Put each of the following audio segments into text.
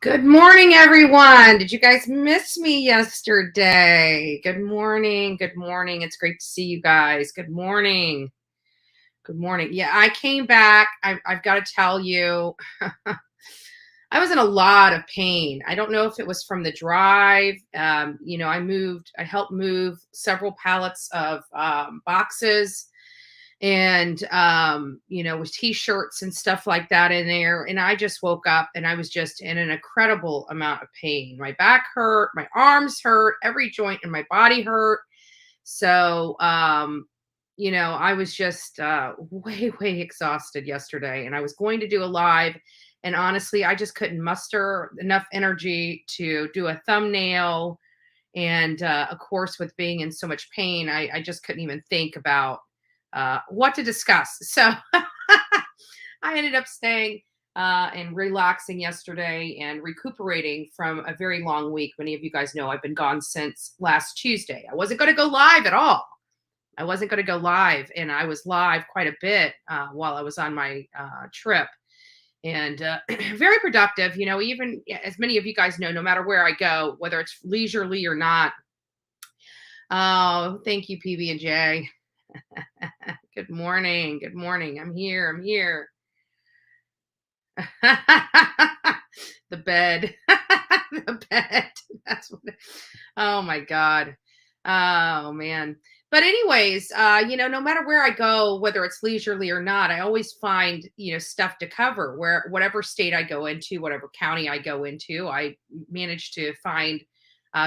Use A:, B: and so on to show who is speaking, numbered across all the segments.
A: Good morning, everyone. Did you guys miss me yesterday? Good morning. Good morning. It's great to see you guys. Good morning. Good morning. Yeah, I came back. I've got to tell you, I was in a lot of pain. I don't know if it was from the drive. I helped move several pallets of boxes and with t-shirts and stuff like that in there. And I just woke up and I was just in an incredible amount of pain. My back hurt, my arms hurt, every joint in my body hurt. So, I was just way exhausted yesterday, and I was going to do a live. And honestly, I just couldn't muster enough energy to do a thumbnail. And of course, with being in so much pain, I just couldn't even think about what to discuss. So I ended up staying and relaxing yesterday and recuperating from a very long week. Many of you guys know I've been gone since last Tuesday. I wasn't going to go live at all. I wasn't going to go live, and I was live quite a bit while I was on my trip. And very productive, even as many of you guys know, no matter where I go, whether it's leisurely or not. Oh, thank you, PB&J. Good morning. Good morning. I'm here. The bed. The bed. That's what oh my God. Oh man. But anyways, no matter where I go, whether it's leisurely or not, I always find, stuff to cover whatever state I go into, whatever county I go into, I manage to find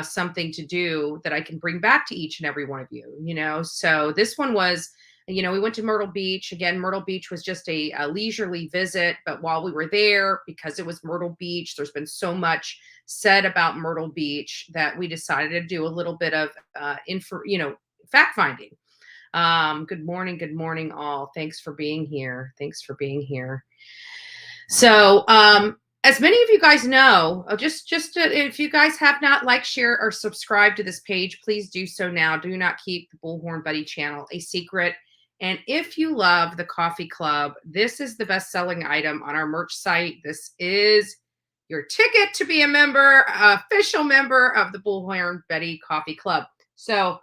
A: something to do that I can bring back to each and every one of you, So this one was, we went to Myrtle Beach. Again, Myrtle Beach was just a leisurely visit. But while we were there, because it was Myrtle Beach, there's been so much said about Myrtle Beach that we decided to do a little bit of fact finding. Good morning, all. Thanks for being here. So, as many of you guys know, if you guys have not liked, share, or subscribed to this page, please do so now. Do not keep the Bullhorn Buddy channel a secret. And if you love the coffee club, this is the best-selling item on our merch site. This is your ticket to be a member, official member of the Bullhorn Buddy Coffee Club. So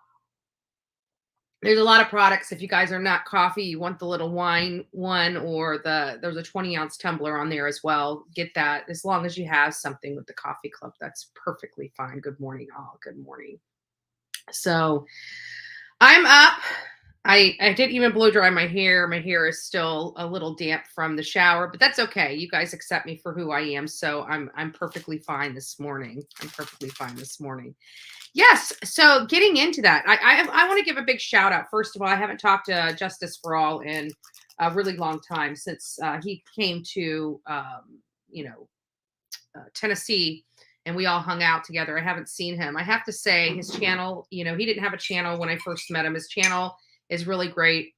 A: there's a lot of products. If you guys are not coffee, you want the little wine one, or there's a 20-ounce tumbler on there as well. Get that. As long as you have something with the coffee club, that's perfectly fine. Good morning, all. Good morning. So I'm up. I didn't even blow dry my hair. My hair is still a little damp from the shower, but that's okay. You guys accept me for who I am, so I'm perfectly fine this morning. I'm perfectly fine this morning. Yes. So getting into that, I want to give a big shout out. First of all, I haven't talked to Justice for All in a really long time since he came to you know Tennessee, and we all hung out together. I haven't seen him. I have to say, his channel, he didn't have a channel when I first met him. His channel is really great.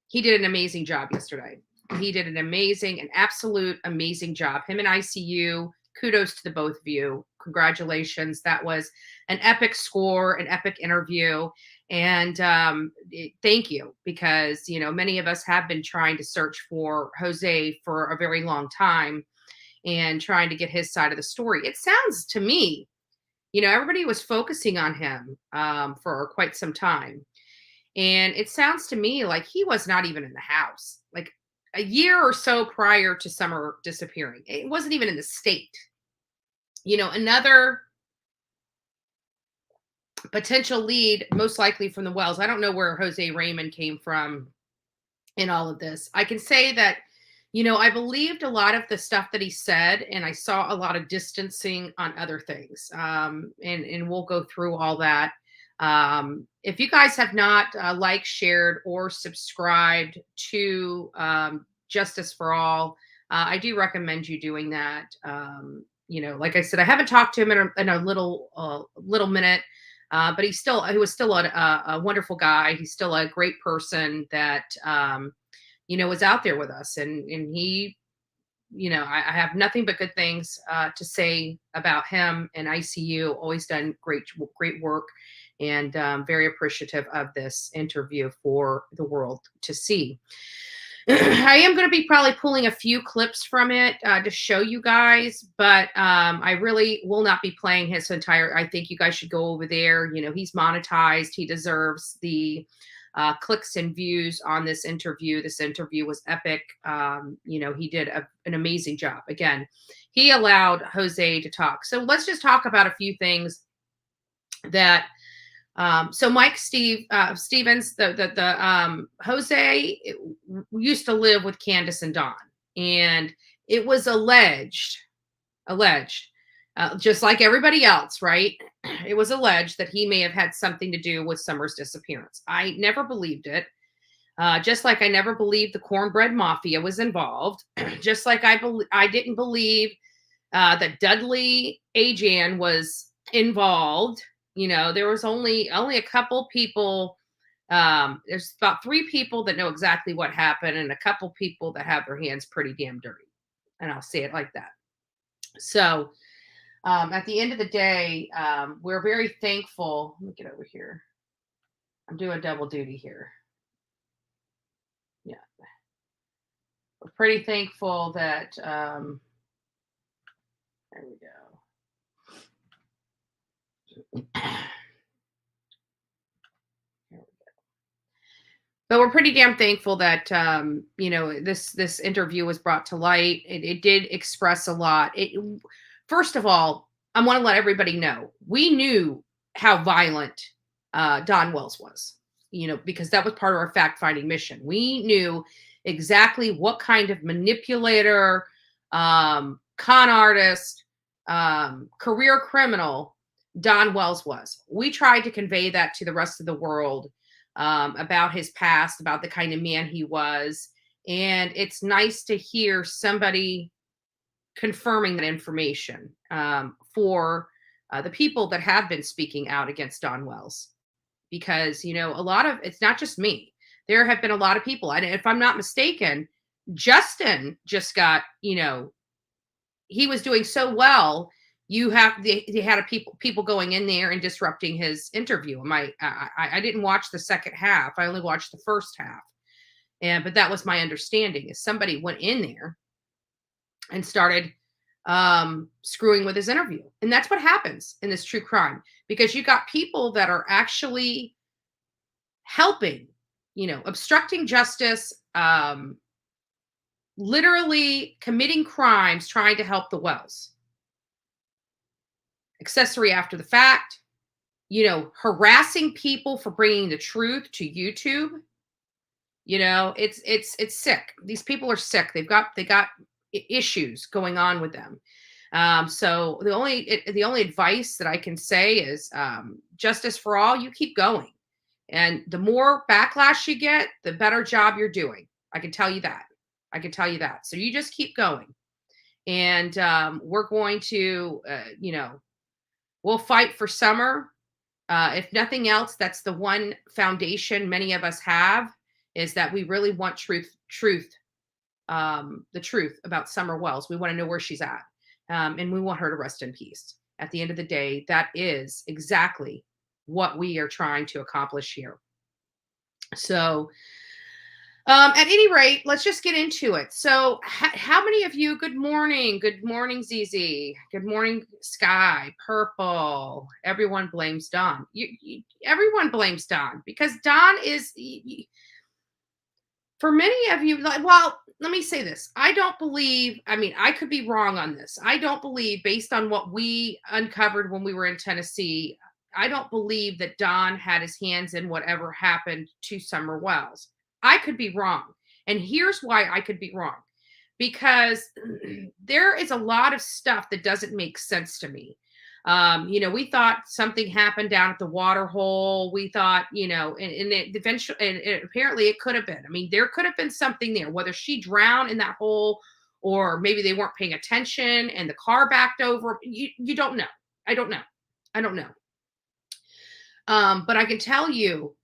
A: He did an amazing job yesterday. He did an absolute amazing job. Him and ICU, kudos to the both of you. Congratulations. That was an epic score, an epic interview. And thank you, because, many of us have been trying to search for Jose for a very long time and trying to get his side of the story. It sounds to me, everybody was focusing on him for quite some time. And it sounds to me like he was not even in the house, like a year or so prior to Summer disappearing. It wasn't even in the state. Another potential lead, most likely from the Wells. I don't know where Jose Raymond came from in all of this. I can say that, I believed a lot of the stuff that he said, and I saw a lot of distancing on other things. And we'll go through all that. If you guys have not liked, shared, or subscribed to Justice for All, I do recommend you doing that. Like I said, I haven't talked to him in a little minute, but he was still a wonderful guy. He's still a great person that was out there with us, and he, I have nothing but good things to say about him and ICU. Always done great work, and very appreciative of this interview for the world to see. I am going to be probably pulling a few clips from it to show you guys, but I really will not be playing his entire. I think you guys should go over there. He's monetized. He deserves the clicks and views on this interview. This interview was epic. He did an amazing job. Again, he allowed Jose to talk. So let's just talk about a few things that. So Mike Stevens, the Jose used to live with Candace and Don, and it was alleged, just like everybody else, right? It was alleged that he may have had something to do with Summer's disappearance. I never believed it. Just like I never believed the cornbread mafia was involved. Just like I didn't believe that Dudley Ajan was involved. There was only a couple people. There's about 3 people that know exactly what happened, and a couple people that have their hands pretty damn dirty. And I'll say it like that. So at the end of the day, we're very thankful. Let me get over here. I'm doing double duty here. Yeah. We're pretty thankful that there we go. But we're pretty damn thankful that this interview was brought to light. It did express a lot. First of all, I want to let everybody know we knew how violent Don Wells was, because that was part of our fact-finding mission. We knew exactly what kind of manipulator, con artist, career criminal Don Wells was. We tried to convey that to the rest of the world about his past, about the kind of man he was. And it's nice to hear somebody confirming that information for the people that have been speaking out against Don Wells. Because, it's not just me. There have been a lot of people. And if I'm not mistaken, Justin just got, he was doing so well. They had people going in there and disrupting his interview. I didn't watch the second half. I only watched the first half. But that was my understanding, is somebody went in there and started screwing with his interview. And that's what happens in this true crime, because you got people that are actually helping, obstructing justice, literally committing crimes, trying to help the Wells. Accessory after the fact, harassing people for bringing the truth to YouTube. You know, it's sick. These people are sick. They got issues going on with them. So the only advice that I can say is justice for all. You keep going, and the more backlash you get, the better job you're doing. I can tell you that. I can tell you that. So you just keep going, and we're going to, we'll fight for summer. If nothing else, that's the one foundation many of us have, is that we really want the truth about Summer Wells. We want to know where she's at. And we want her to rest in peace. At the end of the day, that is exactly what we are trying to accomplish here. So, at any rate, let's just get into it. So, how many of you? Good morning. Good morning, ZZ. Good morning, Sky. Purple. Everyone blames Don. Everyone blames Don because Don is. For many of you, well, let me say this. I don't believe, I mean, I could be wrong on this. I don't believe, based on what we uncovered when we were in Tennessee, I don't believe that Don had his hands in whatever happened to Summer Wells. I could be wrong. And here's why I could be wrong. Because there is a lot of stuff that doesn't make sense to me. We thought something happened down at the water hole. We thought, and it eventually, and apparently it could have been. I mean, there could have been something there, whether she drowned in that hole or maybe they weren't paying attention and the car backed over. You don't know. I don't know. I don't know. But I can tell you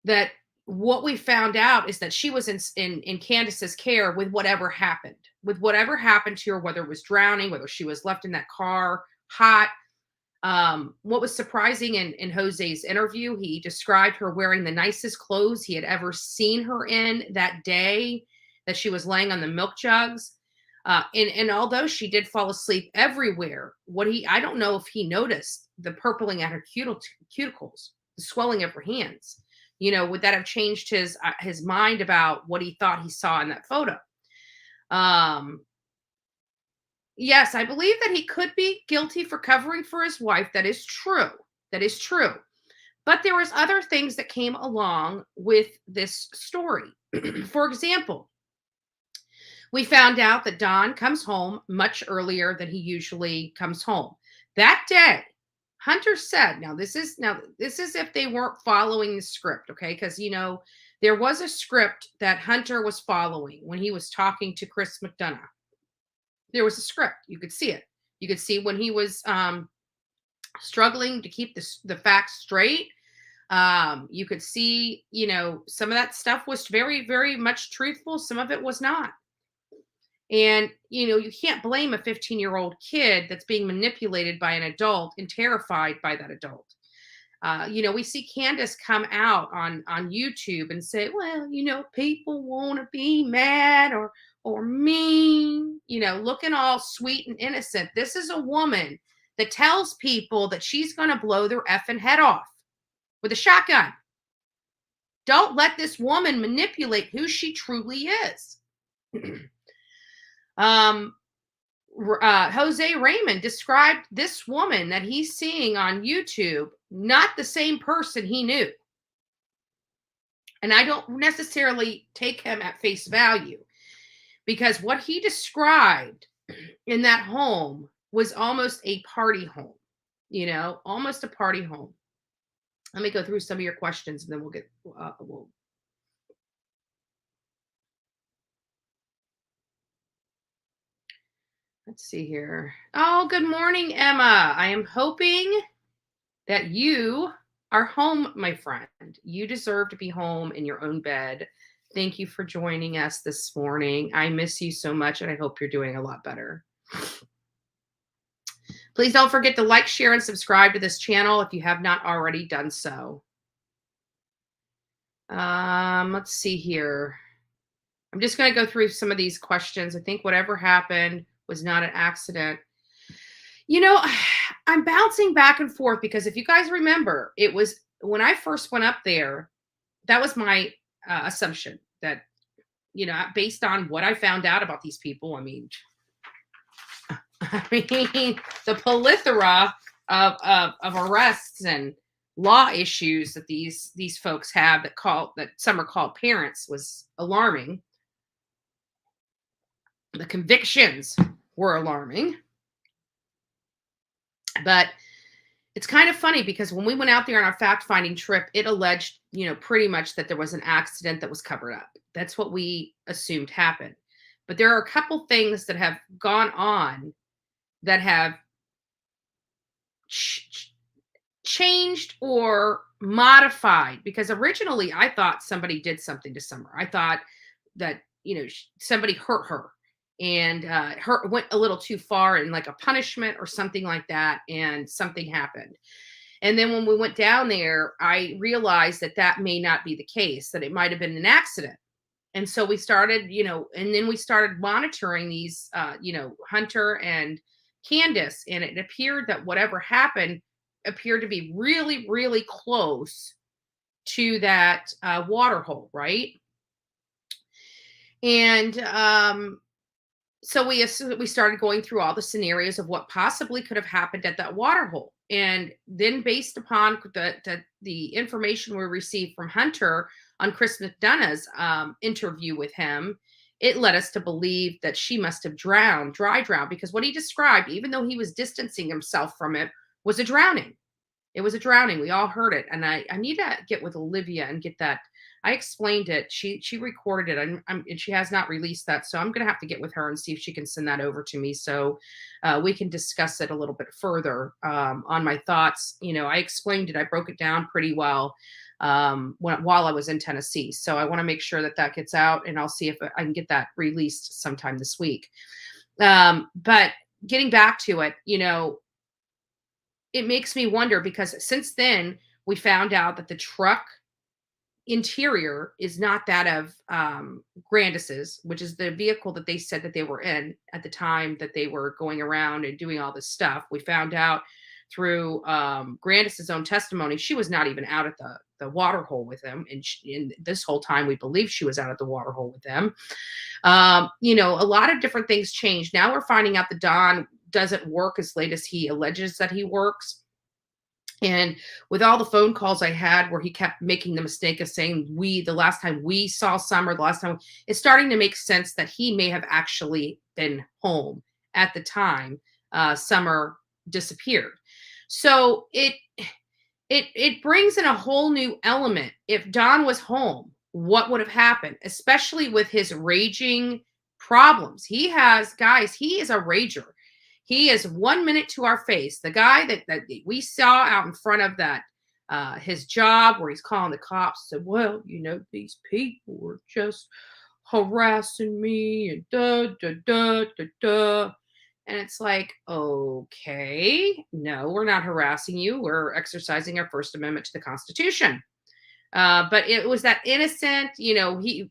A: that what we found out is that she was in Candace's care with whatever happened to her, whether it was drowning, whether she was left in that car hot. What was surprising in Jose's interview, he described her wearing the nicest clothes he had ever seen her in that day that she was laying on the milk jugs. And although she did fall asleep everywhere, I don't know if he noticed the purpling at her cuticles, the swelling of her hands. Would that have changed his mind about what he thought he saw in that photo? Yes, I believe that he could be guilty for covering for his wife. That is true. That is true. But there was other things that came along with this story. For example, we found out that Don comes home much earlier than he usually comes home. That day, Hunter said, now this is if they weren't following the script, okay? Because there was a script that Hunter was following when he was talking to Chris McDonough. There was a script. You could see it. You could see when he was struggling to keep the facts straight. You could see, some of that stuff was very, very much truthful. Some of it was not. And, you can't blame a 15-year-old kid that's being manipulated by an adult and terrified by that adult. We see Candace come out on YouTube and say, well, people want to be mad or mean, looking all sweet and innocent. This is a woman that tells people that she's going to blow their effing head off with a shotgun. Don't let this woman manipulate who she truly is. Jose Raymond described this woman that he's seeing on YouTube, not the same person he knew. And I don't necessarily take him at face value, because what he described in that home was almost a party home, almost a party home. Let me go through some of your questions and then we'll let's see here. Oh, good morning, Emma. I am hoping that you are home, my friend. You deserve to be home in your own bed. Thank you for joining us this morning. I miss you so much, and I hope you're doing a lot better. Please don't forget to like, share, and subscribe to this channel if you have not already done so. Let's see here. I'm just going to go through some of these questions. I think whatever happened was not an accident. I'm bouncing back and forth because if you guys remember, it was when I first went up there, that was my assumption that, based on what I found out about these people, I mean, the plethora of arrests and law issues that these folks have that some are called parents was alarming. The convictions were alarming. But it's kind of funny because when we went out there on our fact-finding trip, it alleged, pretty much that there was an accident that was covered up. That's what we assumed happened. But there are a couple things that have gone on that have changed or modified, because originally I thought somebody did something to Summer. I thought that, somebody hurt her and her went a little too far in like a punishment or something like that, and something happened. And then when we went down there, I realized that that may not be the case, that it might have been an accident. And so we started, and then we started monitoring these, Hunter and Candace, and it appeared that whatever happened appeared to be really, really close to that water hole, right? And so we started going through all the scenarios of what possibly could have happened at that water hole. And then based upon the information we received from Hunter on Chris McDonough's interview with him, it led us to believe that she must have dry drowned, because what he described, even though he was distancing himself from it, was a drowning. It was a drowning. We all heard it. And I need to get with Olivia and get that. I explained it. She recorded it, and she has not released that. So I'm going to have to get with her and see if she can send that over to me, so we can discuss it a little bit further on my thoughts. I explained it. I broke it down pretty well while I was in Tennessee. So I want to make sure that that gets out, and I'll see if I can get that released sometime this week. But getting back to it, it makes me wonder, because since then we found out that the truck interior is not that of Grandis's, which is the vehicle that they said that they were in at the time that they were going around and doing all this stuff. We found out through Grandis's own testimony, she was not even out at the water hole with them. And in this whole time, we believe she was out at the water hole with them. A lot of different things changed. Now we're finding out that Don doesn't work as late as he alleges that he works. And with all the phone calls I had where he kept making the mistake of saying the last time we saw Summer, the last time, it's starting to make sense that he may have actually been home at the time Summer disappeared. So it brings in a whole new element. If Don was home, what would have happened, especially with his raging problems? He is a rager. He is 1 minute to our face. The guy that we saw out in front of that his job, where he's calling the cops, said, "Well, these people were just harassing me and da da da da da." And it's like, okay, no, we're not harassing you. We're exercising our First Amendment to the Constitution. But it was that innocent,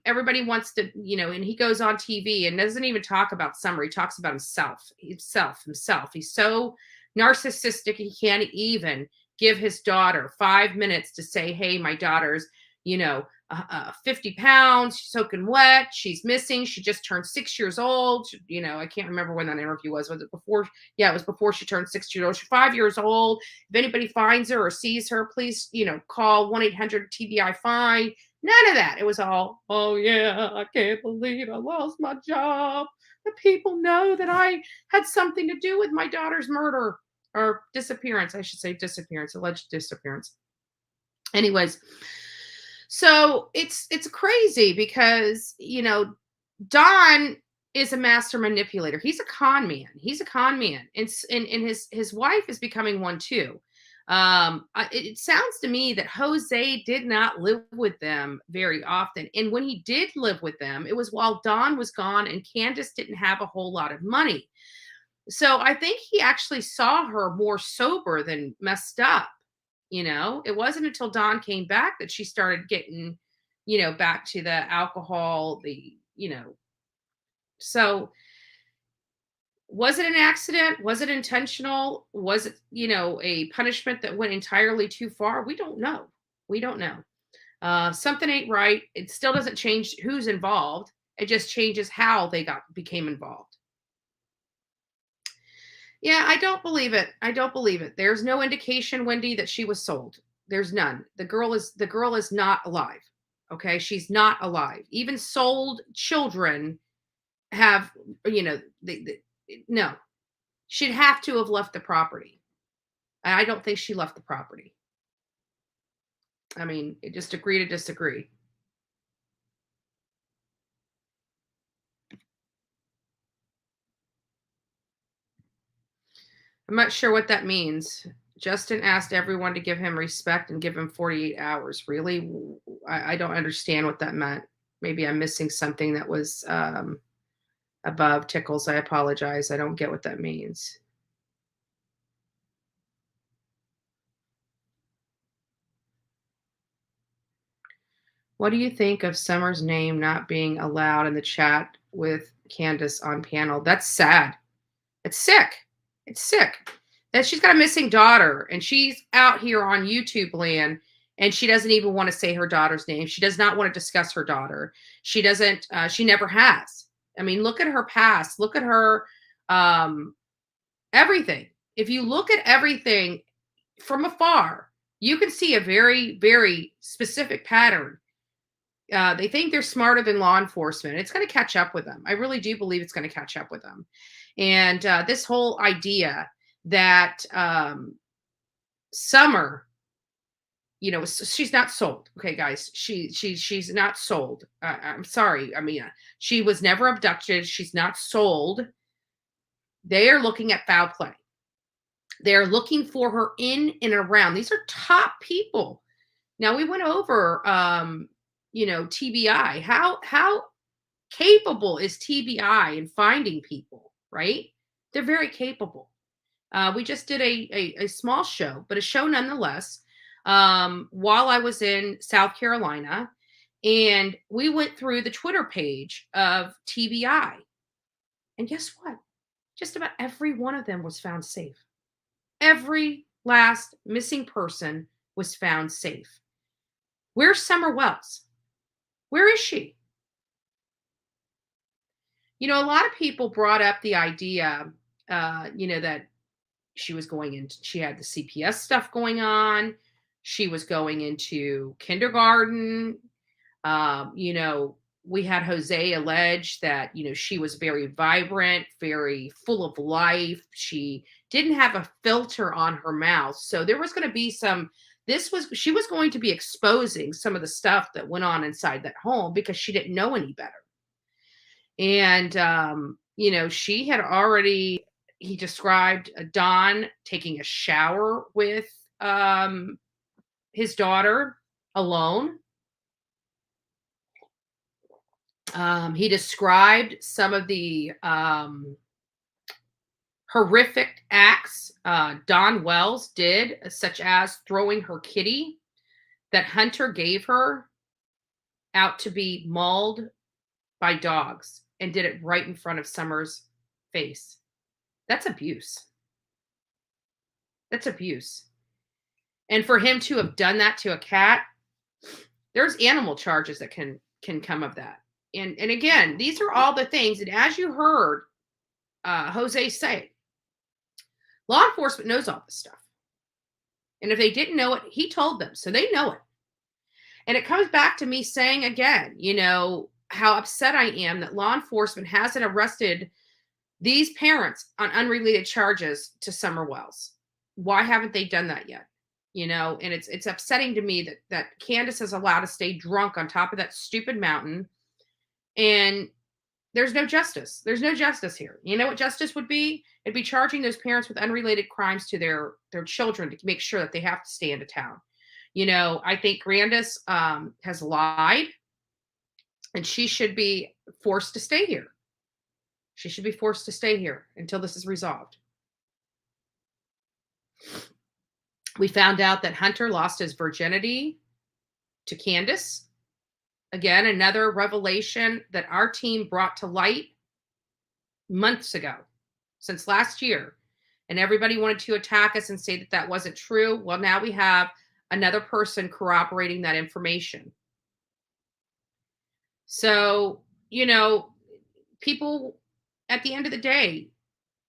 A: everybody wants to, and he goes on TV and doesn't even talk about Summer. He talks about himself. He's so narcissistic, he can't even give his daughter 5 minutes to say, "Hey, my daughter's, 50 pounds, she's soaking wet, she's missing, she just turned 6 years old." I can't remember when that interview was. Was it before? Yeah, it was before she turned 6 years old. She's 5 years old. If anybody finds her or sees her, please, call 1-800-TBI-FINE. None of that. It was all, "Oh yeah, I can't believe I lost my job. The people know that I had something to do with my daughter's murder," or disappearance. I should say disappearance, alleged disappearance. Anyways, so it's crazy because, Don is a master manipulator. He's a con man. And his wife is becoming one too. It sounds to me that Jose did not live with them very often. And when he did live with them, it was while Don was gone and Candace didn't have a whole lot of money. So I think he actually saw her more sober than messed up. It wasn't until Don came back that she started getting, back to the alcohol, so was it an accident? Was it intentional? Was it, a punishment that went entirely too far? We don't know. Something ain't right. It still doesn't change who's involved. It just changes how they became involved. Yeah, I don't believe it. There's no indication, Wendy, that she was sold. There's none. The girl is not alive. Okay, she's not alive. Even sold children have, no. She'd have to have left the property. And I don't think she left the property. I mean, just agree to disagree. I'm not sure what that means. Justin asked everyone to give him respect and give him 48 hours. Really? I don't understand what that meant. Maybe I'm missing something that was above Tickles. I apologize. I don't get what that means. What do you think of Summer's name not being allowed in the chat with Candace on panel? That's sad. It's sick. It's sick that she's got a missing daughter and she's out here on YouTube land and she doesn't even want to say her daughter's name. She does not want to discuss her daughter. She doesn't, she never has. I mean, look at her past. Look at her, everything. If you look at everything from afar, you can see a very, very specific pattern. They think they're smarter than law enforcement. It's going to catch up with them. I really do believe it's going to catch up with them. And this whole idea that Summer, she's not sold. Okay, guys, she's not sold. I'm sorry. I mean, she was never abducted. She's not sold. They are looking at foul play. They're looking for her in and around. These are top people. Now we went over, TBI. How capable is TBI in finding people? Right? They're very capable. We just did a small show, but a show nonetheless, while I was in South Carolina, and we went through the Twitter page of TBI. And guess what? Just about every one of them was found safe. Every last missing person was found safe. Where's Summer Wells? Where is she? A lot of people brought up the idea, that she was going into, she had the CPS stuff going on. She was going into kindergarten. We had Jose allege that, she was very vibrant, very full of life. She didn't have a filter on her mouth. So there was going to be she was going to be exposing some of the stuff that went on inside that home because she didn't know any better. And, she had already, he described Don taking a shower with his daughter alone. He described some of the horrific acts Don Wells did, such as throwing her kitty that Hunter gave her out to be mauled by dogs, and did it right in front of Summer's face. That's abuse. That's abuse. And for him to have done that to a cat, there's animal charges that can come of that. And again, these are all the things. And as you heard Jose say, law enforcement knows all this stuff. And if they didn't know it, he told them. So they know it. And it comes back to me saying again, how upset I am that law enforcement hasn't arrested these parents on unrelated charges to Summer Wells. Why haven't they done that yet? And it's upsetting to me that Candace is allowed to stay drunk on top of that stupid mountain. And there's no justice. There's no justice here. You know what justice would be? It'd be charging those parents with unrelated crimes to their children to make sure that they have to stay into town. I think Grandis has lied, and she should be forced to stay here. She should be forced to stay here until this is resolved. We found out that Hunter lost his virginity to Candace. Again, another revelation that our team brought to light months ago, since last year. And everybody wanted to attack us and say that that wasn't true. Well, now we have another person corroborating that information. So, people, at the end of the day,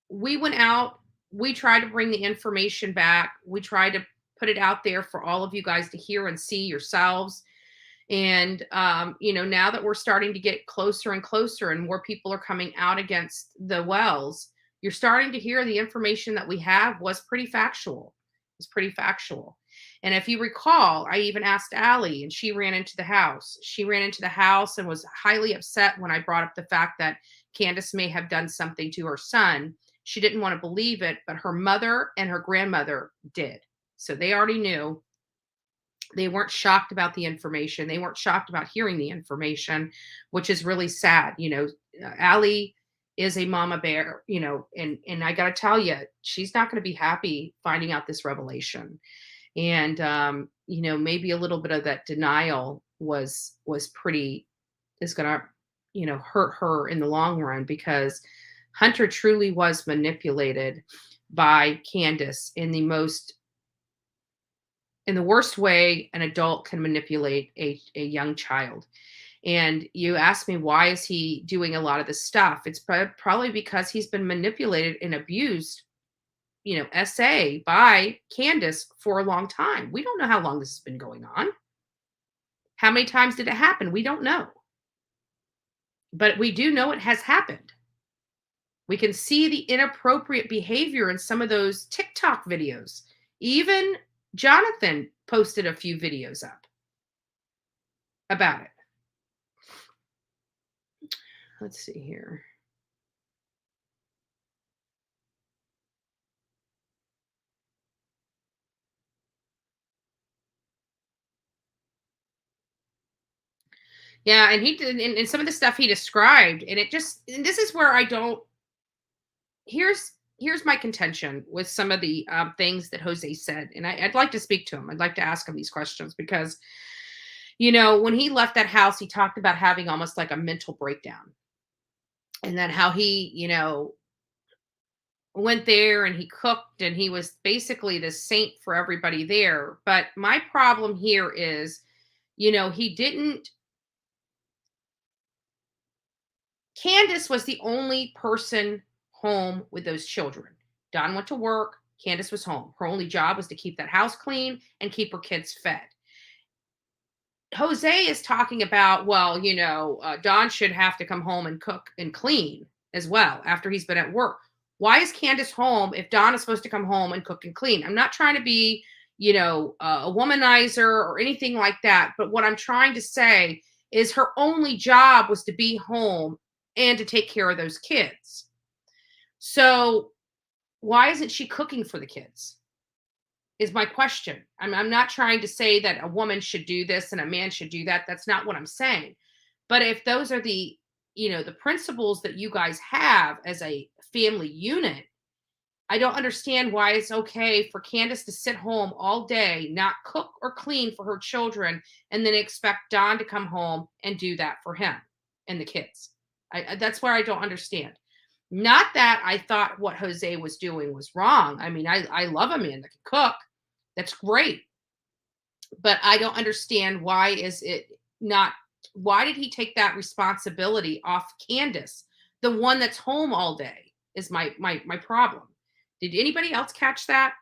A: we went out, we tried to bring the information back. We tried to put it out there for all of you guys to hear and see yourselves. And, now that we're starting to get closer and closer and more people are coming out against the wells, you're starting to hear the information that we have was pretty factual. It's pretty factual. And if you recall, I even asked Allie and she ran into the house. She ran into the house and was highly upset when I brought up the fact that Candace may have done something to her son. She didn't want to believe it, but her mother and her grandmother did. So they already knew. They weren't shocked about the information. They weren't shocked about hearing the information, which is really sad. Allie is a mama bear, and I got to tell you, she's not going to be happy finding out this revelation. And, maybe a little bit of that denial was pretty, is going to, hurt her in the long run, because Hunter truly was manipulated by Candace in the worst way an adult can manipulate a young child. And you ask me, why is he doing a lot of this stuff? It's probably because he's been manipulated and abused, SA by Candace for a long time. We don't know how long this has been going on. How many times did it happen? We don't know. But we do know it has happened. We can see the inappropriate behavior in some of those TikTok videos. Even Jonathan posted a few videos up about it. Let's see here. Yeah, and he did, and some of the stuff he described, and and this is where I don't. Here's my contention with some of the things that Jose said, and I'd like to speak to him. I'd like to ask him these questions because, when he left that house, he talked about having almost like a mental breakdown, and then how he, went there and he cooked and he was basically the saint for everybody there. But my problem here is, he didn't. Candace was the only person home with those children. Don went to work. Candace was home. Her only job was to keep that house clean and keep her kids fed. Jose is talking about, well, Don should have to come home and cook and clean as well after he's been at work. Why is Candace home if Don is supposed to come home and cook and clean? I'm not trying to be, a womanizer or anything like that. But what I'm trying to say is her only job was to be home and to take care of those kids. So why isn't she cooking for the kids? Is my question. I'm not trying to say that a woman should do this and a man should do that. That's not what I'm saying. But if those are the principles that you guys have as a family unit, I don't understand why it's okay for Candace to sit home all day, not cook or clean for her children, and then expect Don to come home and do that for him and the kids. That's where I don't understand. Not that I thought what Jose was doing was wrong. I mean, I love a man that can cook. That's great. But I don't understand why did he take that responsibility off Candace? The one that's home all day is my problem. Did anybody else catch that?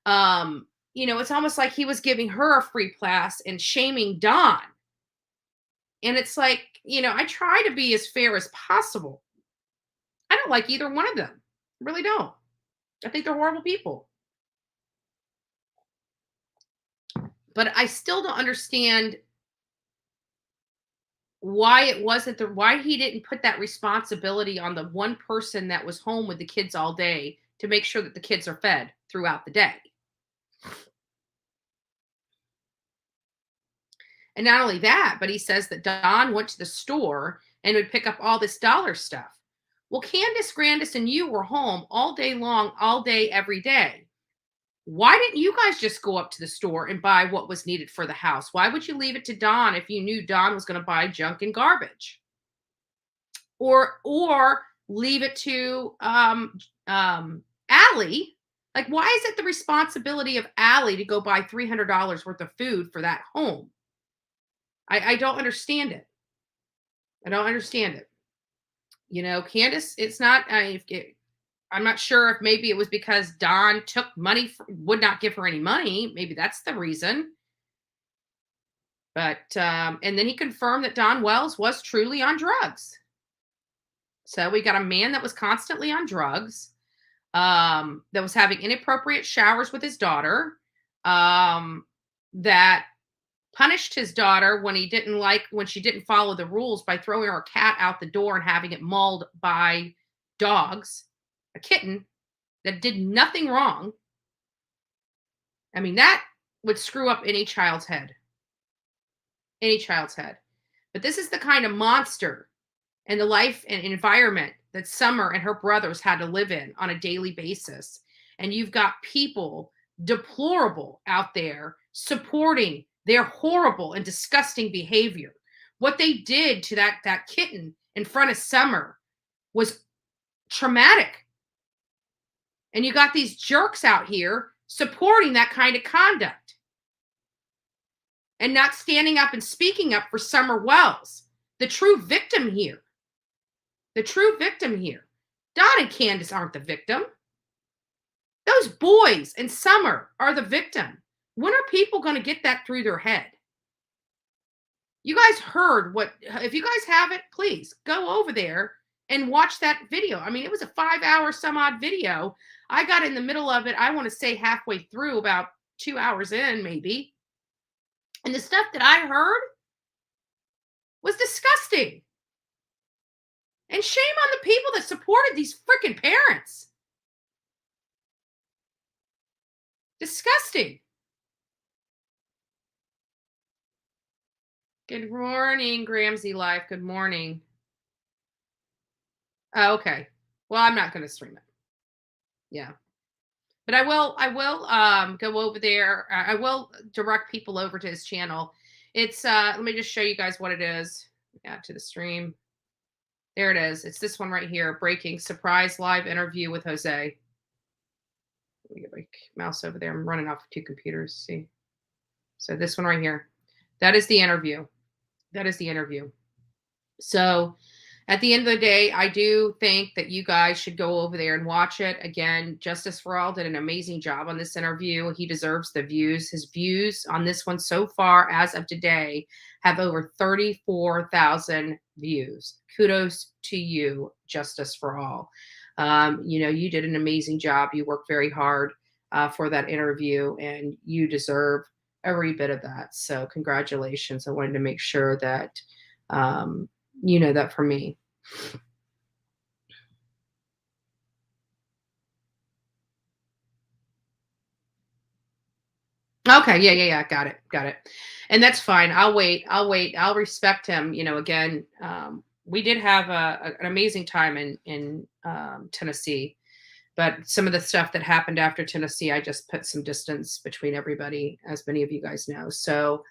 A: It's almost like he was giving her a free pass and shaming Don. And it's like, I try to be as fair as possible. I don't like either one of them. I really don't. I think they're horrible people. But I still don't understand why he didn't put that responsibility on the one person that was home with the kids all day to make sure that the kids are fed throughout the day. And not only that, but he says that Don went to the store and would pick up all this dollar stuff. Well, Candace, Grandis, and you were home all day long, all day, every day. Why didn't you guys just go up to the store and buy what was needed for the house? Why would you leave it to Don if you knew Don was going to buy junk and garbage? Or leave it to Allie. Like, why is it the responsibility of Allie to go buy $300 worth of food for that home? I don't understand it. I don't understand it. Candace, it's not. I'm not sure if maybe it was because Don took money, would not give her any money. Maybe that's the reason. But, and then he confirmed that Don Wells was truly on drugs. So we got a man that was constantly on drugs, that was having inappropriate showers with his daughter, that punished his daughter when when she didn't follow the rules by throwing her cat out the door and having it mauled by dogs, a kitten that did nothing wrong. I mean, that would screw up any child's head. Any child's head. But this is the kind of monster and the life and environment that Summer and her brothers had to live in on a daily basis. And you've got people deplorable out there supporting their horrible and disgusting behavior. What they did to that kitten in front of Summer was traumatic. And you got these jerks out here supporting that kind of conduct and not standing up and speaking up for Summer Wells, the true victim here. The true victim here. Don and Candace aren't the victim. Those boys and Summer are the victim. When are people going to get that through their head? You guys heard what, if you guys haven't, please go over there and watch that video. I mean, it was a 5-hour some odd video. I got in the middle of it, I want to say halfway through, about 2 hours in maybe. And the stuff that I heard was disgusting. And shame on the people that supported these freaking parents. Disgusting. Good morning, Gramsy Life. Good morning. Oh, okay. Well, I'm not going to stream it. Yeah. But I will go over there. I will direct people over to his channel. It's let me just show you guys what it is. Add to the stream. There it is. It's this one right here. Breaking surprise live interview with Jose. Let me get my mouse over there. I'm running off of 2 computers. See? So this one right here. That is the interview. That is the interview. So at the end of the day, I do think that you guys should go over there and watch it. Again, Justice for All did an amazing job on this interview. He deserves the views. His views on this one so far as of today have over 34,000 views. Kudos to you, Justice for All. You did an amazing job. You worked very hard for that interview, and you deserve every bit of that. So congratulations. I wanted to make sure that you know that from me. Okay, yeah. Got it. And that's fine. I'll wait. I'll respect him. Again, we did have an amazing time in Tennessee, but some of the stuff that happened after Tennessee, I just put some distance between everybody, as many of you guys know. So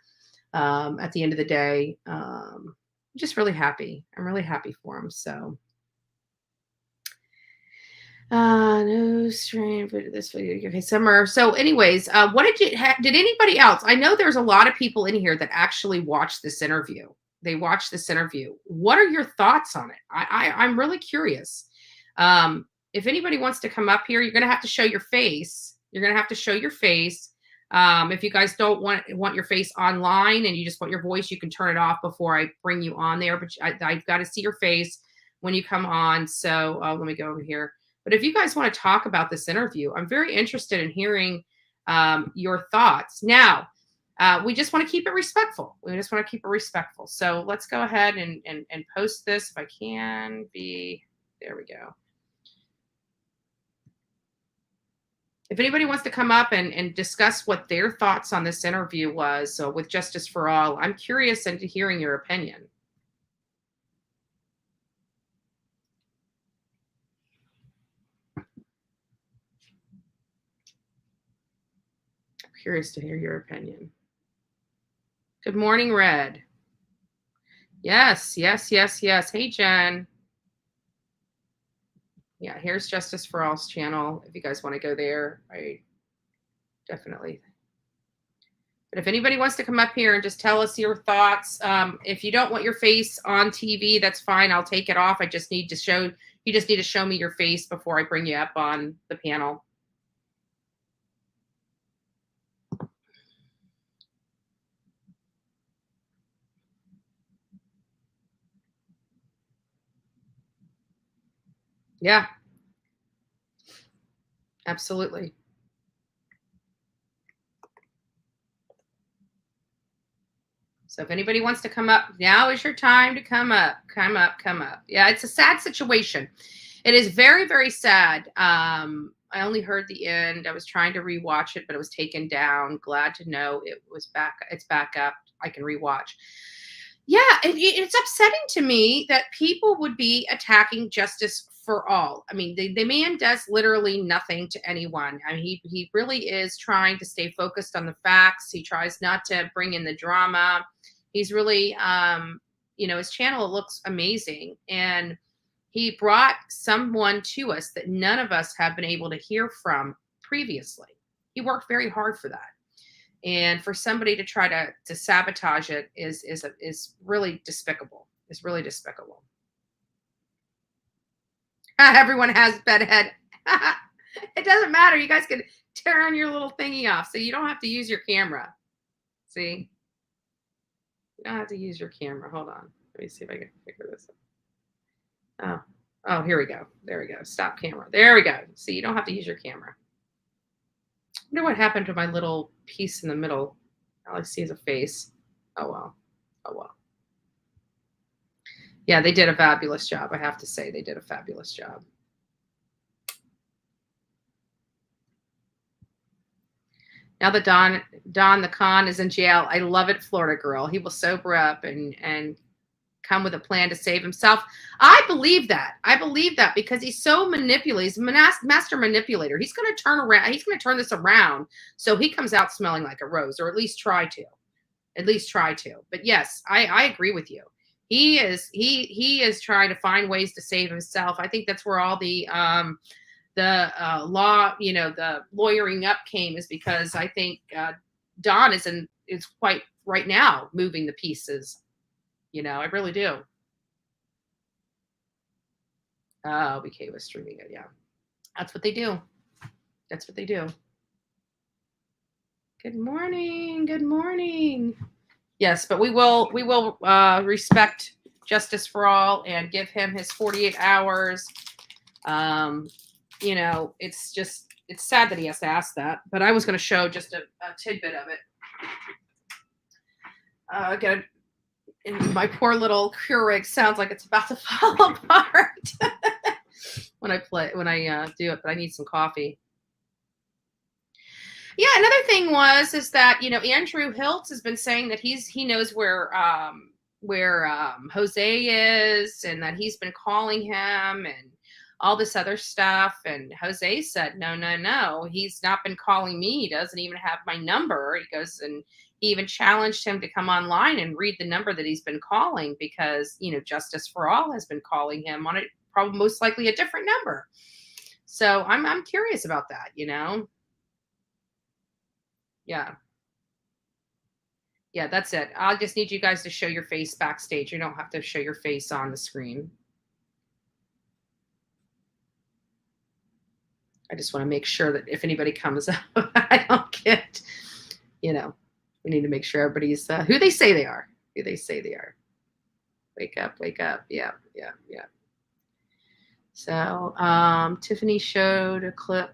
A: at the end of the day, I'm just really happy. I'm really happy for him. So no stream for this video. Okay, Summer. So anyways, what did anybody else? I know there's a lot of people in here that actually watched this interview. They watched this interview. What are your thoughts on it? I'm really curious. If anybody wants to come up here, you're going to have to show your face. You're going to have to show your face. If you guys don't want your face online and you just want your voice, you can turn it off before I bring you on there. But I've got to see your face when you come on. So let me go over here. But if you guys want to talk about this interview, I'm very interested in hearing your thoughts. Now, we just want to keep it respectful. So let's go ahead and post this if I can be. There we go. If anybody wants to come up and discuss what their thoughts on this interview was with Justice for All, I'm curious into hearing your opinion. Curious to hear your opinion. Good morning, Red. Yes. Hey, Jen. Yeah, here's Justice for All's channel. If you guys want to go there, I definitely. But if anybody wants to come up here and just tell us your thoughts, if you don't want your face on TV, that's fine. I'll take it off. I just need to show You just need to show me your face before I bring you up on the panel. Yeah, absolutely. So if anybody wants to come up, now is your time to come up, come up, come up. Yeah, it's a sad situation. It is very, very sad. I only heard the end. I was trying to rewatch it, but it was taken down. Glad to know it was back. It's back up. I can rewatch. Yeah, it's upsetting to me that people would be attacking justice for all. I mean, the man does literally nothing to anyone. I mean, he really is trying to stay focused on the facts. He tries not to bring in the drama. He's really, his channel looks amazing, and he brought someone to us that none of us have been able to hear from previously. He worked very hard for that. And for somebody to try to sabotage it is really despicable. It's really despicable. Everyone has bedhead. It doesn't matter. You guys can turn your little thingy off, so you don't have to use your camera. See, you don't have to use your camera. Hold on. Let me see if I can figure this out. Oh, here we go. There we go. Stop camera. There we go. See, you don't have to use your camera. I wonder what happened to my little piece in the middle. All I see is a face. Oh, well. Oh, well. Yeah, they did a fabulous job. I have to say they did a fabulous job. Now that Don the Con is in jail, I love it, Florida girl. He will sober up and come with a plan to save himself. I believe that. I believe that because he's so manipulative. He's a master manipulator. He's going to turn around. He's going to turn this around so he comes out smelling like a rose, or at least try to. At least try to. But yes, I agree with you. He is trying to find ways to save himself. I think that's where all the law, the lawyering up came, is because I think Don is quite right now moving the pieces. I really do. Oh, BK was streaming it. Yeah, that's what they do. That's what they do. Good morning. Good morning. Yes, but we will respect justice for all and give him his 48 hours. It's sad that he has to ask that, but I was going to show just a tidbit of it. My poor little Keurig sounds like it's about to fall apart when I do it, but I need some coffee. Yeah, another thing is that Andrew Hiltz has been saying that he knows where Jose is, and that he's been calling him and all this other stuff. And Jose said, no, he's not been calling me. He doesn't even have my number. He goes, and he even challenged him to come online and read the number that he's been calling, because Justice for All has been calling him on it, probably most likely a different number. So I'm curious about that. Yeah, that's it. I'll just need you guys to show your face backstage. You don't have to show your face on the screen. I just want to make sure that if anybody comes up, I don't get, we need to make sure everybody's who they say they are. Who they say they are. Wake up, wake up. Yeah. So Tiffany showed a clip.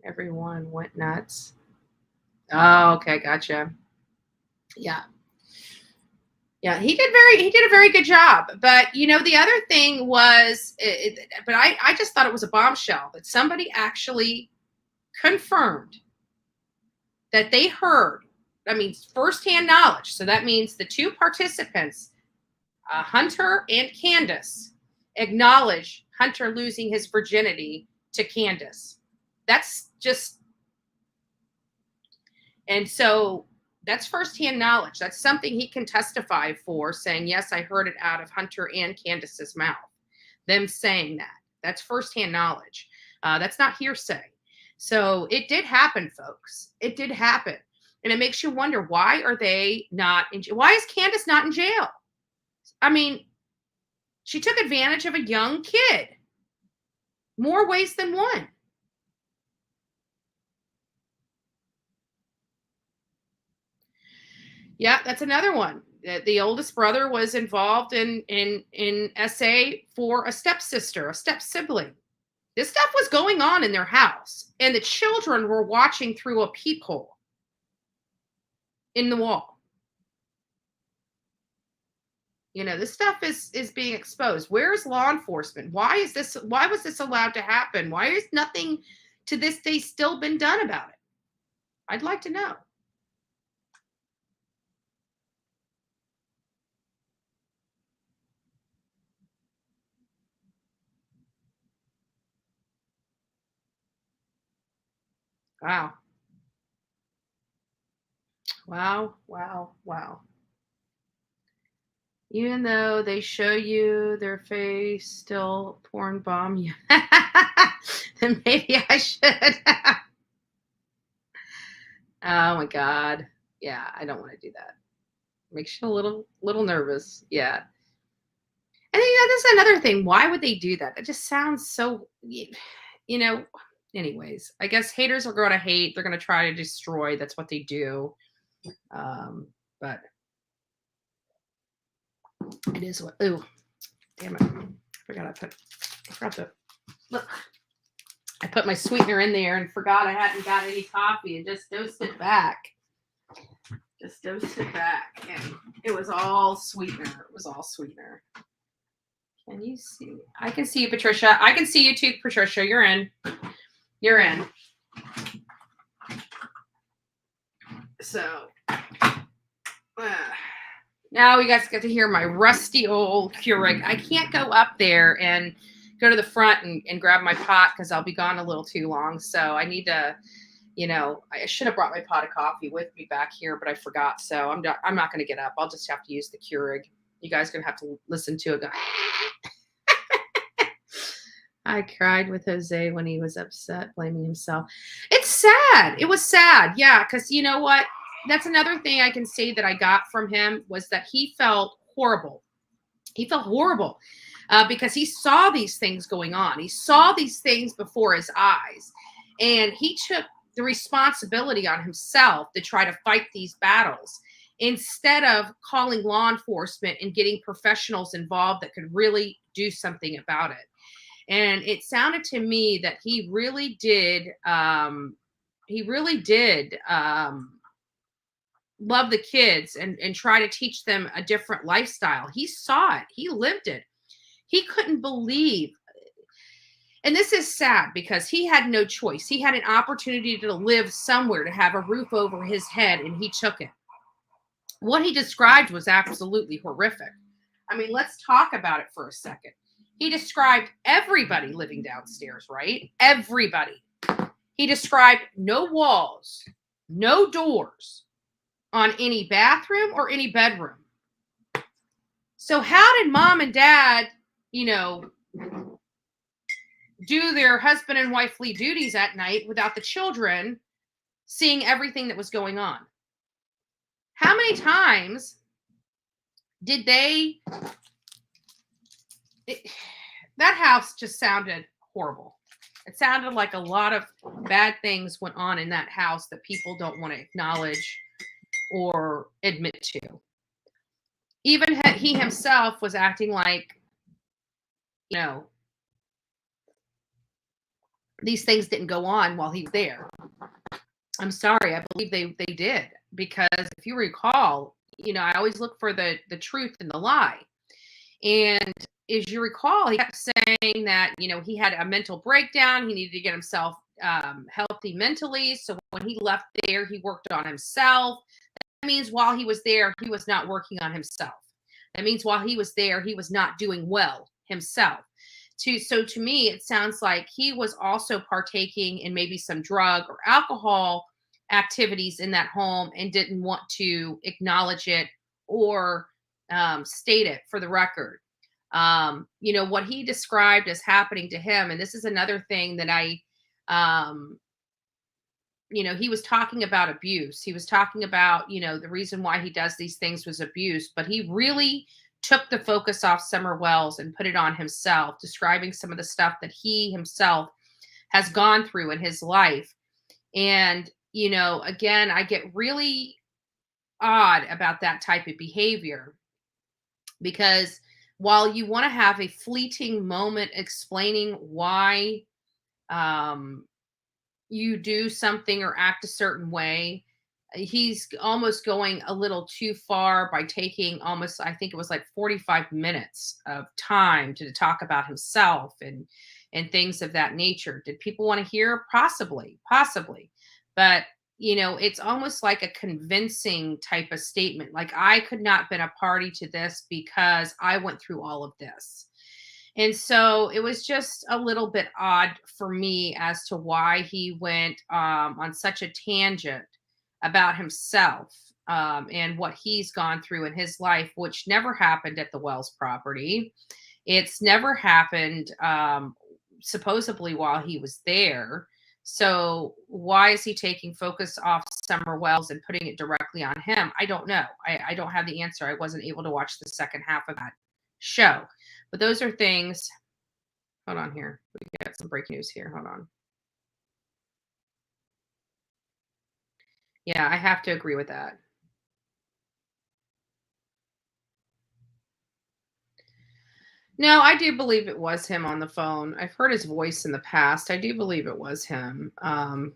A: Everyone went nuts. Oh, okay, gotcha. Yeah. Yeah, he did a very good job. But the other thing was, but I just thought it was a bombshell that somebody actually confirmed that they heard. I mean, firsthand knowledge. So that means the two participants, Hunter and Candace, acknowledge Hunter losing his virginity to Candace. That's just, and so that's firsthand knowledge. That's something he can testify for, saying, yes, I heard it out of Hunter and Candace's mouth. Them saying that. That's firsthand knowledge. That's not hearsay. So it did happen, folks. It did happen. And it makes you wonder, why are they not in jail? Why is Candace not in jail? I mean, She took advantage of a young kid. More ways than one. Yeah, that's another one. The oldest brother was involved in SA for a stepsister, a step sibling. This stuff was going on in their house, and the children were watching through a peephole in the wall. You know, this stuff is being exposed. Where's law enforcement? Why was this allowed to happen? Why is nothing to this day still been done about it? I'd like to know. Wow. Wow, wow, wow. Even though they show you their face, still porn bomb you. Then maybe I should. Oh my God. Yeah, I don't want to do that. Makes you a little nervous. Yeah. And then, that's another thing. Why would they do that? It just sounds so, anyways, I guess haters are going to hate. They're going to try to destroy. That's what they do. But it is what, ooh, damn it. I forgot to, look. I put my sweetener in there and forgot I hadn't got any coffee and just dosed it back. And it was all sweetener. Can you see? I can see you, Patricia. I can see you too, Patricia. You're in. So, now you guys get to hear my rusty old Keurig. I can't go up there and go to the front and grab my pot because I'll be gone a little too long. So I need to, I should have brought my pot of coffee with me back here, but I forgot. So I'm not going to get up. I'll just have to use the Keurig. You guys are going to have to listen to it go. I cried with Jose when he was upset, blaming himself. It's sad. It was sad. Yeah, because you know what? That's another thing I can say that I got from him was that he felt horrible. Because he saw these things going on. He saw these things before his eyes. And he took the responsibility on himself to try to fight these battles instead of calling law enforcement and getting professionals involved that could really do something about it. And it sounded to me that he really did love the kids and try to teach them a different lifestyle. He saw it. He lived it. He couldn't believe. And this is sad because he had no choice. He had an opportunity to live somewhere, to have a roof over his head, and he took it. What he described was absolutely horrific. I mean, let's talk about it for a second. He described everybody living downstairs, right? Everybody. He described no walls, no doors on any bathroom or any bedroom. So how did mom and dad, do their husband and wifely duties at night without the children seeing everything that was going on? How many times did that house just sounded horrible. It sounded like a lot of bad things went on in that house that people don't want to acknowledge or admit to. Even he himself was acting like, these things didn't go on while he was there. I'm sorry, I believe they did, because if you recall, I always look for the truth in the lie. And as you recall, he kept saying that, he had a mental breakdown. He needed to get himself healthy mentally. So when he left there, he worked on himself. That means while he was there, he was not working on himself. That means while he was there, he was not doing well himself. So to me, it sounds like he was also partaking in maybe some drug or alcohol activities in that home and didn't want to acknowledge it or state it for the record. What he described as happening to him, and this is another thing that he was talking about abuse. He was talking about, the reason why he does these things was abuse, but he really took the focus off Summer Wells and put it on himself, describing some of the stuff that he himself has gone through in his life. And, again, I get really odd about that type of behavior because while you want to have a fleeting moment explaining why um, you do something or act a certain way, he's almost going a little too far by taking almost, I think it was like 45 minutes of time to talk about himself and things of that nature. Did people want to hear? Possibly. But it's almost like a convincing type of statement. Like, I could not been a party to this because I went through all of this. And so it was just a little bit odd for me as to why he went on such a tangent about himself and what he's gone through in his life, which never happened at the Wells property. It's never happened supposedly while he was there. So why is he taking focus off Summer Wells and putting it directly on him? I don't know. I don't have the answer. I wasn't able to watch the second half of that show. But those are things. Hold on here. We got some breaking news here. Hold on. Yeah, I have to agree with that. No, I do believe it was him on the phone. I've heard his voice in the past. I do believe it was him. And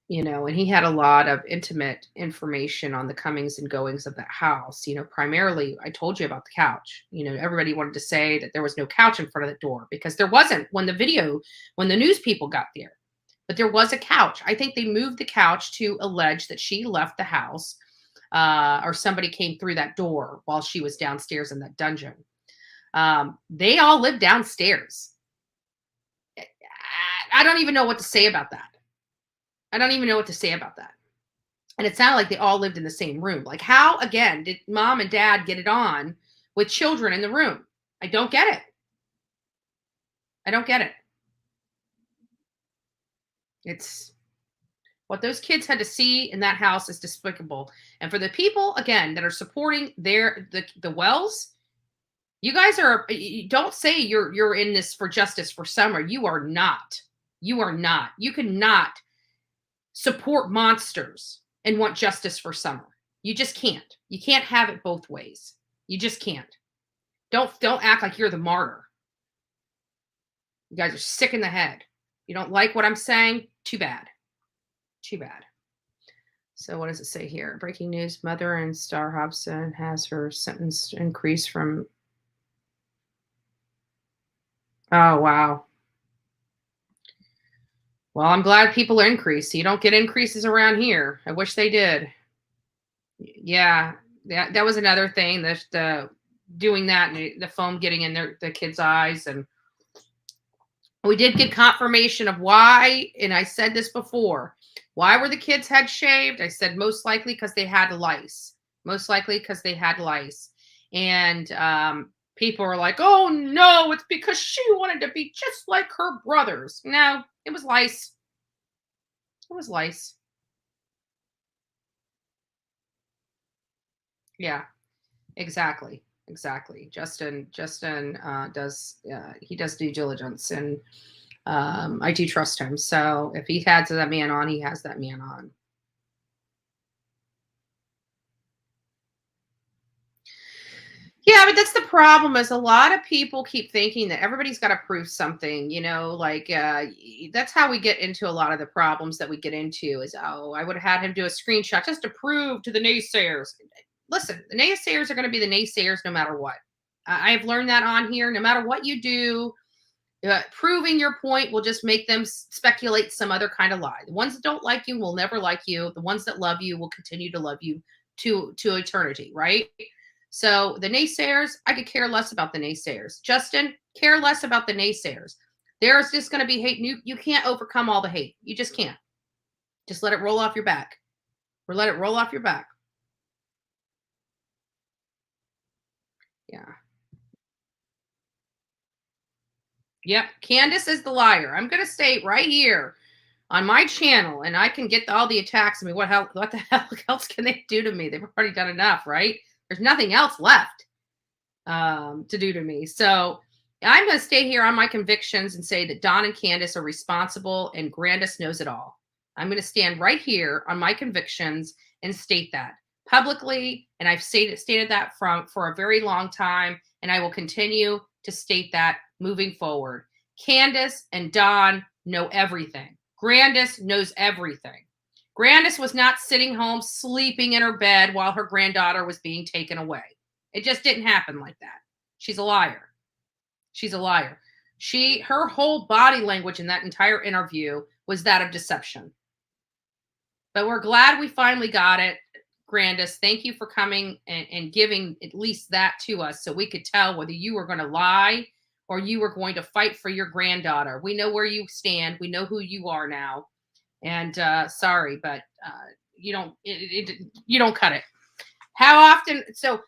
A: he had a lot of intimate information on the comings and goings of that house. Primarily, I told you about the couch. Everybody wanted to say that there was no couch in front of the door because there wasn't when the news people got there. But there was a couch. I think they moved the couch to allege that she left the house or somebody came through that door while she was downstairs in that dungeon. They all live downstairs. I don't even know what to say about that. I don't even know what to say about that. And it sounded like they all lived in the same room. Like, how, again, did mom and dad get it on with children in the room? I don't get it. I don't get it. It's what those kids had to see in that house is despicable. And for the people, again, that are supporting the Wells, you guys don't say you're in this for justice for Summer. You are not. You are not. You cannot support monsters and want justice for Summer. You just can't. You can't have it both ways. You just can't. Don't act like you're the martyr. You guys are sick in the head. You don't like what I'm saying? Too bad. Too bad. So what does it say here? Breaking news: Mother and Star Hobson has her sentence increased from. Oh, wow. Well, I'm glad people are increased. You don't get increases around here. I wish they did. Yeah, that was another thing. The doing that and the foam getting in the kids' eyes, and we did get confirmation of why. And I said this before. Why were the kids' heads shaved? I said most likely because they had lice. Most likely because they had lice, and people are like, "Oh no, it's because she wanted to be just like her brothers." No, it was lice. It was lice. Yeah, exactly. Exactly. Justin does due diligence, and I do trust him. So if he has that man on, he has that man on. Yeah, but that's the problem is a lot of people keep thinking that everybody's got to prove something, like that's how we get into a lot of the problems that we get into is, oh, I would have had him do a screenshot just to prove to the naysayers. Listen, the naysayers are going to be the naysayers no matter what. I've learned that on here. No matter what you do, proving your point will just make them speculate some other kind of lie. The ones that don't like you will never like you. The ones that love you will continue to love you to eternity, right? So the naysayers, I could care less about the naysayers. Justin, care less about the naysayers. There's just going to be hate. You can't overcome all the hate. You just can't. Just let it roll off your back. Or let it roll off your back. Yeah. Yep. Candace is the liar. I'm going to state right here on my channel, and I can get all the attacks. I mean, what the hell else can they do to me? They've already done enough, right? There's nothing else left. to do to me. So I'm going to stay here on my convictions and say that Don and Candace are responsible and Grandis knows it all. I'm going to stand right here on my convictions and state that publicly. And I've stated that for a very long time. And I will continue to state that moving forward. Candace and Don know everything. Grandis knows everything. Grandis was not sitting home sleeping in her bed while her granddaughter was being taken away. It just didn't happen like that. She's a liar. She's a liar. Her whole body language in that entire interview was that of deception. But we're glad we finally got it. Grandis, thank you for coming and giving at least that to us so we could tell whether you were going to lie or you were going to fight for your granddaughter. We know where you stand. We know who you are now. And sorry, but you don't cut it. How often? So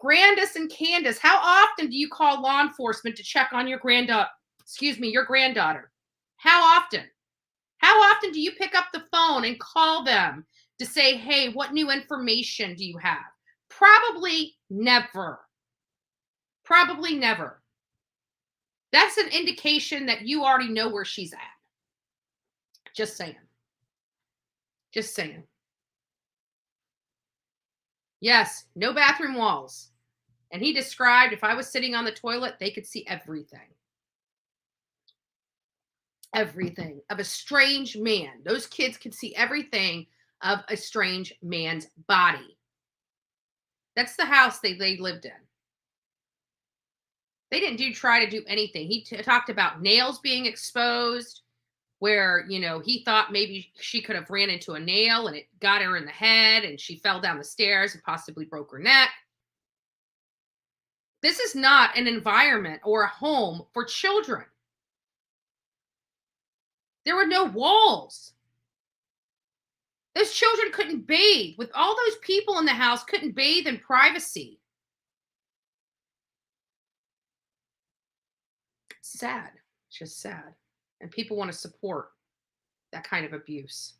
A: Grandis and Candace, how often do you call law enforcement to check on your granddaughter? Excuse me, your granddaughter. How often? How often do you pick up the phone and call them to say, hey, what new information do you have? Probably never. Probably never. That's an indication that you already know where she's at. Just saying. Just saying. Yes, no bathroom walls. And he described if I was sitting on the toilet, they could see everything. Everything of a strange man. Those kids could see everything of a strange man's body. That's the house they lived in. They didn't try to do anything. He talked about nails being exposed, where, he thought maybe she could have ran into a nail and it got her in the head and she fell down the stairs and possibly broke her neck. This is not an environment or a home for children. There were no walls. Those children couldn't bathe. With all those people in the house, couldn't bathe in privacy. Sad. It's just sad. And people want to support that kind of abuse.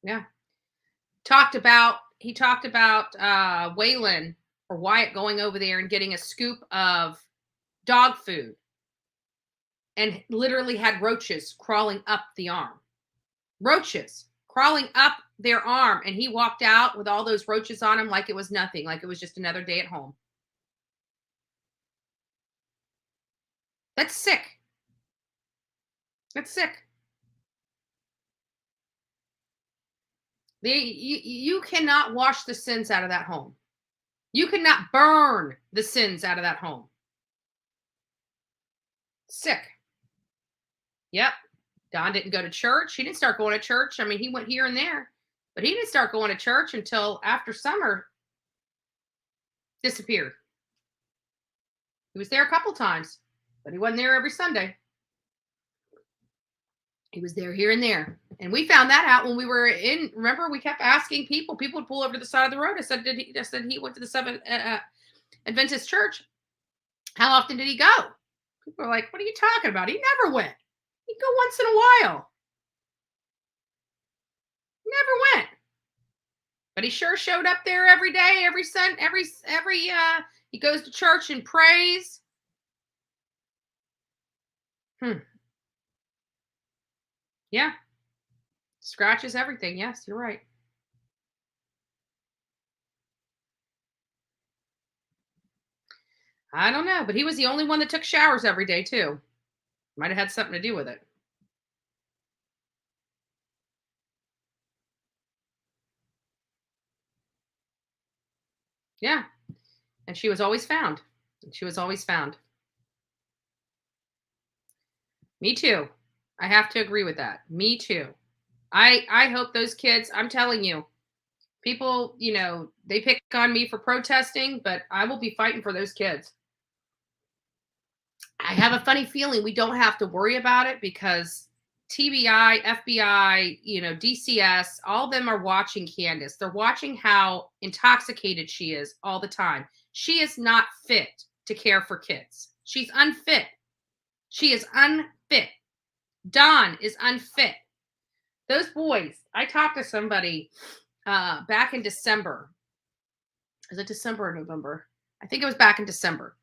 A: Yeah. He talked about Waylon or Wyatt going over there and getting a scoop of dog food and literally had roaches crawling up the arm. Roaches crawling up their arm. And he walked out with all those roaches on him like it was nothing, like it was just another day at home. That's sick. That's sick. You cannot wash the sins out of that home. You cannot burn the sins out of that home. Sick. Yep. Don didn't go to church. He didn't start going to church. I mean, he went here and there, but he didn't start going to church until after summer disappeared. He was there a couple times, but he wasn't there every Sunday. He was there here and there. And we found that out when we were in, remember, we kept asking people would pull over to the side of the road. I said he went to the Seventh Adventist church. How often did he go? People are like, what are you talking about? He never went. He'd go once in a while. Never went. But he sure showed up there every day, every Sunday, he goes to church and prays. Yeah. Scratches everything. Yes, you're right. I don't know, but he was the only one that took showers every day too. Might have had something to do with it. Yeah. And she was always found. She was always found. Me too. I have to agree with that. Me too. I hope those kids, I'm telling you, people, they pick on me for protesting, but I will be fighting for those kids. I have a funny feeling we don't have to worry about it because TBI, FBI, DCS, all of them are watching Candace. They're watching how intoxicated she is all the time. She is not fit to care for kids. She's unfit. She is unfit. Don is unfit. Those boys, I talked to somebody back in December, Was it December or November? I think it was back in December.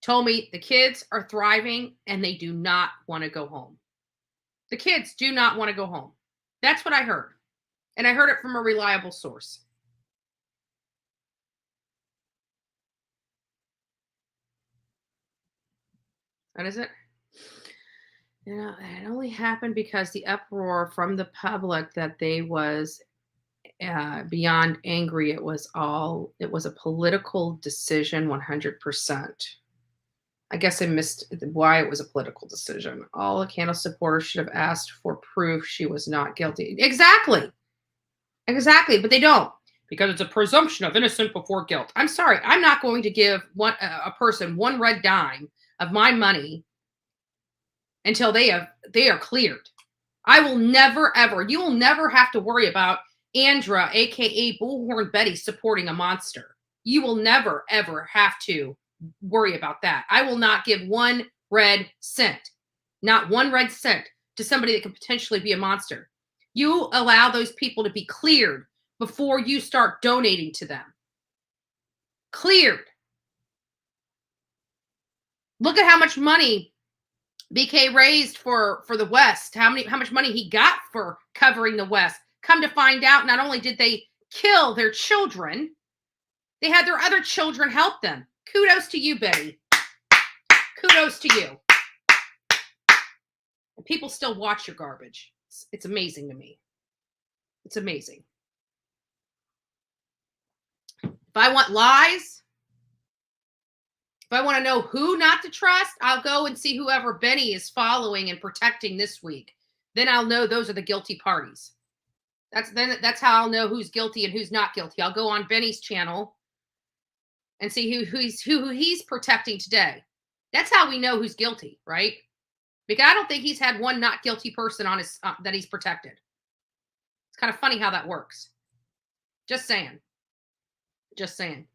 A: Told me the kids are thriving and they do not want to go home. The kids do not want to go home. That's what I heard. And I heard it from a reliable source. What is it? You know, it only happened because the uproar from the public that they was beyond angry. It was a political decision 100%. I guess I missed why it was a political decision. All the Candle supporters should have asked for proof she was not guilty. Exactly. Exactly. But they don't because it's a presumption of innocent before guilt. I'm sorry. I'm not going to give a person one red dime of my money until they are cleared. I will never ever. You will never have to worry about Andra, aka Bullhorn Betty, supporting a monster. You will never ever have to worry about that. I will not give one red cent, not one red cent, to somebody that could potentially be a monster. You allow those people to be cleared before you start donating to them. Cleared. Look at how much money BK raised for the West. How much money he got for covering the West. Come to find out, not only did they kill their children, they had their other children help them. Kudos to you, Betty. Kudos to you. And people still watch your garbage. It's amazing to me. It's amazing. If I want lies, if I want to know who not to trust, I'll go and see whoever Benny is following and protecting this week. Then I'll know those are the guilty parties. That's how I'll know who's guilty and who's not guilty. I'll go on Benny's channel and see who he's protecting today. That's how we know who's guilty, right? Because I don't think he's had one not guilty person on his that he's protected. It's kind of funny how that works. Just saying. Just saying.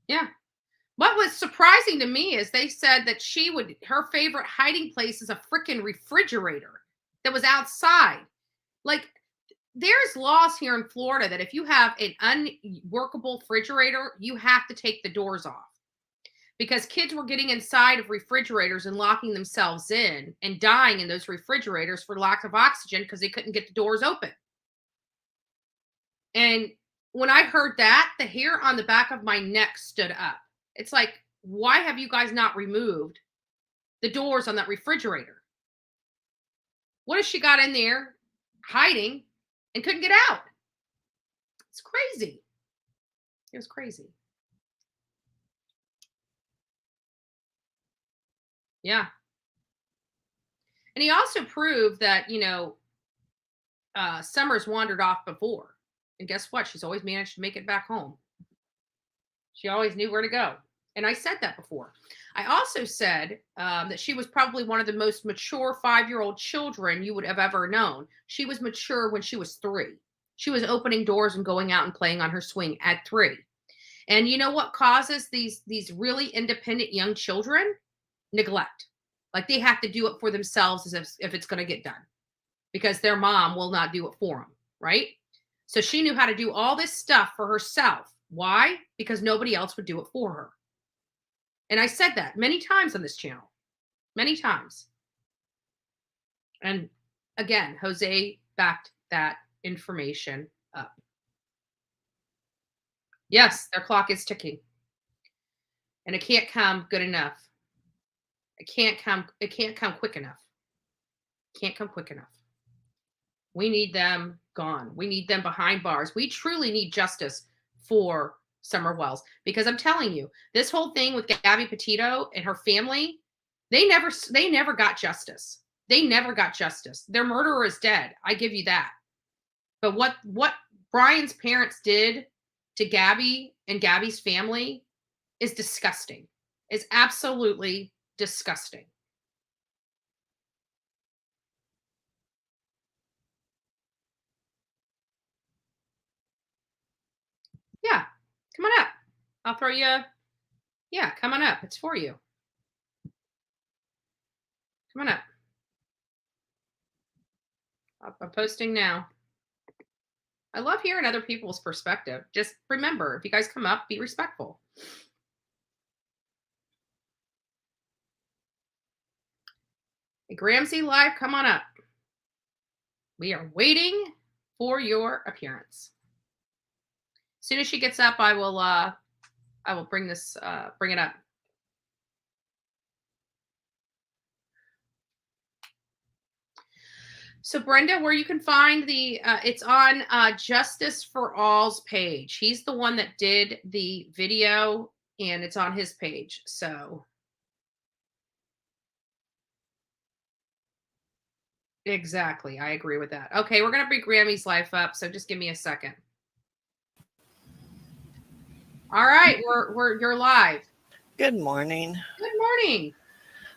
A: Yeah. What was surprising to me is they said that her favorite hiding place is a freaking refrigerator that was outside. Like, there's laws here in Florida that if you have an unworkable refrigerator, you have to take the doors off. Because kids were getting inside of refrigerators and locking themselves in and dying in those refrigerators for lack of oxygen because they couldn't get the doors open. And when I heard that, the hair on the back of my neck stood up. It's like, why have you guys not removed the doors on that refrigerator? What if she got in there hiding and couldn't get out? It's crazy. It was crazy. Yeah. And he also proved that, Summer's wandered off before. And guess what? She's always managed to make it back home. She always knew where to go. And I said that before. I also said that she was probably one of the most mature 5-year-old children you would have ever known. She was mature when she was 3. She was opening doors and going out and playing on her swing at 3. And you know what causes these really independent young children? Neglect. Like they have to do it for themselves as if it's going to get done because their mom will not do it for them, right? So she knew how to do all this stuff for herself. Why? Because nobody else would do it for her. And I said that many times on this channel, many times. And again, Jose backed that information up. Yes, their clock is ticking. And it can't come good enough. It can't come quick enough. Can't come quick enough. We need them gone. We need them behind bars. We truly need justice for Summer Wells because I'm telling you, this whole thing with Gabby Petito and her family, they never got justice. They never got justice. Their murderer is dead. I give you that. But what Brian's parents did to Gabby and Gabby's family is disgusting. It's absolutely disgusting. Yeah. Come on up. I'll throw you Yeah, come on up. It's for you. Come on up. I'm posting now. I love hearing other people's perspective. Just remember, if you guys come up, be respectful. Hey, Gramsci Live, come on up. We are waiting for your appearance. As soon as she gets up, I will bring it up. So Brenda, where you can find it's on Justice for All's page. He's the one that did the video, and it's on his page. So exactly, I agree with that. Okay, we're gonna bring Grammy's life up. So just give me a second. All right, you're live.
B: Good morning.
A: Good morning.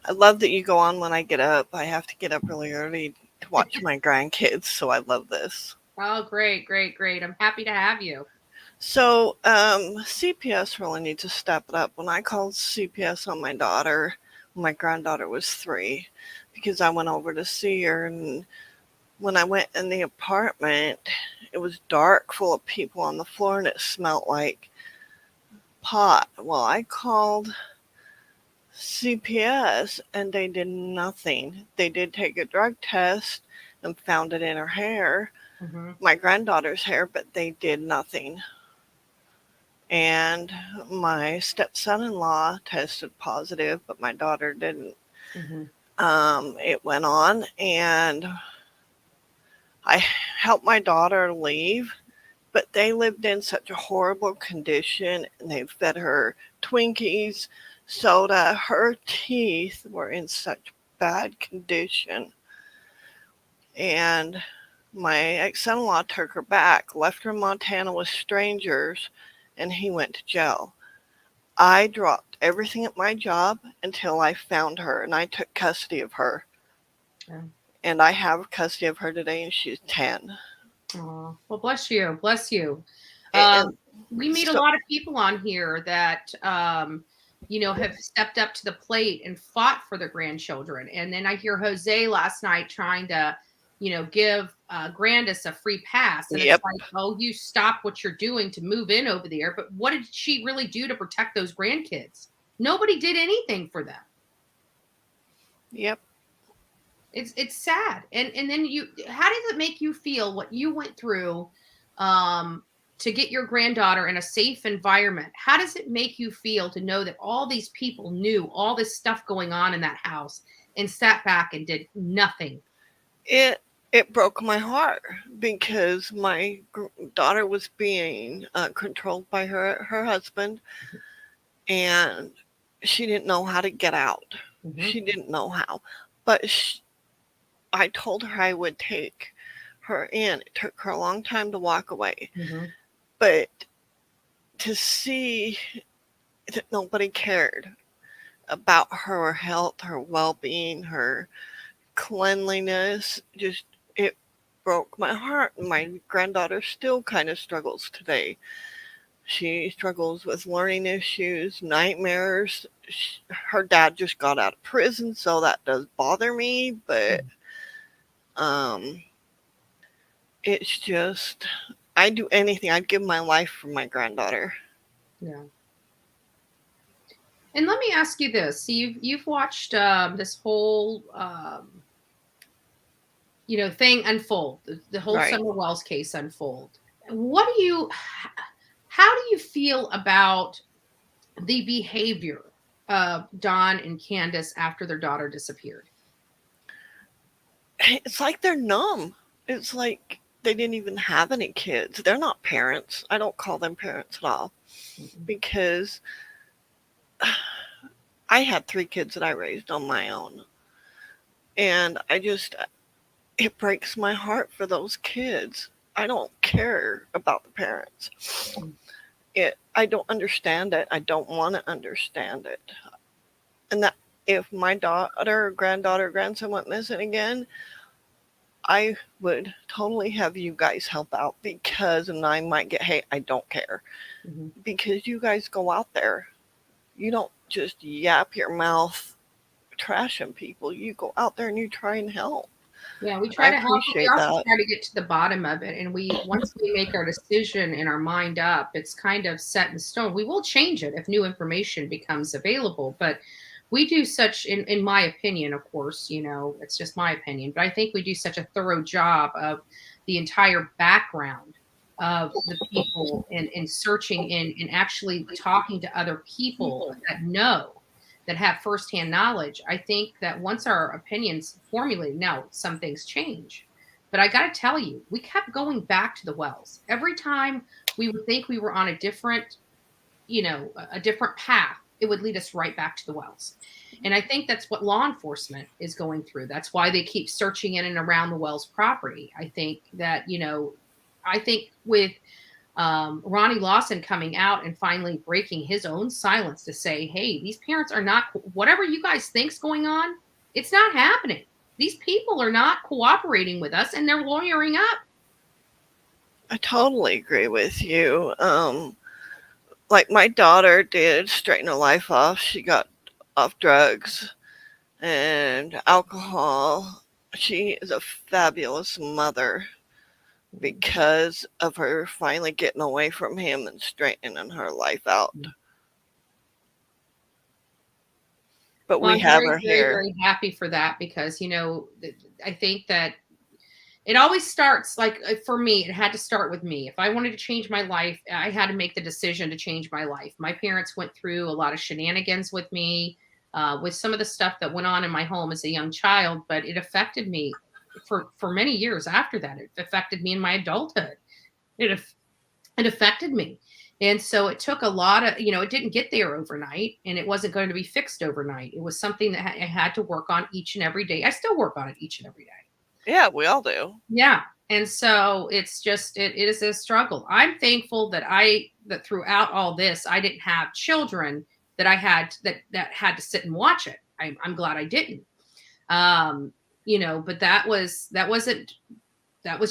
B: I love that you go on when I get up. I have to get up really early to watch my grandkids, so I love this.
A: Oh, great, great, great. I'm happy to have you.
B: So, CPS really needs to step it up. When I called CPS on my daughter, when my granddaughter was 3, because I went over to see her, and when I went in the apartment, it was dark, full of people on the floor, and it smelled like pot. Well, I called CPS and they did nothing. They did take a drug test and found it in her hair, my granddaughter's hair, but they did nothing. And my stepson-in-law tested positive, but my daughter didn't. It went on, and I helped my daughter leave, but they lived in such a horrible condition, and they fed her Twinkies, soda. Her teeth were in such bad condition. And my ex-son-in-law took her back, left her in Montana with strangers, and he went to jail. I dropped everything at my job until I found her, and I took custody of her.
A: Yeah.
B: And I have custody of her today, and she's 10.
A: Oh, well, bless you. Bless you. We meet a
B: So,
A: lot of people on here that, have stepped up to the plate and fought for their grandchildren. And then I hear Jose last night trying to, give Grandis a free pass. And
B: yep.
A: It's like, oh, you stop what you're doing to move in over there. But what did she really do to protect those grandkids? Nobody did anything for them.
B: Yep.
A: It's sad. And then how does it make you feel what you went through to get your granddaughter in a safe environment? How does it make you feel to know that all these people knew all this stuff going on in that house and sat back and did nothing?
B: It broke my heart because my daughter was being controlled by her husband, and she didn't know how to get out. She didn't know how. But I told her I would take her in. It took her a long time to walk away. But to see that nobody cared about her health, her well-being, her cleanliness, just it broke my heart. My granddaughter still kind of struggles today. She struggles with learning issues, nightmares. Her dad just got out of prison, so that does bother me, but it's just, I'd do anything. I'd give my life for my granddaughter.
A: Yeah. And let me ask you this: so you've watched this whole thing unfold, the whole
B: Right.
A: Summer Wells case unfold. How do you feel about the behavior of Don and Candace after their daughter disappeared?
B: It's like they're numb. It's like they didn't even have any kids. They're not parents. I don't call them parents at all because I had 3 kids that I raised on my own. And it breaks my heart for those kids. I don't care about the parents. I don't understand it. I don't want to understand it. And that if my daughter, granddaughter, grandson went missing again, I would totally have you guys help out and I might get, hey, I don't care. Because you guys go out there You don't just yap your mouth trashing people. You go out there and you try and help.
A: Yeah, we
B: And
A: try
B: I
A: to help, but we
B: appreciate
A: also
B: that.
A: try to get to the bottom of it. And once we make our decision and our mind up, it's kind of set in stone. We will change it if new information becomes available, but we do such, in my opinion, of course, it's just my opinion, but I think we do such a thorough job of the entire background of the people and searching and actually talking to other people that know, that have firsthand knowledge. I think that once our opinions formulated, now some things change. But I got to tell you, we kept going back to the wells. Every time we would think we were on a different, a different path, it would lead us right back to the wells. And I think that's what law enforcement is going through. That's why they keep searching in and around the wells property. I think that, I think with Ronnie Lawson coming out and finally breaking his own silence to say, hey, these parents are not, whatever you guys think's going on, it's not happening. These people are not cooperating with us and they're lawyering up.
B: I totally agree with you. Like my daughter did straighten her life off. She got off drugs and alcohol. She is a fabulous mother because of her finally getting away from him and straightening her life out. But
A: Well,
B: we
A: I'm
B: have
A: very,
B: her
A: very,
B: here.
A: very happy for that because, I think that it always starts like for me, it had to start with me. If I wanted to change my life, I had to make the decision to change my life. My parents went through a lot of shenanigans with me, with some of the stuff that went on in my home as a young child, but it affected me for many years after that. It affected me in my adulthood. It it affected me. And so it took a lot of, it didn't get there overnight and it wasn't going to be fixed overnight. It was something that I had to work on each and every day. I still work on it each and every day.
B: Yeah, we all do.
A: Yeah. And so it's just it is a struggle. I'm thankful that that throughout all this I didn't have children that I had that had to sit and watch it. I'm glad I didn't. But that was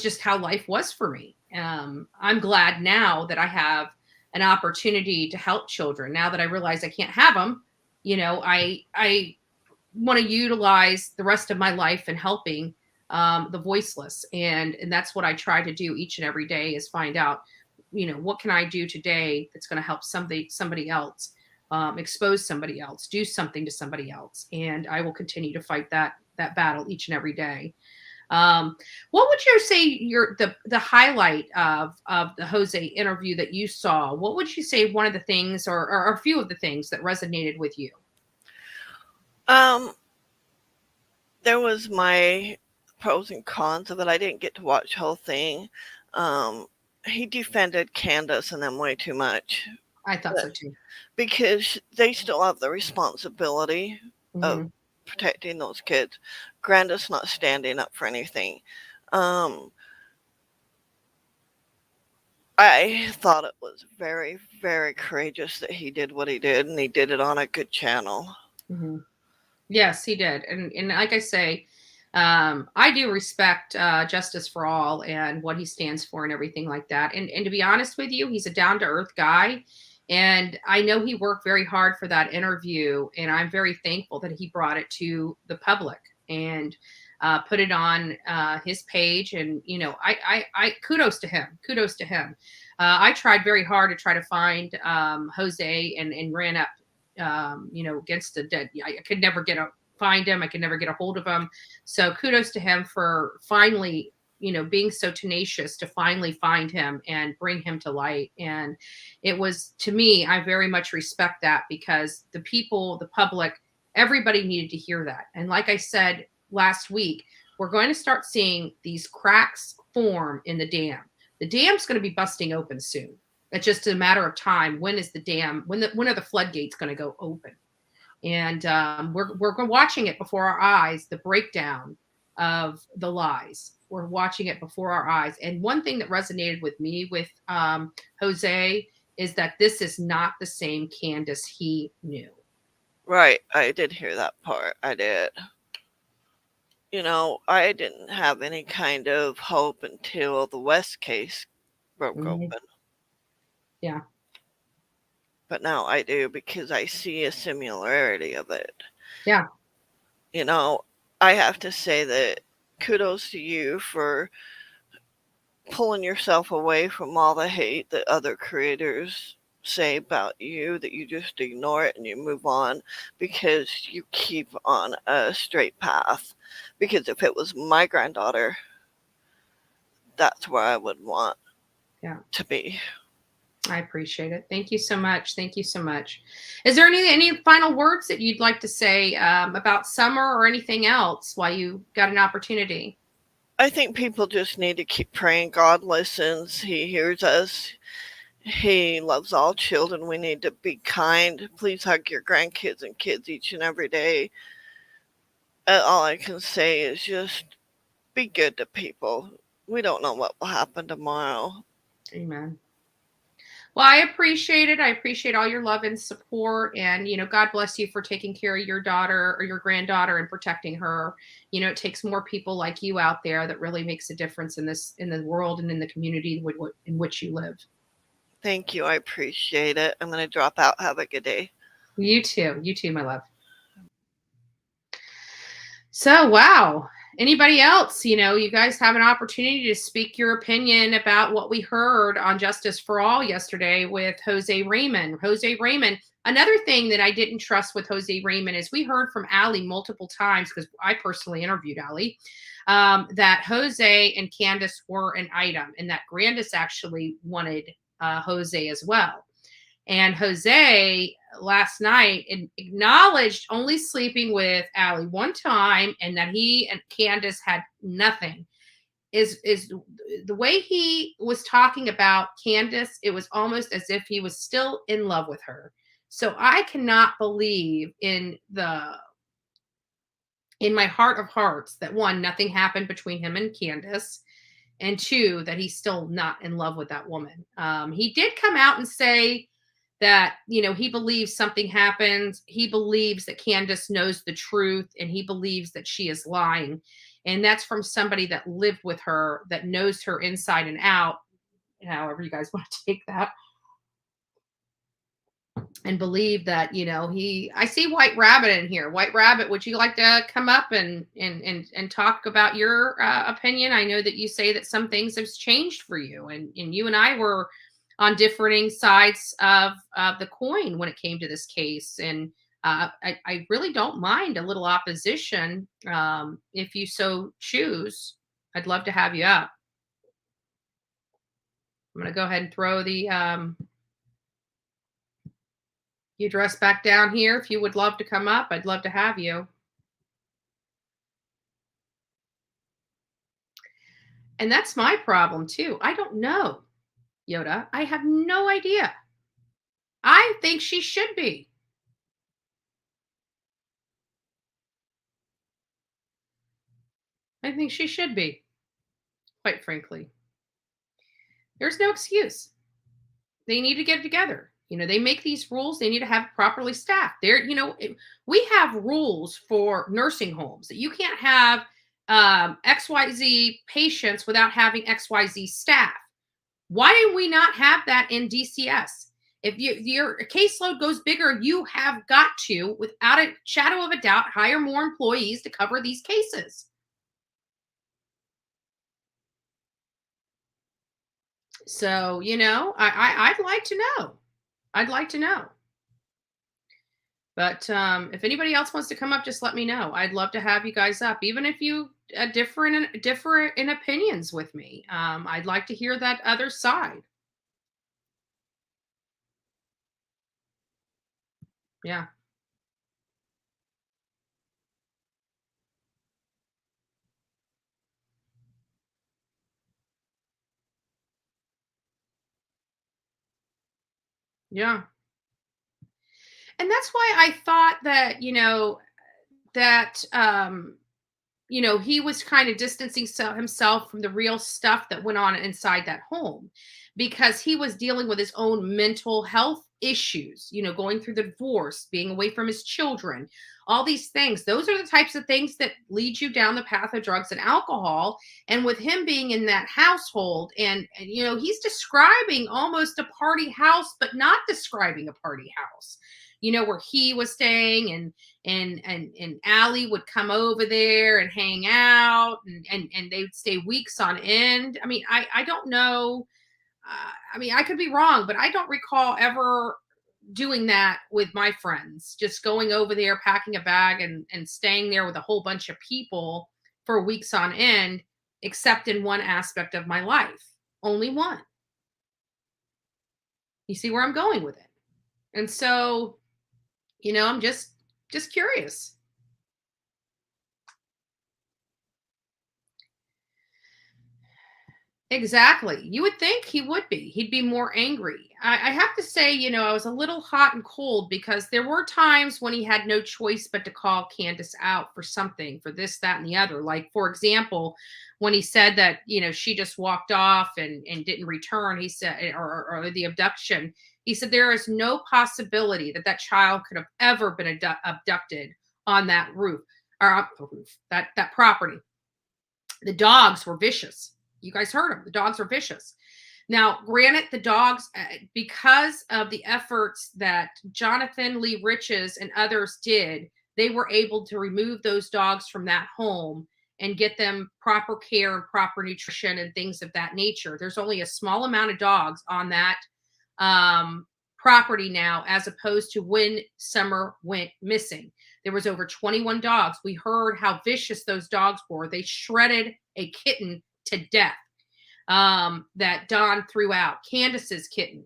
A: just how life was for me. I'm glad now that I have an opportunity to help children. Now that I realize I can't have them, I want to utilize the rest of my life in helping the voiceless, and that's what I try to do each and every day is find out, what can I do today that's going to help somebody else, expose somebody else, do something to somebody else, and I will continue to fight that battle each and every day. What would you say the highlight of the Jose interview that you saw? What would you say one of the things or a few of the things that resonated with you?
B: Um, there was my pros and cons of it. I didn't get to watch the whole thing. Um, he defended Candace and them way too much.
A: I thought
B: But
A: so too.
B: because they still have the responsibility of
A: Hmm.
B: protecting those kids. Granda's not standing up for anything. Um, I thought it was very, very courageous that he did what he did, and he did it on a good channel.
A: Hmm. Yes, he did, and like I say, I do respect Justice for All and what he stands for and everything like that. And to be honest with you, he's a down to earth guy, and I know he worked very hard for that interview, and I'm very thankful that he brought it to the public and put it on his page. And I kudos to him. Kudos to him. I tried very hard to try to find Jose and ran up against the dead. I could never find him. I could never get a hold of him. So kudos to him for finally, being so tenacious to finally find him and bring him to light. And it was, to me, I very much respect that because the people, the public, everybody needed to hear that. And like I said last week, we're going to start seeing these cracks form in the dam. The dam's going to be busting open soon. It's just a matter of time. When is the dam? When are the floodgates going to go open? And we're watching it before our eyes. The breakdown of the lies. We're watching it before our eyes. And one thing that resonated with me with Jose is that this is not the same Candace he knew.
B: Right, I did hear that part. I did. I didn't have any kind of hope until the West case broke
A: Mhm.
B: open.
A: Yeah.
B: but now I do because I see a similarity of it.
A: Yeah.
B: You know, I have to say that kudos to you for pulling yourself away from all the hate that other creators say about you, that you just ignore it and you move on because you keep on a straight path. Because if it was my granddaughter, that's where I would want
A: Yeah.
B: to be.
A: I appreciate it. Thank you so much. Thank you so much. Is there any final words that you'd like to say about summer or anything else while you got an opportunity?
B: I think people just need to keep praying. God listens. He hears us. He loves all children. We need to be kind. Please hug your grandkids and kids each and every day. All I can say is just be good to people. We don't know what will happen tomorrow.
A: Amen. Well, I appreciate it. I appreciate all your love and support. And, God bless you for taking care of your daughter or your granddaughter and protecting her. It takes more people like you out there that really makes a difference in the world and in the community in which you live.
B: Thank you. I appreciate it. I'm going to drop out. Have a good day.
A: You too. You too, my love. So, wow. Anybody else? You guys have an opportunity to speak your opinion about what we heard on Justice for All yesterday with Jose Raymond. Jose Raymond, another thing that I didn't trust with Jose Raymond is we heard from Allie multiple times, because I personally interviewed Allie, that Jose and Candace were an item, and that Grandis actually wanted Jose as well. And Jose last night acknowledged only sleeping with Allie one time and that he and Candace had nothing. Is the way he was talking about Candace, it was almost as if he was still in love with her. So I cannot believe in my heart of hearts that, one, nothing happened between him and Candace, and two, that he's still not in love with that woman. He did come out and say that, he believes something happened. He believes that Candace knows the truth, and he believes that she is lying. And that's from somebody that lived with her, that knows her inside and out, however you guys want to take that. And believe that, I see White Rabbit in here. White Rabbit, would you like to come up and talk about your opinion? I know that you say that some things have changed for you, and you and I were on differing sides of the coin when it came to this case. And I really don't mind a little opposition if you so choose. I'd love to have you up. I'm going to go ahead and throw the you address back down here. If you would love to come up, I'd love to have you. And that's my problem too. I don't know, Yoda. I have no idea. I think she should be. I think she should be, quite frankly. There's no excuse. They need to get it together. They make these rules. They need to have properly staffed. We have rules for nursing homes that you can't have XYZ patients without having XYZ staff. Why do we not have that in DCS? If your caseload goes bigger, you have got to, without a shadow of a doubt, hire more employees to cover these cases. So, I'd like to know. I'd like to know. But if anybody else wants to come up, just let me know. I'd love to have you guys up, even if you differ in opinions with me. I'd like to hear that other side. Yeah. Yeah. And that's why I thought that, that he was kind of distancing himself from the real stuff that went on inside that home, because he was dealing with his own mental health issues, going through the divorce, being away from his children, all these things. Those are the types of things that lead you down the path of drugs and alcohol. And with him being in that household, and he's describing almost a party house, but not describing a party house, where he was staying, and Allie would come over there and hang out, and they would stay weeks on end. I mean, I don't know. I mean, I could be wrong, but I don't recall ever doing that with my friends, just going over there, packing a bag, and staying there with a whole bunch of people for weeks on end, except in one aspect of my life. Only one. You see where I'm going with it? And so, I'm just curious. Exactly. You would think he would be. He'd be more angry. I have to say, I was a little hot and cold because there were times when he had no choice but to call Candace out for something, for this, that, and the other. Like, for example, when he said that, she just walked off and didn't return, he said, or the abduction, he said, there is no possibility that that child could have ever been abducted on that roof, or that property. The dogs were vicious. You guys heard him. The dogs were vicious. Now, granted, the dogs, because of the efforts that Jonathan Lee Riches and others did, they were able to remove those dogs from that home and get them proper care and proper nutrition and things of that nature. There's only a small amount of dogs on that property now, as opposed to when Summer went missing. There was over 21 dogs. We heard how vicious those dogs were. They shredded a kitten to death that Don threw out. Candace's kitten.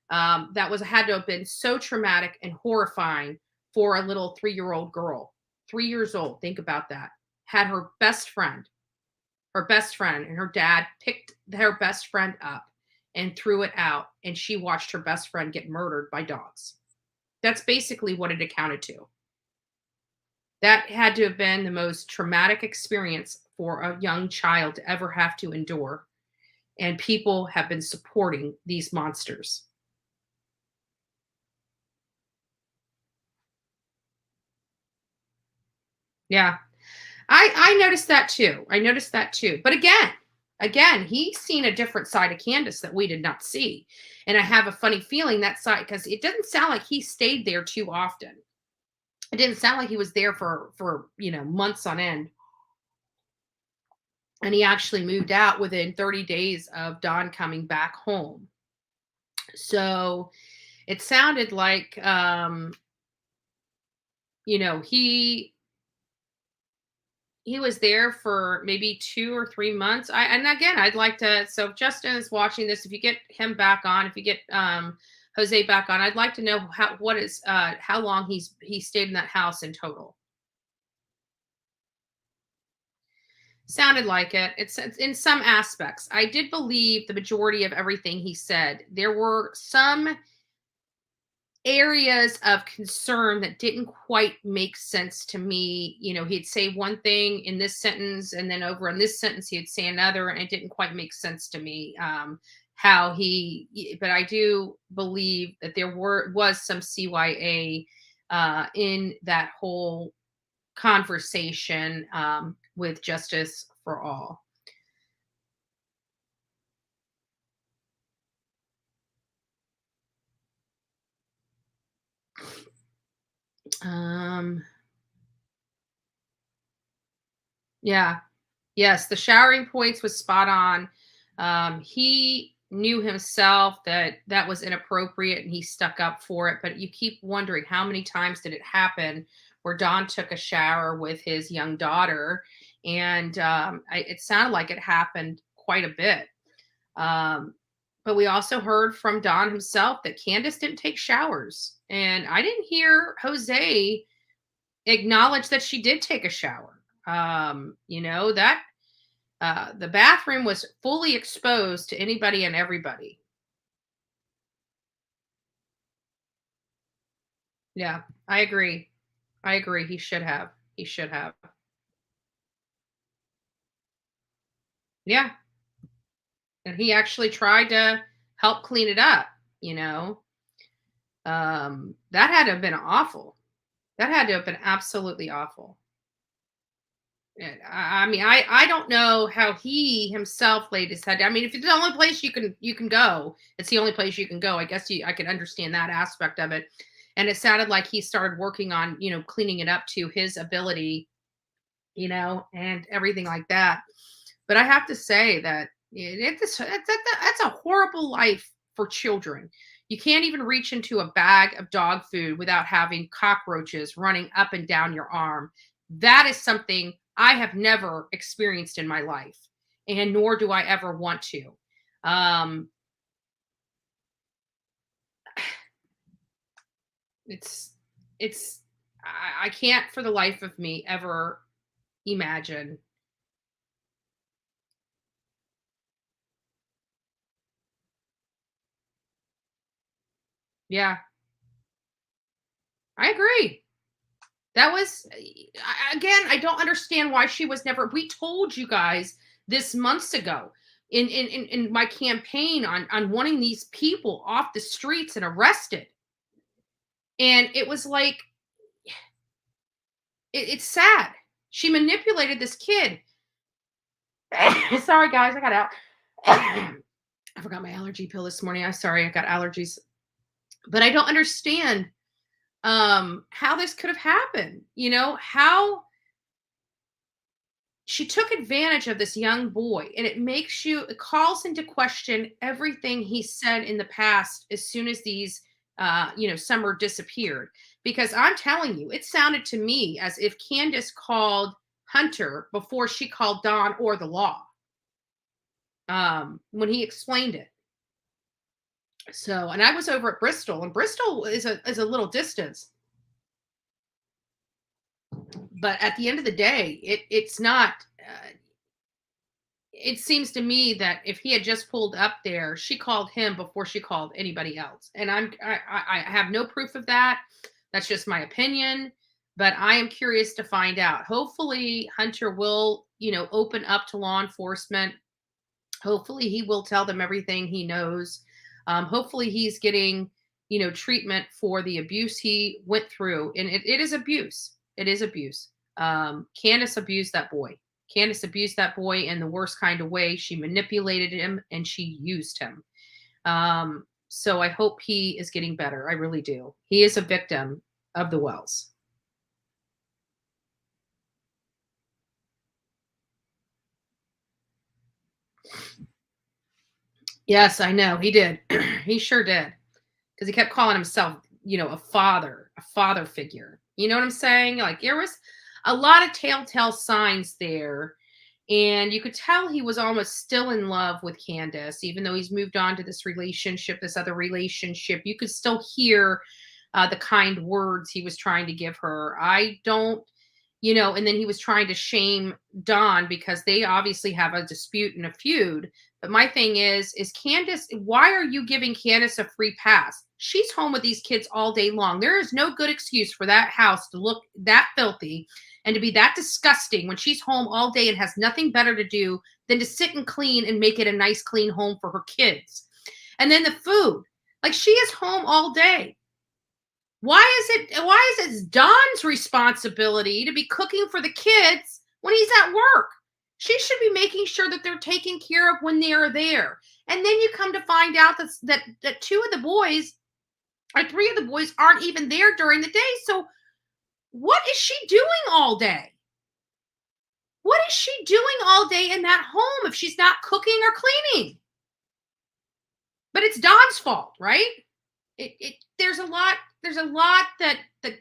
A: That had to have been so traumatic and horrifying for a little 3-year-old girl. 3 years old. Think about that. Had her best friend, and her dad picked her best friend up and threw it out, and she watched her best friend get murdered by dogs. That's basically what it accounted to. That had to have been the most traumatic experience for a young child to ever have to endure. And people have been supporting these monsters. Yeah. I noticed that too. But again, he's seen a different side of Candace that we did not see. And I have a funny feeling that side, because it doesn't sound like he stayed there too often. It didn't sound like he was there for months on end. And he actually moved out within 30 days of Don coming back home. So it sounded like he was there for maybe 2 or 3 months. And again, I'd like to, so if Justin is watching this, if you get him back on, if you get Jose back on, I'd like to know how long he stayed in that house in total. Sounded like it. It's in some aspects. I did believe the majority of everything he said. There were some areas of concern that didn't quite make sense to me. He'd say one thing in this sentence, and then over in this sentence, he'd say another, and it didn't quite make sense to me. But I do believe that there was some CYA in that whole conversation with Justice for All. Yeah. Yes, the showering points was spot on. He knew himself that that was inappropriate, and he stuck up for it. But you keep wondering, how many times did it happen where Don took a shower with his young daughter? And it sounded like it happened quite a bit. But we also heard from Don himself that Candace didn't take showers. And I didn't hear Jose acknowledge that she did take a shower. That the bathroom was fully exposed to anybody and everybody. Yeah, I agree. He should have. Yeah. And he actually tried to help clean it up, you know. That had to have been awful. That had to have been absolutely awful. And I mean, I don't know how he himself laid his head down. I mean, if it's the only place you can go, it's the only place you can go. I guess I can understand that aspect of it. And it sounded like he started working on, cleaning it up to his ability, and everything like that. But I have to say that that's a horrible life for children. You can't even reach into a bag of dog food without having cockroaches running up and down your arm. That is something I have never experienced in my life, and nor do I ever want to. Um, it's it's I can't for the life of me ever imagine. Yeah, I agree. That was again, I don't understand why she was never. We told you guys this months ago in my campaign on wanting these people off the streets and arrested. And it was like it's sad. She manipulated this kid. Sorry guys, I got out. I forgot my allergy pill this morning. I'm sorry, I got allergies. But I don't understand how this could have happened. How she took advantage of this young boy, and it calls into question everything he said in the past as soon as these summer disappeared. Because I'm telling you, it sounded to me as if Candace called Hunter before she called Don or the law, when he explained it. So, and I was over at Bristol, and Bristol is a little distance, but at the end of the day, it's not. It seems to me that if he had just pulled up there, she called him before she called anybody else. And I have no proof of that. That's just my opinion, but I am curious to find out. Hopefully Hunter will, open up to law enforcement. Hopefully he will tell them everything he knows. Hopefully he's getting, treatment for the abuse he went through. And it is abuse. It is abuse. Candace abused that boy. Candace abused that boy in the worst kind of way. She manipulated him and she used him. So I hope he is getting better. I really do. He is a victim of the Wells. Yes, I know. He did. He sure did. Because he kept calling himself, a father figure. You know what I'm saying? Like there was a lot of telltale signs there. And you could tell he was almost still in love with Candace, even though he's moved on to this other relationship. You could still hear the kind words he was trying to give her. I don't, and then he was trying to shame Don because they obviously have a dispute and a feud. But my thing is Candace, why are you giving Candace a free pass? She's home with these kids all day long. There is no good excuse for that house to look that filthy and to be that disgusting when she's home all day and has nothing better to do than to sit and clean and make it a nice, clean home for her kids. And then the food, like she is home all day. Why is it Don's responsibility to be cooking for the kids when he's at work? She should be making sure that they're taken care of when they are there. And then you come to find out that two of the boys or three of the boys aren't even there during the day. So what is she doing all day? What is she doing all day in that home if she's not cooking or cleaning? But it's Don's fault, right? There's a lot that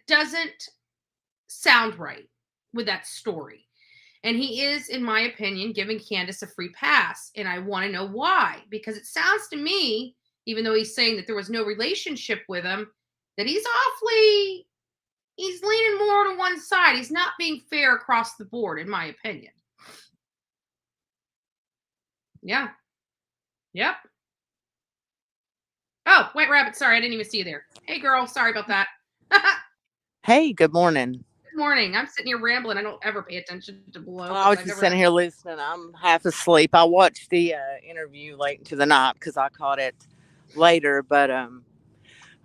A: doesn't sound right with that story. And he is, in my opinion, giving Candace a free pass. And I want to know why. Because it sounds to me, even though he's saying that there was no relationship with him, that he's leaning more to one side. He's not being fair across the board, in my opinion. Yeah. Yep. Oh, White Rabbit. Sorry, I didn't even see you there. Hey, girl. Sorry about that.
C: Hey, good morning.
A: Good morning. I'm sitting here rambling. I don't ever pay attention to below.
C: Well, I was just sitting here listening. I'm half asleep. I watched the interview late into the night because I caught it later. But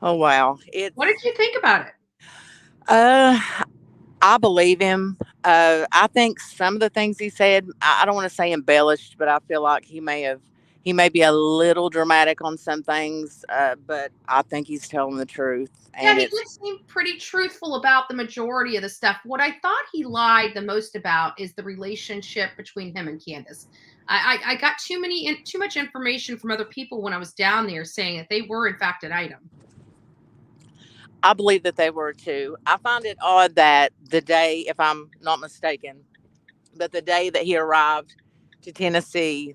C: Oh wow.
A: What did you think about it?
C: Uh I believe him. I think some of the things he said, I don't want to say embellished, but I feel like he may be a little dramatic on some things, but I think he's telling the truth.
A: Yeah,
C: And
A: he
C: it's,
A: did seem pretty truthful about the majority of the stuff. What I thought he lied the most about is the relationship between him and Candace. I got too much information from other people when I was down there saying that they were in fact an item.
C: I believe that they were too. I find it odd that the day, if I'm not mistaken, but the day that he arrived to Tennessee,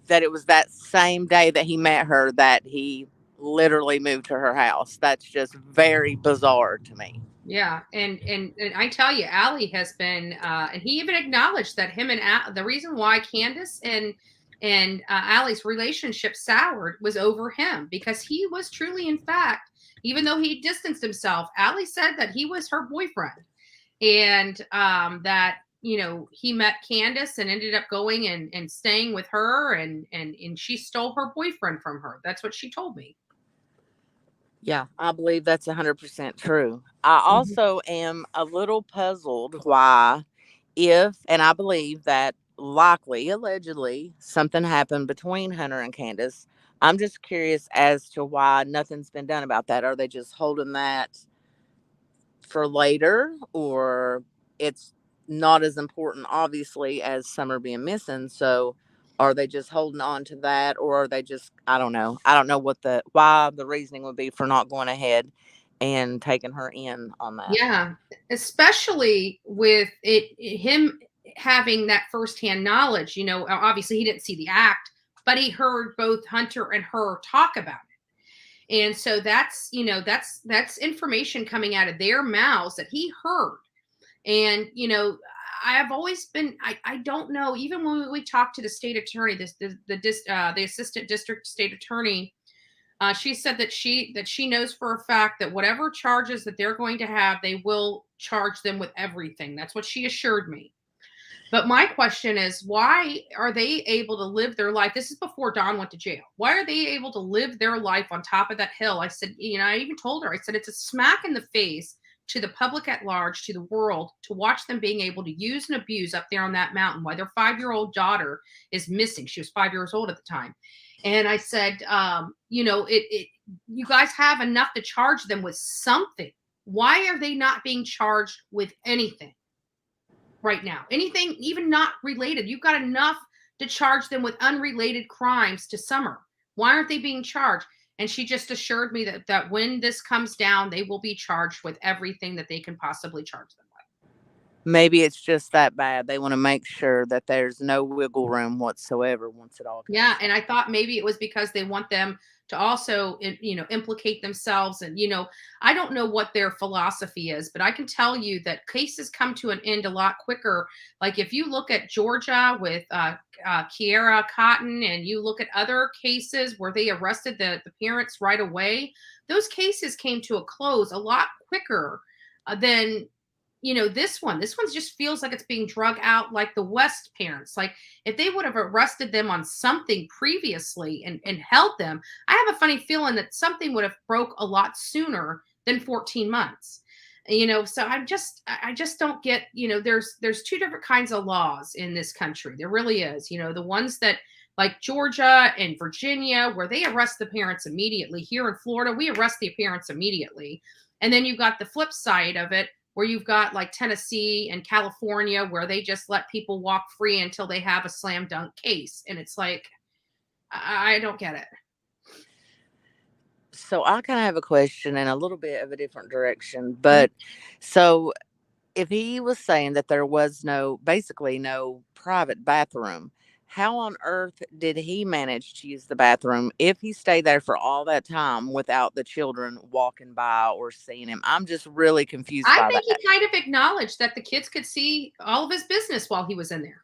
C: that it was that same day that he met her that he literally moved to her house. That's just very bizarre to me.
A: Yeah, and I tell you, Allie has been, and he even acknowledged that him and the reason why Candace and Allie's relationship soured was over him because he was truly, in fact, even though he distanced himself, Allie said that he was her boyfriend, and that he met Candace and ended up going and staying with her, and she stole her boyfriend from her. That's what she told me.
C: Yeah, I believe that's 100% true. I
A: Mhm.
C: also am a little puzzled why, if, and I believe that likely, allegedly, something happened between Hunter and Candace. I'm just curious as to why nothing's been done about that. Are they just holding that for later, or it's not as important, obviously, as Summer being missing? So are they just holding on to that, or are they just, I don't know. I don't know what the why the reasoning would be for not going ahead and taking her in on that.
A: Yeah, especially with him having that firsthand knowledge. Obviously he didn't see the act, but he heard both Hunter and her talk about it. And so that's information coming out of their mouths that he heard. And I have always been, I don't know, even when we talked to the state attorney, the assistant district state attorney, she said that she knows for a fact that whatever charges that they're going to have, they will charge them with everything. That's what she assured me. But my question is, why are they able to live their life? This is before Don went to jail. Why are they able to live their life on top of that hill? I said, I even told her, I said, it's a smack in the face to the public at large, to the world, to watch them being able to use and abuse up there on that mountain while their 5-year-old daughter is missing. She was 5 years old at the time. And I said, you guys have enough to charge them with something. Why are they not being charged with anything right now? Anything, even not related. You've got enough to charge them with unrelated crimes to Summer. Why aren't they being charged? And she just assured me that when this comes down, they will be charged with everything that they can possibly charge them with.
C: Maybe it's just that bad. They want to make sure that there's no wiggle room whatsoever once it all comes
A: Yeah, and I
C: down.
A: thought maybe it was because they want them to also, implicate themselves. And I don't know what their philosophy is, but I can tell you that cases come to an end a lot quicker. Like if you look at Georgia with Kiera Cotton, and you look at other cases where they arrested the parents right away, those cases came to a close a lot quicker than this one just feels like it's being drug out, like the West parents. Like if they would have arrested them on something previously and held them, I have a funny feeling that something would have broke a lot sooner than 14 months. So I just don't get, there's two different kinds of laws in this country. There really is. The ones that, like Georgia and Virginia, where they arrest the parents immediately. Here in Florida, we arrest the parents immediately. And then you've got the flip side of it, where you've got like Tennessee and California, where they just let people walk free until they have a slam dunk case. And it's like, I don't get it.
C: So I kind of have a question in a little bit of a different direction.
A: Mhm.
C: But so if he was saying that there was basically no private bathroom, how on earth did he manage to use the bathroom if he stayed there for all that time without the children walking by or seeing him? I'm just really confused
A: I
C: by
A: think he
C: that.
A: kind of acknowledged that the kids could see all of his business while he was in there.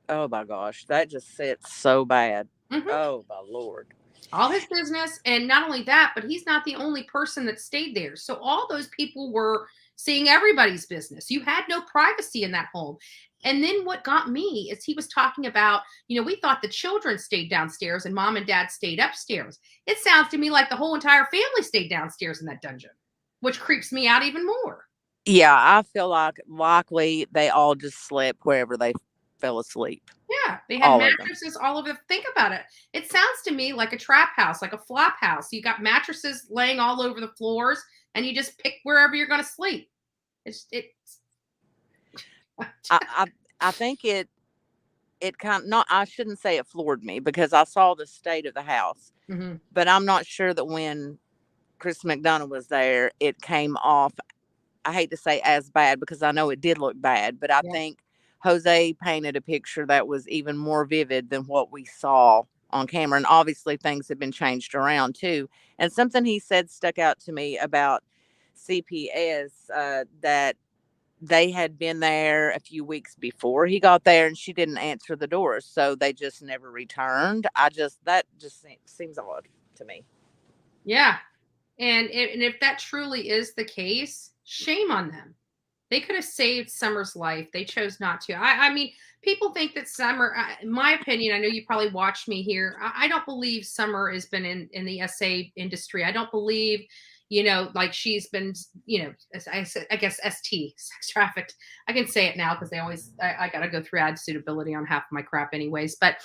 C: Oh my gosh, that just sits so bad.
A: Hmm.
C: Oh my lord.
A: All his business. And not only that, but he's not the only person that stayed there. So all those people were seeing everybody's business. You had no privacy in that home. And then what got me is he was talking about, we thought the children stayed downstairs and mom and dad stayed upstairs. It sounds to me like the whole entire family stayed downstairs in that dungeon, which creeps me out even more.
C: Yeah, I feel like likely they all just slept wherever they fell asleep.
A: Yeah, they had
C: All of them.
A: mattresses all over. Think about it. It sounds to me like a trap house, like a flop house. You got mattresses laying all over the floors, and you just pick wherever you're going to sleep. It's.
C: I think it kind of, not, I shouldn't say it floored me because I saw the state of the house, but I'm not sure that when Chris McDonough was there, it came off, I hate to say as bad because I know it did look bad, but I think Jose painted a picture that was even more vivid than what we saw on camera. And obviously things have been changed around too. And something he said stuck out to me about CPS, that they had been there a few weeks before he got there and she didn't answer the doors. So they just never returned. That just seems odd to me.
A: Yeah. And if that truly is the case, shame on them. They could have saved Summer's life. They chose not to. I mean, people think that Summer, in my opinion, I know you probably watched me here. I don't believe Summer has been in the SA industry. I don't believe, like she's been, I guess ST, sex trafficked. I can say it now because they always, I got to go through ad suitability on half of my crap anyways. But,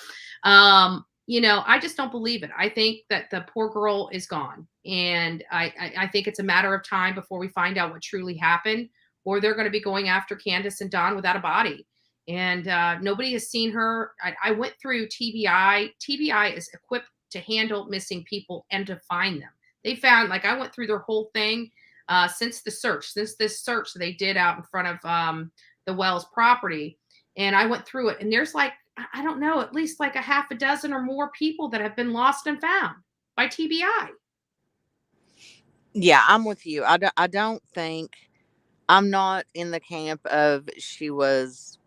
A: I just don't believe it. I think that the poor girl is gone. And I think it's a matter of time before we find out what truly happened, or they're going to be going after Candace and Don without a body. And nobody has seen her. I went through TBI. TBI is equipped to handle missing people and to find them. They found, I went through their whole thing since this search they did out in front of the Wells property. And I went through it. And there's I don't know, at least a half a dozen or more people that have been lost and found by TBI.
C: Yeah, I'm with you. I don't think, I'm not in the camp of she was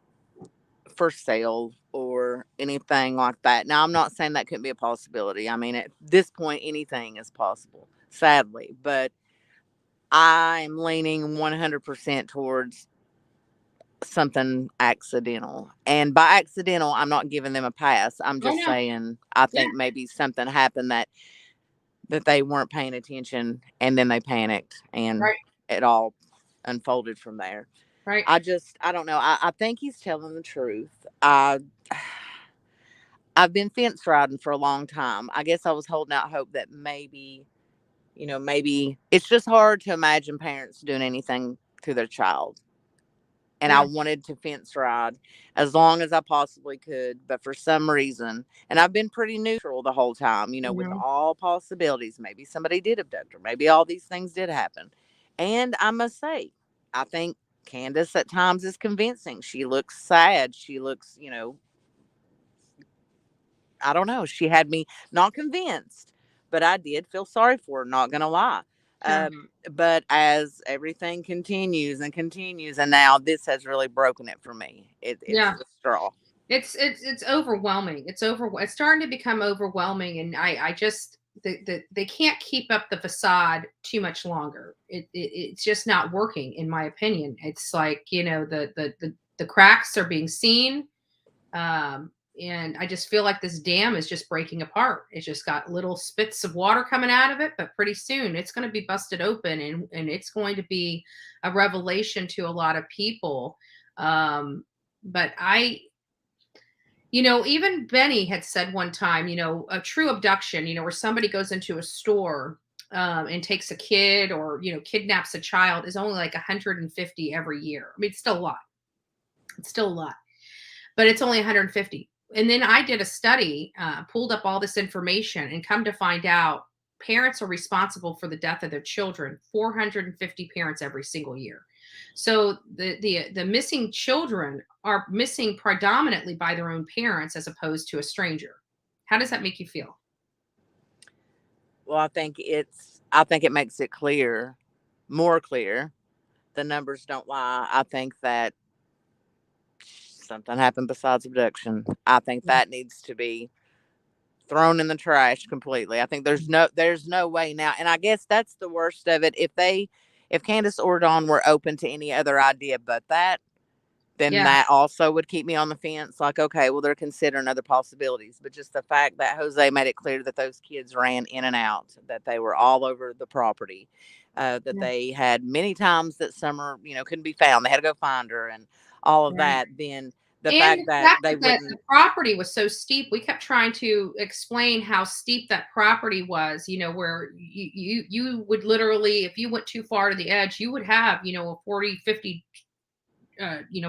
C: for sale or anything like that. Now, I'm not saying that couldn't be a possibility. I mean, at this point, anything is possible, sadly. But I'm leaning 100% towards something accidental. And by accidental, I'm not giving them a pass. I'm just saying I think maybe something happened that they weren't paying attention and then they panicked and it all unfolded from there.
A: Right.
C: I don't know. I think he's telling the truth. I've been fence riding for a long time. I guess I was holding out hope that maybe it's just hard to imagine parents doing anything to their child. And I wanted to fence ride as long as I possibly could. But for some reason, and I've been pretty neutral the whole time, with all possibilities. Maybe somebody did abduct her. Maybe all these things did happen. And I must say, I think Candace at times is convincing. She looks sad. She looks, I don't know. She had me not convinced, but I did feel sorry for her, not going to lie. Sure. But as everything continues and continues, and now this has really broken it for me. It's the straw.
A: It's overwhelming. It's starting to become overwhelming, and I just they can't keep up the facade too much longer. It's just not working, in my opinion. It's the cracks are being seen. And I just feel like this dam is just breaking apart. It's just got little spits of water coming out of it, but pretty soon it's going to be busted open, and it's going to be a revelation to a lot of people. But even Benny had said one time, a true abduction, where somebody goes into a store and takes a kid or, kidnaps a child is only 150 every year. I mean, it's still a lot. It's still a lot, but it's only 150. And then I did a study, pulled up all this information, and come to find out parents are responsible for the death of their children, 450 parents every single year. So the missing children are missing predominantly by their own parents as opposed to a stranger. How does that make you feel?
C: Well, I think it makes it more clear. The numbers don't lie. I think that something happened besides abduction. I think that needs to be thrown in the trash completely. I think there's no way now. And I guess that's the worst of it. If they if Candace or Dawn were open to any other idea but that, then
A: Yeah.
C: that also would keep me on the fence. Like, okay, well, they're considering other possibilities. But just the fact that Jose made it clear that those kids ran in and out, that they were all over the property, that
A: Yeah.
C: they had many times that Summer, couldn't be found. They had to go find her and all of
A: Right.
C: that. Then the
A: And
C: fact
A: the
C: that
A: fact
C: they
A: that the
C: wouldn't,
A: property was so steep, we kept trying to explain how steep that property was, where you would literally, if you went too far to the edge, you would have, a 40, 50,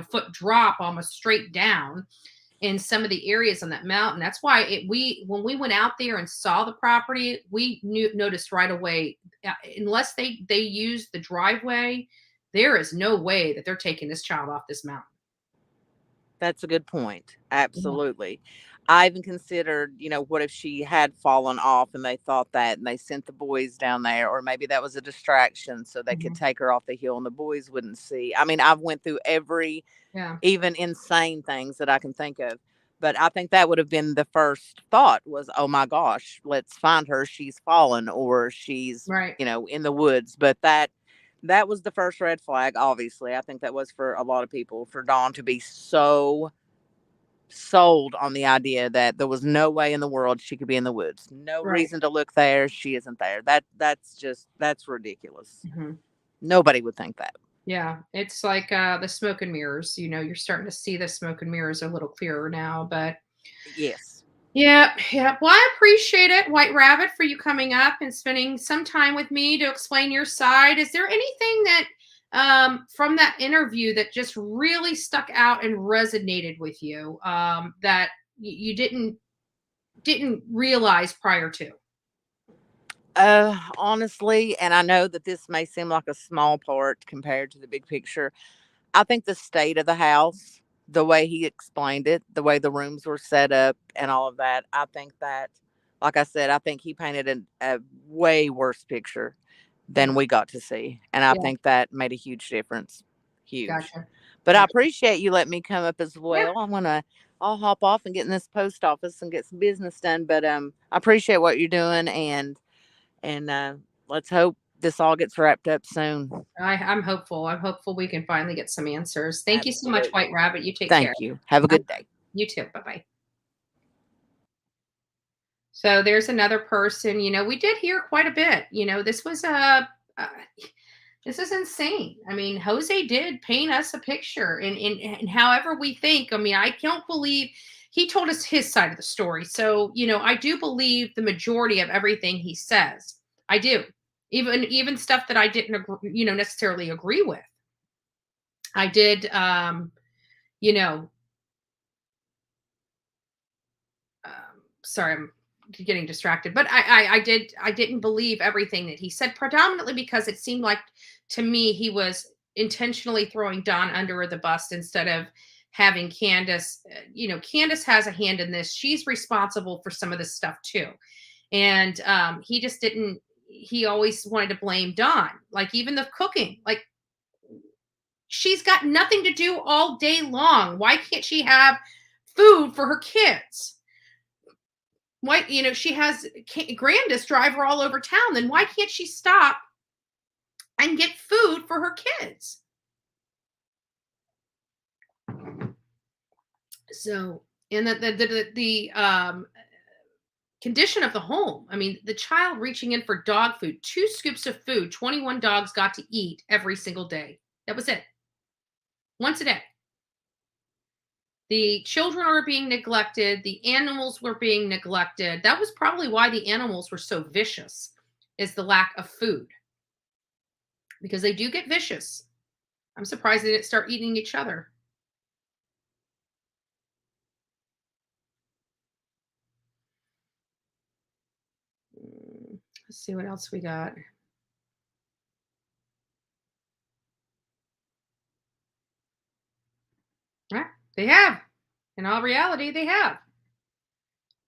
A: foot drop almost straight down in some of the areas on that mountain. That's why when we went out there and saw the property, we noticed right away, unless they use the driveway, there is no way that they're taking this child off this mountain.
C: that's a good point.
A: Yeah.
C: Absolutely. I even considered, what if she had fallen off and they thought that and they sent the boys down there, or maybe that was a distraction so they could
A: Mhm.
C: take her off the hill and the boys wouldn't see. I mean, I've went through every
A: Yeah.
C: even insane things that I can think of. But I think that would have been the first thought was, oh my gosh, let's find her. She's fallen or she's,
A: Right.
C: in the woods. But that was the first red flag, obviously. I think that was for a lot of people, for Dawn to be so sold on the idea that there was no way in the world she could be in the woods. No
A: Right.
C: reason to look there. She isn't there. That's ridiculous.
A: Mhm.
C: Nobody would think that.
A: Yeah, it's like the smoke and mirrors. You're starting to see the smoke and mirrors a little clearer now. But
C: Yes.
A: yeah, yeah. Well, I appreciate it, White Rabbit, for you coming up and spending some time with me to explain your side. Is there anything that from that interview that just really stuck out and resonated with you that you didn't realize prior to?
C: Honestly, and I know that this may seem like a small part compared to the big picture. I think the state of the house, the way he explained it, the way the rooms were set up and all of that, I think that, like I said, I think he painted a way worse picture than
A: Yeah,
C: we got to see. And I
A: yeah.
C: think that made a huge difference. Huge.
A: Gotcha.
C: But I
A: Gotcha.
C: appreciate you letting me come up as
A: Yeah.
C: well. I'll hop off and get in this post office and get some business done. But I appreciate what you're doing, and let's hope this all gets wrapped up soon.
A: I'm hopeful. I'm hopeful we can finally get some answers. Thank you so much, White
C: Absolutely.
A: Rabbit. You take care.
C: Thank you. Have a good day.
A: You too. Bye bye. So there's another person. We did hear quite a bit. This was uh, this is insane. I mean, Jose did paint us a picture, and however we think. I mean, I don't believe he told us his side of the story. So I do believe the majority of everything he says. I do, even stuff that I didn't agree, necessarily agree with. I did. You know, Sorry, I'm getting distracted, but I didn't believe everything that he said, predominantly because it seemed like to me he was intentionally throwing Don under the bus instead of having Candace. Candace has a hand in this. She's responsible for some of this stuff too, and he just didn't. He always wanted to blame Don, like even the cooking, like. She's got nothing to do all day long. Why can't she have food for her kids? Why, she has Grandis drive her all over town. Then why can't she stop and get food for her kids? So, and the condition of the home. I mean, the child reaching in for dog food, 2 scoops of food, 21 dogs got to eat every single day. That was it. Once a day. The children are being neglected. The animals were being neglected. That was probably why the animals were so vicious, is the lack of food. Because they do get vicious. I'm surprised they didn't start eating each other. Let's see what else we got. Yeah, they have. In all reality, they have.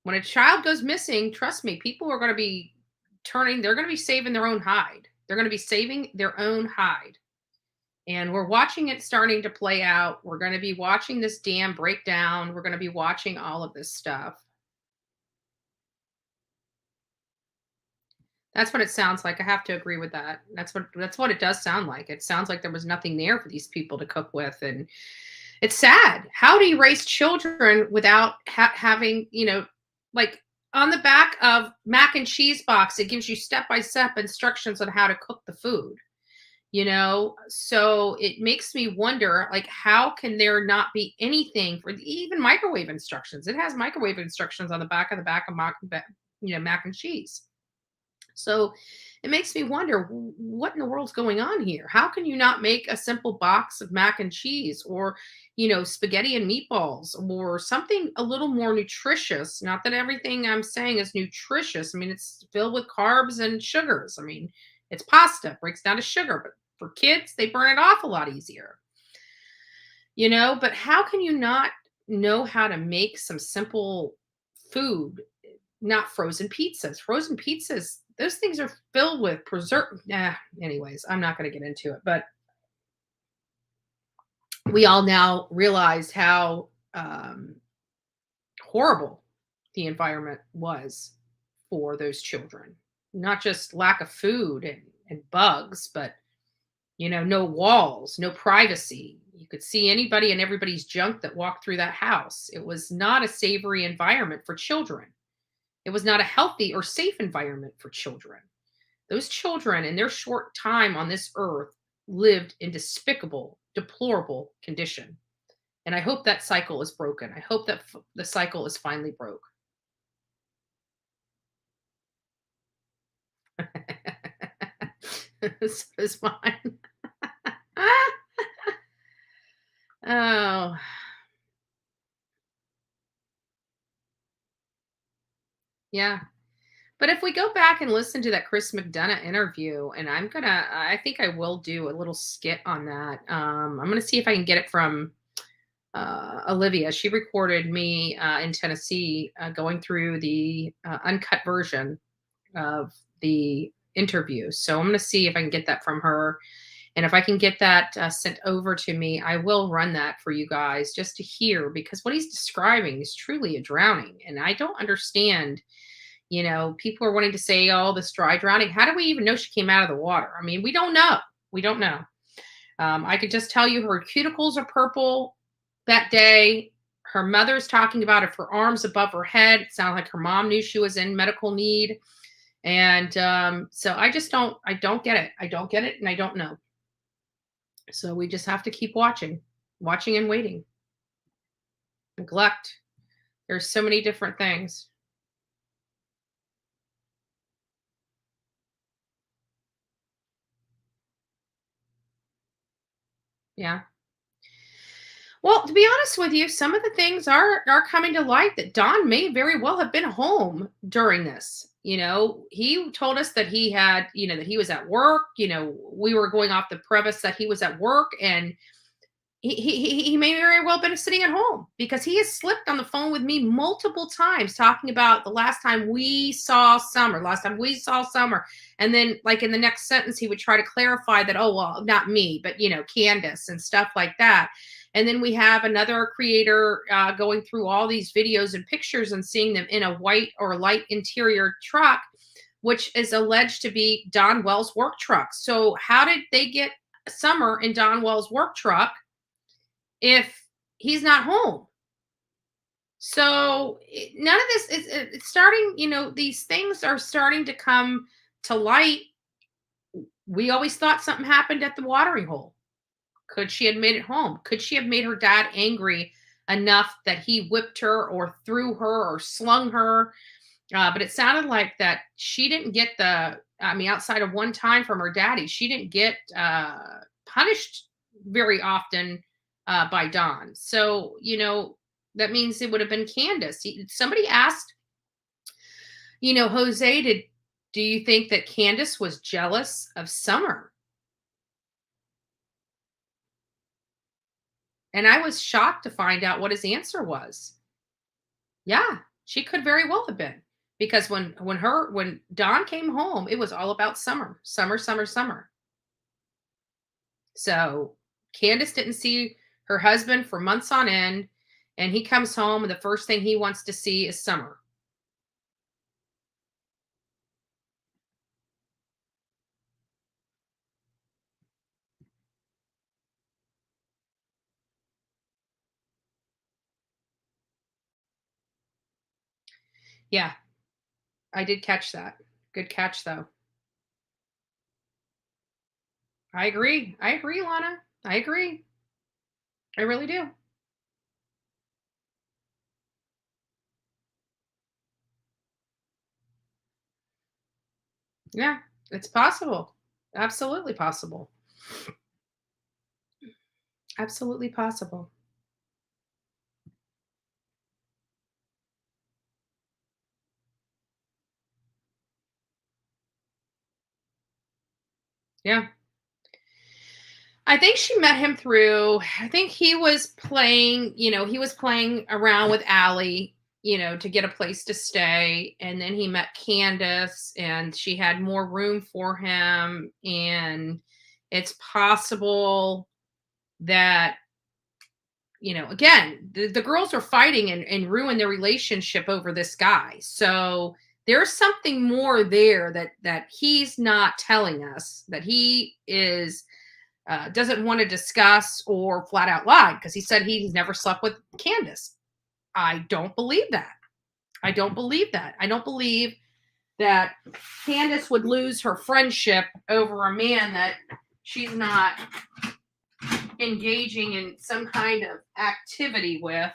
A: When a child goes missing, trust me, people are going to be they're going to be saving their own hide. They're going to be saving their own hide. And we're watching it starting to play out. We're going to be watching this dam break down. We're going to be watching all of this stuff. That's what it sounds like. I have to agree with that. That's what it does sound like. It sounds like there was nothing there for these people to cook with, and it's sad. How do you raise children without having, like on the back of mac and cheese box, it gives you step by step instructions on how to cook the food. So it makes me wonder, like, how can there not be anything for even microwave instructions? It has microwave instructions on the back of mac and cheese. So it makes me wonder, what in the world's going on here? How can you not make a simple box of mac and cheese, or, spaghetti and meatballs, or something a little more nutritious? Not that everything I'm saying is nutritious. I mean, it's filled with carbs and sugars. I mean, it's pasta, breaks down to sugar, but for kids, they burn it off a lot easier. But how can you not know how to make some simple food? Not frozen pizzas. Frozen pizzas, those things are filled with preserve. Anyways, I'm not going to get into it, but we all now realize how horrible the environment was for those children. Not just lack of food and bugs, but no walls, no privacy. You could see anybody and everybody's junk that walked through that house. It was not a savory environment for children. It was not a healthy or safe environment for children. Those children, in their short time on this earth, lived in despicable, deplorable condition. And I hope that cycle is broken. I hope that the cycle is finally broke. This is mine. Oh. Yeah. But if we go back and listen to that Chris McDonough interview, and I think I will do a little skit on that. I'm gonna see if I can get it from Olivia. She recorded me in Tennessee going through the uncut version of the interview. So I'm gonna see if I can get that from her. And if I can get that sent over to me, I will run that for you guys just to hear, because what he's describing is truly a drowning. And I don't understand. People are wanting to say, oh, this dry drowning. How do we even know she came out of the water? I mean, we don't know. We don't know. I could just tell you her cuticles are purple that day. Her mother's talking about if her arms above her head. It sounded like her mom knew she was in medical need. And so I don't get it. I don't get it, and I don't know. So we just have to keep watching and waiting. Neglect. There's so many different things. Yeah. Well, to be honest with you, some of the things are coming to light that Don may very well have been home during this. He told us that he had, that he was at work. We were going off the premise that he was at work, and he may very well have been sitting at home, because he has slipped on the phone with me multiple times talking about the last time we saw Summer, and then, like, in the next sentence he would try to clarify that, oh well, not me, but Candace and stuff like that. And then we have another creator going through all these videos and pictures and seeing them in a white or light interior truck, which is alleged to be Don Wells' work truck. So how did they get Summer in Don Wells' work truck if he's not home? So none of this is it's starting, these things are starting to come to light. We always thought something happened at the watering hole. Could she have made it home? Could she have made her dad angry enough that he whipped her or threw her or slung her? But it sounded like that she didn't get outside of one time from her daddy, she didn't get punished very often by Don. So, that means it would have been Candace. Somebody asked, Jose, do you think that Candace was jealous of Summer? And I was shocked to find out what his answer was. Yeah, she could very well have been. Because when Don came home, it was all about Summer. Summer. So Candace didn't see her husband for months on end, and he comes home and the first thing he wants to see is Summer. Yeah, I did catch that. Good catch, though. I agree. I agree, Lana. I agree. I really do. Yeah, it's possible. Absolutely possible. Absolutely possible. Yeah. I think she met him through, I think he was playing, he was playing around with Allie, to get a place to stay. And then he met Candace and she had more room for him. And it's possible that, again, the girls are fighting and ruin their relationship over this guy. So there's something more there that he's not telling us, that he is doesn't want to discuss or flat out lie, because he said he's never slept with Candace. I don't believe that. I don't believe that. I don't believe that Candace would lose her friendship over a man that she's not engaging in some kind of activity with.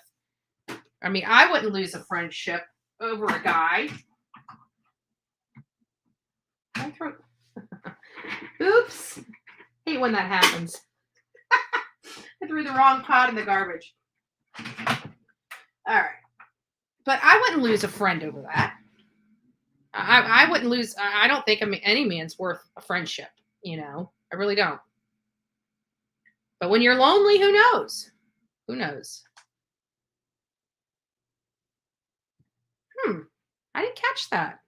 A: I mean, I wouldn't lose a friendship over a guy. Oops. Hate when that happens. I threw the wrong pot in the garbage. All right. But I wouldn't lose a friend over that. I wouldn't lose. I don't think any man's worth a friendship. I really don't. But when you're lonely, who knows? Who knows? I didn't catch that.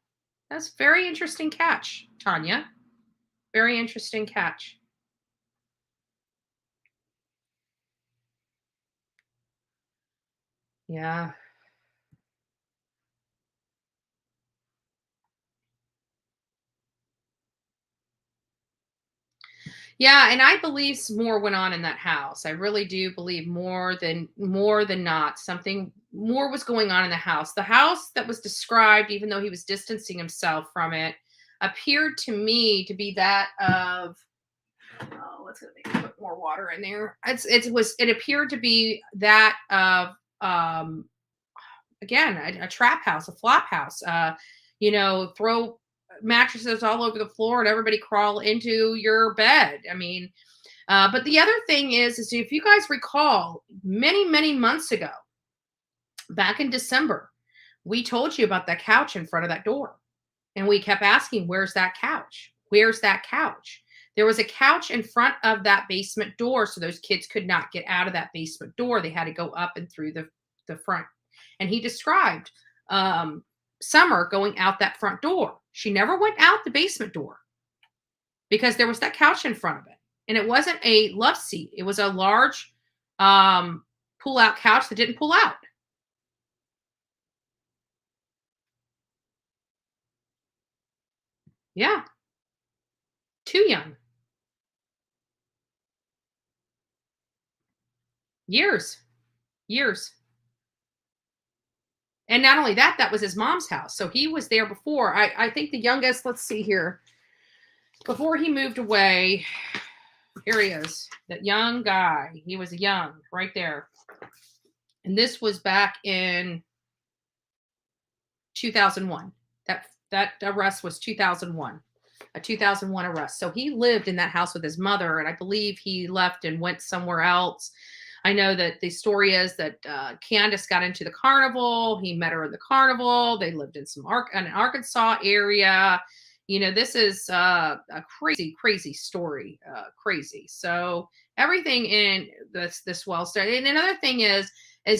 A: That's a very interesting catch, Tanya. Very interesting catch. Yeah. Yeah, and I believe some more went on in that house. I really do believe more than not something more was going on in the house. The house that was described, even though he was distancing himself from it, appeared to me to be that of, oh, let's put more water in there. It appeared to be that of again a trap house, a flop house. Throw mattresses all over the floor and everybody crawl into your bed. I mean, but the other thing is if you guys recall, many months ago, back in December, we told you about that couch in front of that door, and we kept asking, "Where's that couch? Where's that couch?" There was a couch in front of that basement door, so those kids could not get out of that basement door. They had to go up and through the front. And he described Summer going out that front door. She never went out the basement door because there was that couch in front of it. And it wasn't a love seat. It was a large pull-out couch that didn't pull out. Yeah. Too young. Years. And not only that, that was his mom's house. So he was there before. I think the youngest, let's see here, before he moved away, here he is, that young guy. He was young right there. And this was back in 2001. That arrest was 2001, a 2001 arrest. So he lived in that house with his mother, and I believe he left and went somewhere else. I know that the story is that Candace got into the carnival. He met her in the carnival. They lived in an Arkansas area. This is a crazy story. Crazy. So everything in this well started. And another thing is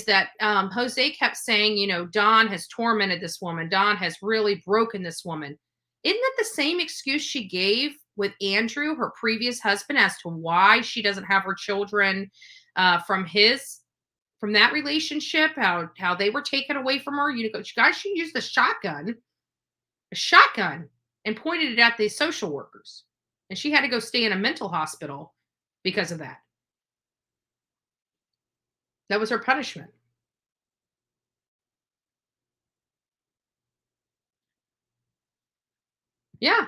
A: that Jose kept saying, Dawn has tormented this woman. Dawn has really broken this woman. Isn't that the same excuse she gave with Andrew, her previous husband, as to why she doesn't have her children from that relationship, how they were taken away from her? Guys, she used a shotgun, and pointed it at the social workers. And she had to go stay in a mental hospital because of that. That was her punishment. Yeah.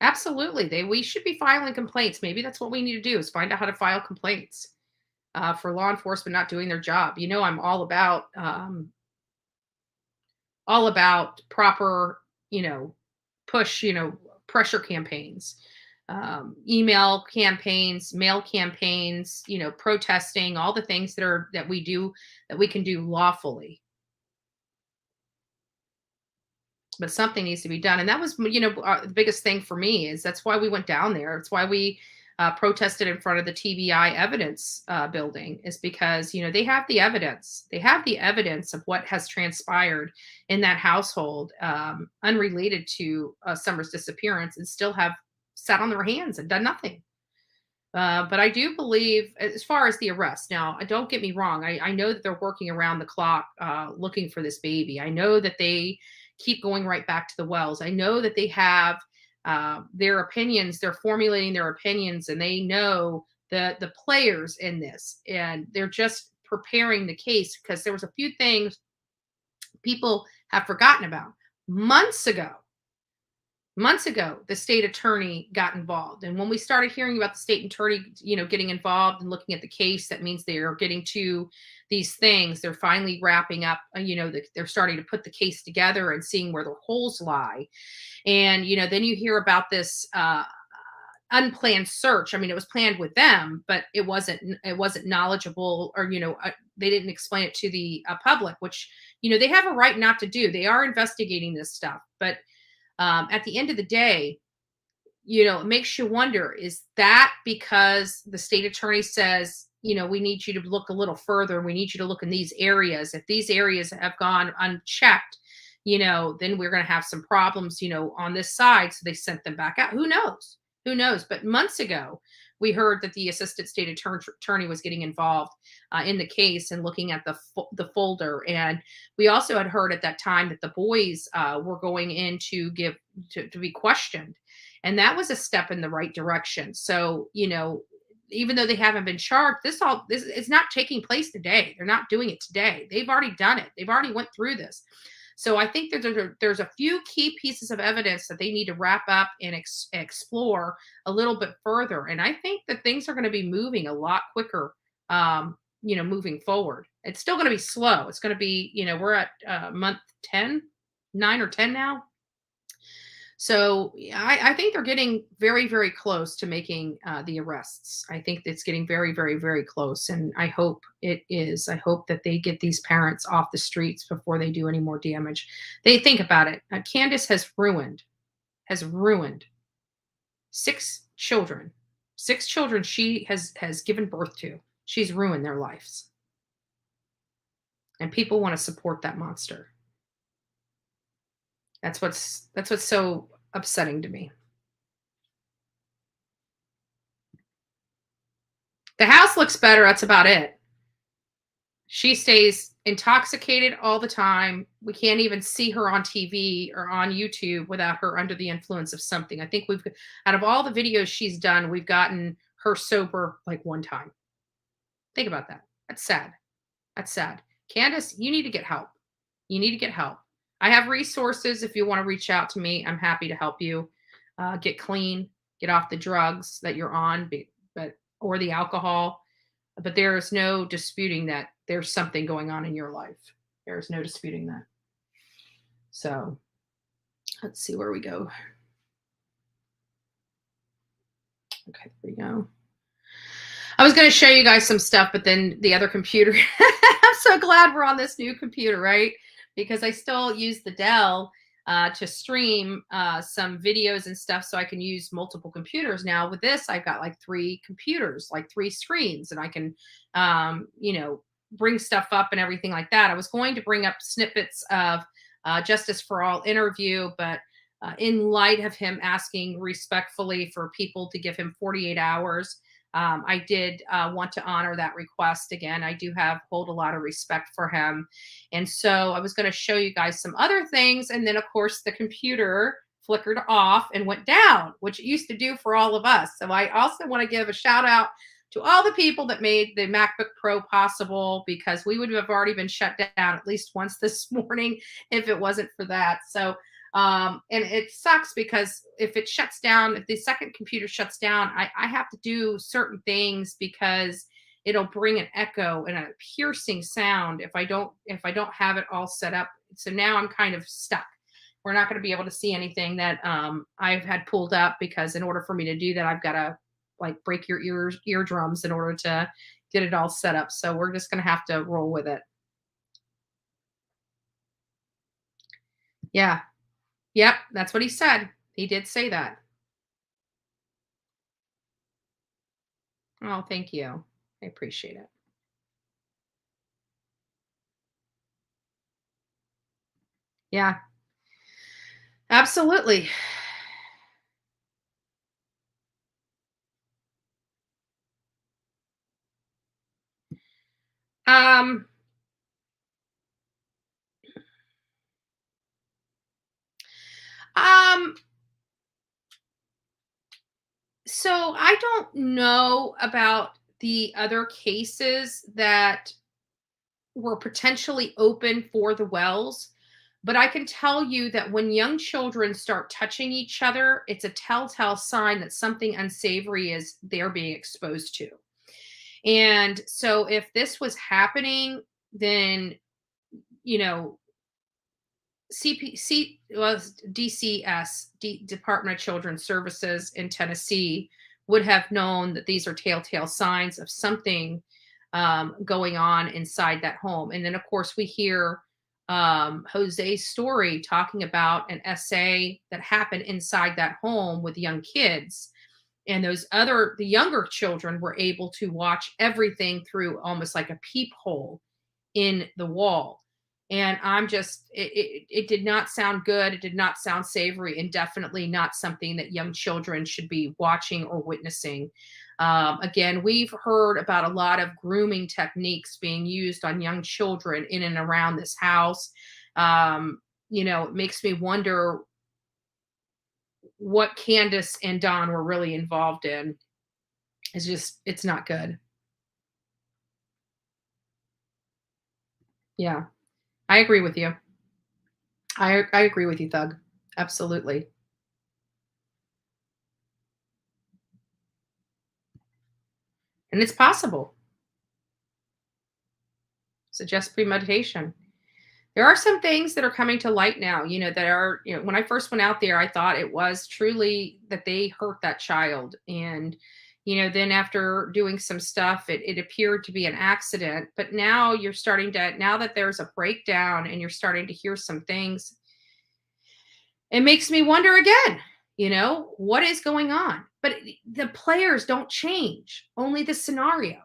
A: Absolutely. We should be filing complaints. Maybe that's what we need to do is find out how to file complaints for law enforcement not doing their job. I'm all about proper, push, pressure campaigns, email campaigns, mail campaigns, protesting, all the things that we can do lawfully. But something needs to be done. And that was, the biggest thing for me is that's why we went down there. It's why we protested in front of the TBI evidence building, is because, they have the evidence. They have the evidence of what has transpired in that household, unrelated to Summer's disappearance, and still have sat on their hands and done nothing. But I do believe, as far as the arrest, now, don't get me wrong. I know that they're working around the clock looking for this baby. I know that they keep going right back to the wells. I know that they have their opinions. They're formulating their opinions, and they know the players in this, and they're just preparing the case because there was a few things people have forgotten about. Months ago, the state attorney got involved. And when we started hearing about the state attorney, getting involved and looking at the case, that means they are getting to these things. They're finally wrapping up, they're starting to put the case together and seeing where the holes lie. And, then you hear about this unplanned search. I mean, it was planned with them, but it wasn't knowledgeable, or, they didn't explain it to the public, which, they have a right not to do. They are investigating this stuff. But at the end of the day, it makes you wonder, is that because the state attorney says, we need you to look a little further. We need you to look in these areas. If these areas have gone unchecked, then we're going to have some problems, on this side. So they sent them back out. Who knows? Who knows? But months ago, we heard that the assistant state attorney was getting involved in the case and looking at the folder. And we also had heard at that time that the boys were going in to be questioned. And that was a step in the right direction. So, even though they haven't been charged, this is not taking place today. They're not doing it today. They've already done it. They've already went through this. So I think that there's a few key pieces of evidence that they need to wrap up and explore a little bit further. And I think that things are going to be moving a lot quicker, moving forward. It's still going to be slow. It's going to be, we're at month 10, 9 or 10 now. So I think they're getting very, very close to making the arrests. I think it's getting very, very, very close. And I hope it is. I hope that they get these parents off the streets before they do any more damage. They think about it. Candace has ruined 6 children. 6 children she has given birth to. She's ruined their lives. And people want to support that monster. That's what's so upsetting to me. The house looks better. That's about it. She stays intoxicated all the time. We can't even see her on TV or on YouTube without her under the influence of something. I think out of all the videos she's done, we've gotten her sober like one time. Think about that. That's sad. That's sad. Candace, you need to get help. You need to get help. I have resources. If you want to reach out to me, I'm happy to help you get clean, get off the drugs that you're on, or the alcohol. But there is no disputing that there's something going on in your life. There is no disputing that. So let's see where we go. Okay, there we go. I was going to show you guys some stuff, but then the other computer, I'm so glad we're on this new computer, right? Because I still use the Dell to stream some videos and stuff, so I can use multiple computers. Now with this, I've got like 3 computers, like 3 screens, and I can, bring stuff up and everything like that. I was going to bring up snippets of Justice for All interview, but in light of him asking respectfully for people to give him 48 hours, I did want to honor that request. Again, I do hold a lot of respect for him. And so I was going to show you guys some other things. And then, of course, the computer flickered off and went down, which it used to do for all of us. So I also want to give a shout out to all the people that made the MacBook Pro possible, because we would have already been shut down at least once this morning if it wasn't for that. So And it sucks because if it shuts down, if the second computer shuts down, I have to do certain things because it'll bring an echo and a piercing sound if I don't have it all set up. So now I'm kind of stuck. We're not going to be able to see anything that I've had pulled up, because in order for me to do that, I've got to like break your eardrums in order to get it all set up. So we're just going to have to roll with it. Yeah. Yep, that's what he said. He did say that. Oh, thank you. I appreciate it. Yeah, absolutely. Um, um, so I don't know about the other cases that were potentially open for the wells, but I can tell you that when young children start touching each other, it's a telltale sign that something unsavory is they're being exposed to. And so if this was happening, then, you know, CPC was DCS, Department of Children's Services in Tennessee, would have known that these are telltale signs of something going on inside that home. And then, of course, we hear Jose's story talking about an essay that happened inside that home with young kids. And the younger children were able to watch everything through almost like a peephole in the wall. And it did not sound good. It did not sound savory, and definitely not something that young children should be watching or witnessing. Again, we've heard about a lot of grooming techniques being used on young children in and around this house. It makes me wonder what Candace and Don were really involved in. It's not good. Yeah, I agree with you. I agree with you, Thug. Absolutely. And it's possible. Suggest premeditation. There are some things that are coming to light now, that are, when I first went out there, I thought it was truly that they hurt that child. And, then after doing some stuff, it appeared to be an accident. But now now that there's a breakdown and you're starting to hear some things, it makes me wonder again, what is going on? But the players don't change, only the scenario.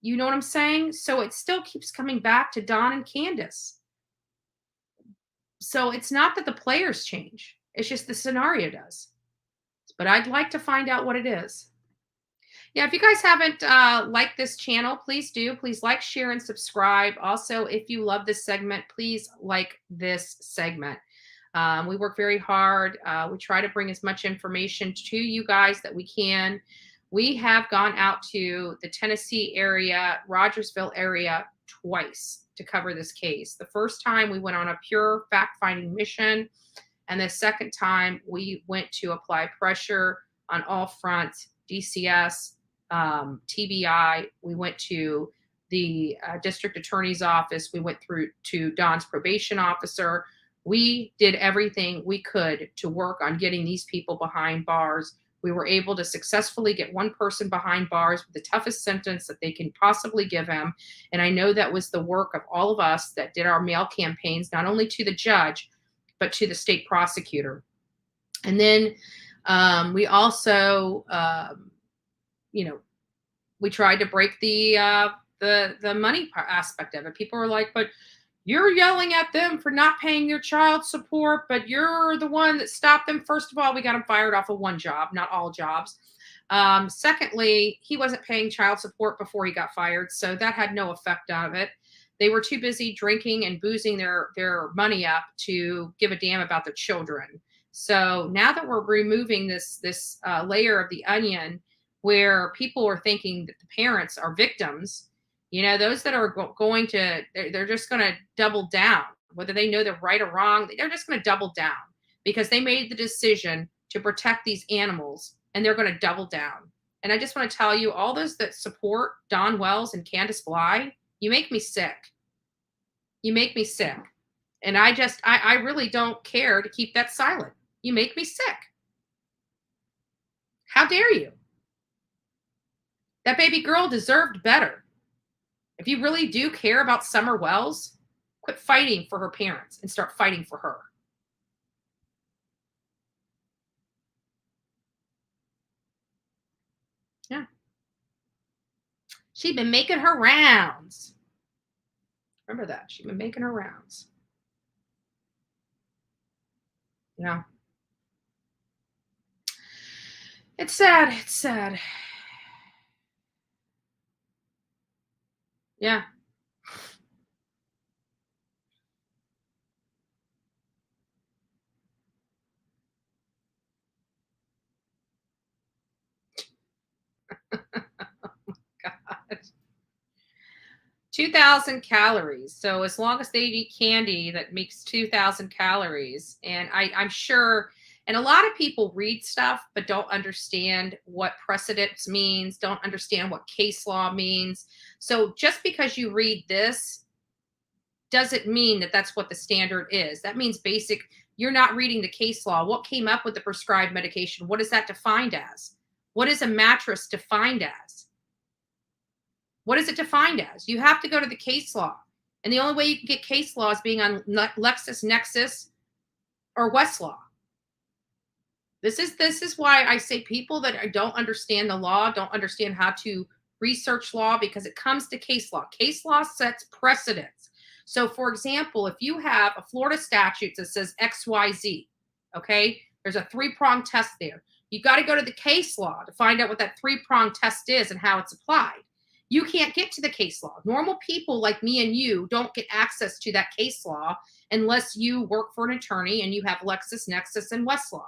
A: You know what I'm saying? So it still keeps coming back to Don and Candace. So it's not that the players change, it's just the scenario does. But I'd like to find out what it is. Yeah, if you guys haven't liked this channel, please do. Please like, share, and subscribe. Also, if you love this segment, please like this segment. We work very hard. We try to bring as much information to you guys that we can. We have gone out to the Tennessee area, Rogersville area, twice to cover this case. The first time we went on a pure fact-finding mission, and the second time we went to apply pressure on all fronts, DCS, TBI. We went to the district attorney's office. We went through to Don's probation officer. We did everything we could to work on getting these people behind bars. We were able to successfully get one person behind bars with the toughest sentence that they can possibly give him. And I know that was the work of all of us that did our mail campaigns, not only to the judge, but to the state prosecutor. And then we also, we tried to break the money aspect of it. People were like, but you're yelling at them for not paying their child support, but you're the one that stopped them. First of all, we got him fired off of one job, not all jobs. Secondly, he wasn't paying child support before he got fired, so that had no effect on it. They were too busy drinking and boozing their money up to give a damn about their children. So now that we're removing this layer of the onion, where people are thinking that the parents are victims, those that are going to, they're just going to double down, whether they know they're right or wrong. They're just going to double down. because they made the decision to protect these animals, and they're going to double down. And I just want to tell you, all those that support Don Wells and Candace Bly, you make me sick. You make me sick. And I really don't care to keep that silent. You make me sick. How dare you? That baby girl deserved better. If you really do care about Summer Wells, quit fighting for her parents and start fighting for her. Yeah. She'd been making her rounds. Remember that. She'd been making her rounds. Yeah. It's sad. It's sad. Yeah. God. 2,000 calories. So as long as they eat candy, that makes 2,000 calories. And I'm sure, and a lot of people read stuff, but don't understand what precedence means, don't understand what case law means. So just because you read this doesn't mean that that's what the standard is. That means you're not reading the case law. What came up with the prescribed medication? What is that defined as? What is a mattress defined as? What is it defined as? You have to go to the case law. And the only way you can get case law is being on LexisNexis or Westlaw. This is why I say people that don't understand the law don't understand how to research law, because it comes to case law. Case law sets precedents. So, for example, if you have a Florida statute that says XYZ, okay, there's a 3-pronged test there. You got to go to the case law to find out what that 3-pronged test is and how it's applied. You can't get to the case law. Normal people like me and you don't get access to that case law unless you work for an attorney and you have LexisNexis and Westlaw.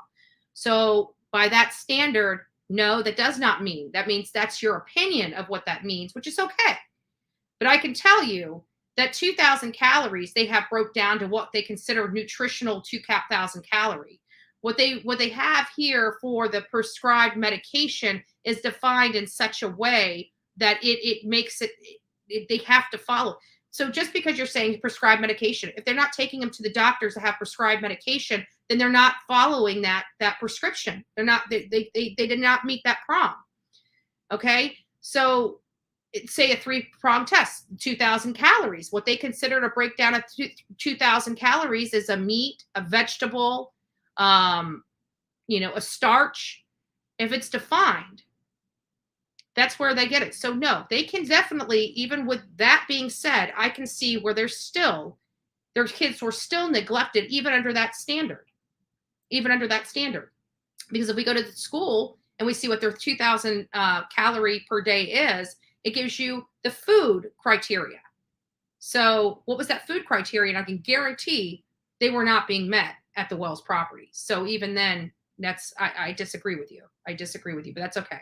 A: So by that standard, no, that does not mean. That means that's your opinion of what that means, which is okay. But I can tell you that 2,000 calories, they have broke down to what they consider nutritional 2,000 calorie. What they have here for the prescribed medication is defined in such a way that it makes it they have to follow. So just because you're saying prescribed medication, if they're not taking them to the doctors to have prescribed medication, then they're not following that prescription. They did not meet that prong. Okay, so say a 3-pronged test, 2,000 calories. What they consider to break down at 2,000 calories is a meat, a vegetable, a starch. If it's defined, that's where they get it. So no, they can definitely, even with that being said, I can see where their kids were still neglected even under that standard. Because if we go to the school and we see what their 2,000 calorie per day is, it gives you the food criteria. So what was that food criteria? And I can guarantee they were not being met at the Wells property. So even then, I disagree with you. But that's okay.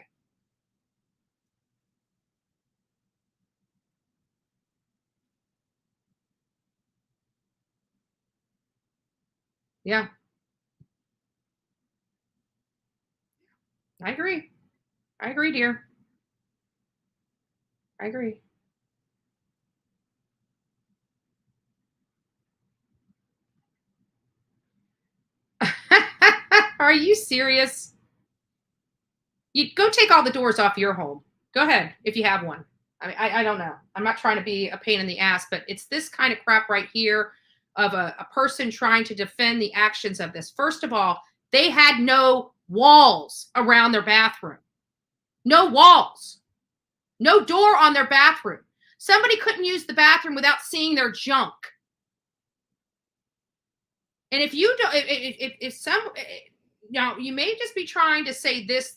A: Yeah. I agree, dear. I agree. Are you serious? You go take all the doors off your home. Go ahead if you have one. I mean, I don't know. I'm not trying to be a pain in the ass, but it's this kind of crap right here of a person trying to defend the actions of this. First of all, they had no walls around their bathroom. No walls. No door on their bathroom. Somebody couldn't use the bathroom without seeing their junk. And if you don't, if some, now you may just be trying to say this,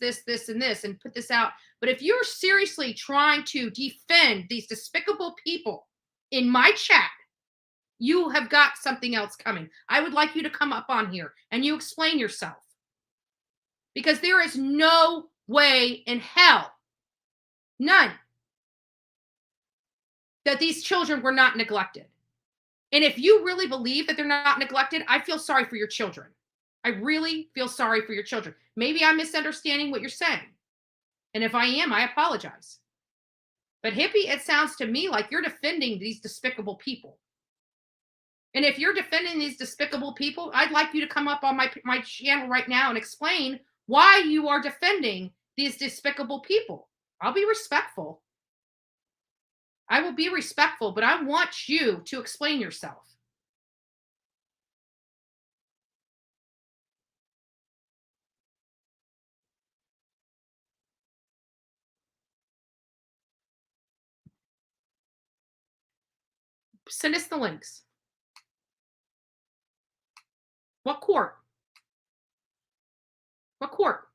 A: and this, and put this out. But if you're seriously trying to defend these despicable people in my chat, you have got something else coming. I would like you to come up on here and you explain yourself. Because there is no way in hell, none, that these children were not neglected. And if you really believe that they're not neglected, I feel sorry for your children. I really feel sorry for your children. Maybe I'm misunderstanding what you're saying. And if I am, I apologize. But hippie, it sounds to me like you're defending these despicable people. And if you're defending these despicable people, I'd like you to come up on my channel right now and explain why you are defending these despicable people. I'll be respectful. I will be respectful, but I want you to explain yourself. Send us the links. What court? What court?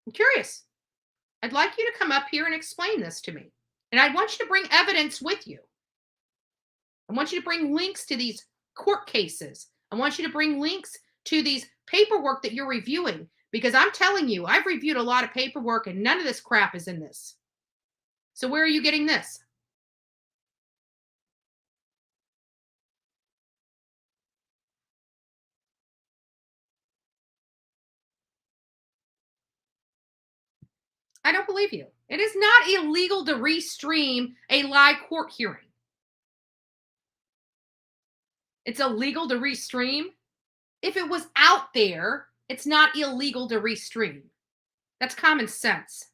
A: I'm curious. I'd like you to come up here and explain this to me. And I want you to bring evidence with you. I want you to bring links to these court cases. I want you to bring links to these paperwork that you're reviewing, because I'm telling you, I've reviewed a lot of paperwork and none of this crap is in this. So where are you getting this? I don't believe you. It is not illegal to restream a live court hearing. It's illegal to restream. If it was out there, it's not illegal to restream. That's common sense.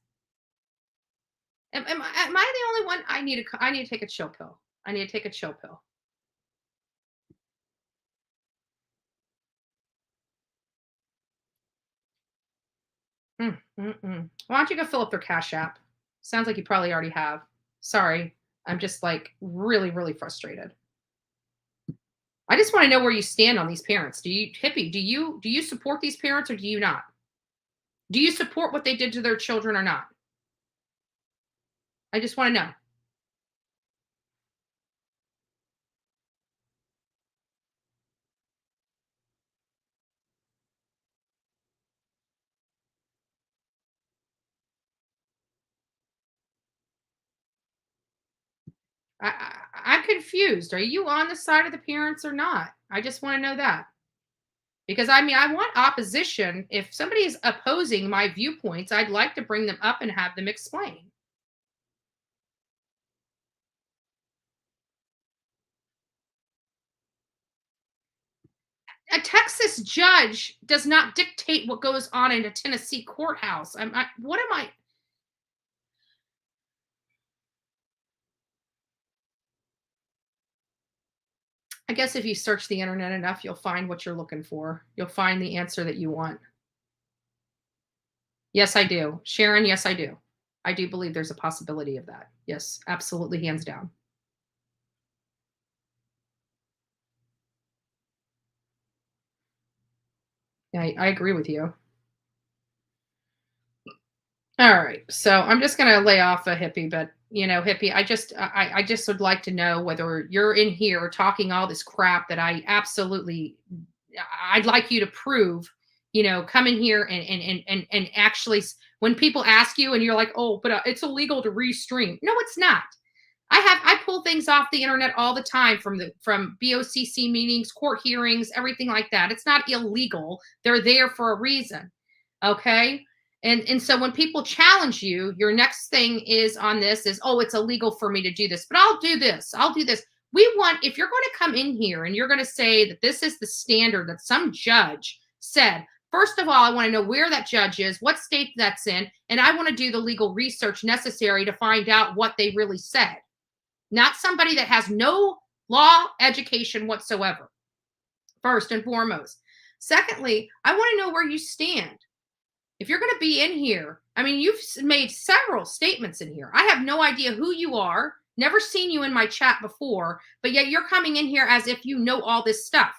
A: Am I the only one? I need to take a chill pill. I need to take a chill pill. Why don't you go fill up their Cash App? Sounds like you probably already have. Sorry. I'm just like really, really frustrated. I just want to know where you stand on these parents. Do you support these parents or do you not? Do you support what they did to their children or not? I just want to know. I'm confused. Are you on the side of the parents or not? I just want to know that. Because I mean, I want opposition. If somebody is opposing my viewpoints, I'd like to bring them up and have them explain. A Texas judge does not dictate what goes on in a Tennessee courthouse. What am I? I guess if you search the internet enough, you'll find what you're looking for. You'll find the answer that you want. Yes, I do. Sharon, yes, I do. I do believe there's a possibility of that. Yes, absolutely, hands down. Yeah, I agree with you. All right. So I'm just going to lay off a hippie, but hippie, I just would like to know whether you're in here talking all this crap that I'd like you to prove, come in here and actually, when people ask you and you're like, oh, but it's illegal to restream. No, it's not. I pull things off the internet all the time from BOCC meetings, court hearings, everything like that. It's not illegal. They're there for a reason. Okay. And so when people challenge you, your next thing is, oh, it's illegal for me to do this, but I'll do this. If you're going to come in here and you're going to say that this is the standard that some judge said, first of all, I want to know where that judge is, what state that's in, and I want to do the legal research necessary to find out what they really said. Not somebody that has no law education whatsoever, first and foremost. Secondly, I want to know where you stand. If you're going to be in here, I mean, you've made several statements in here. I have no idea who you are, never seen you in my chat before, but yet you're coming in here as if you know all this stuff.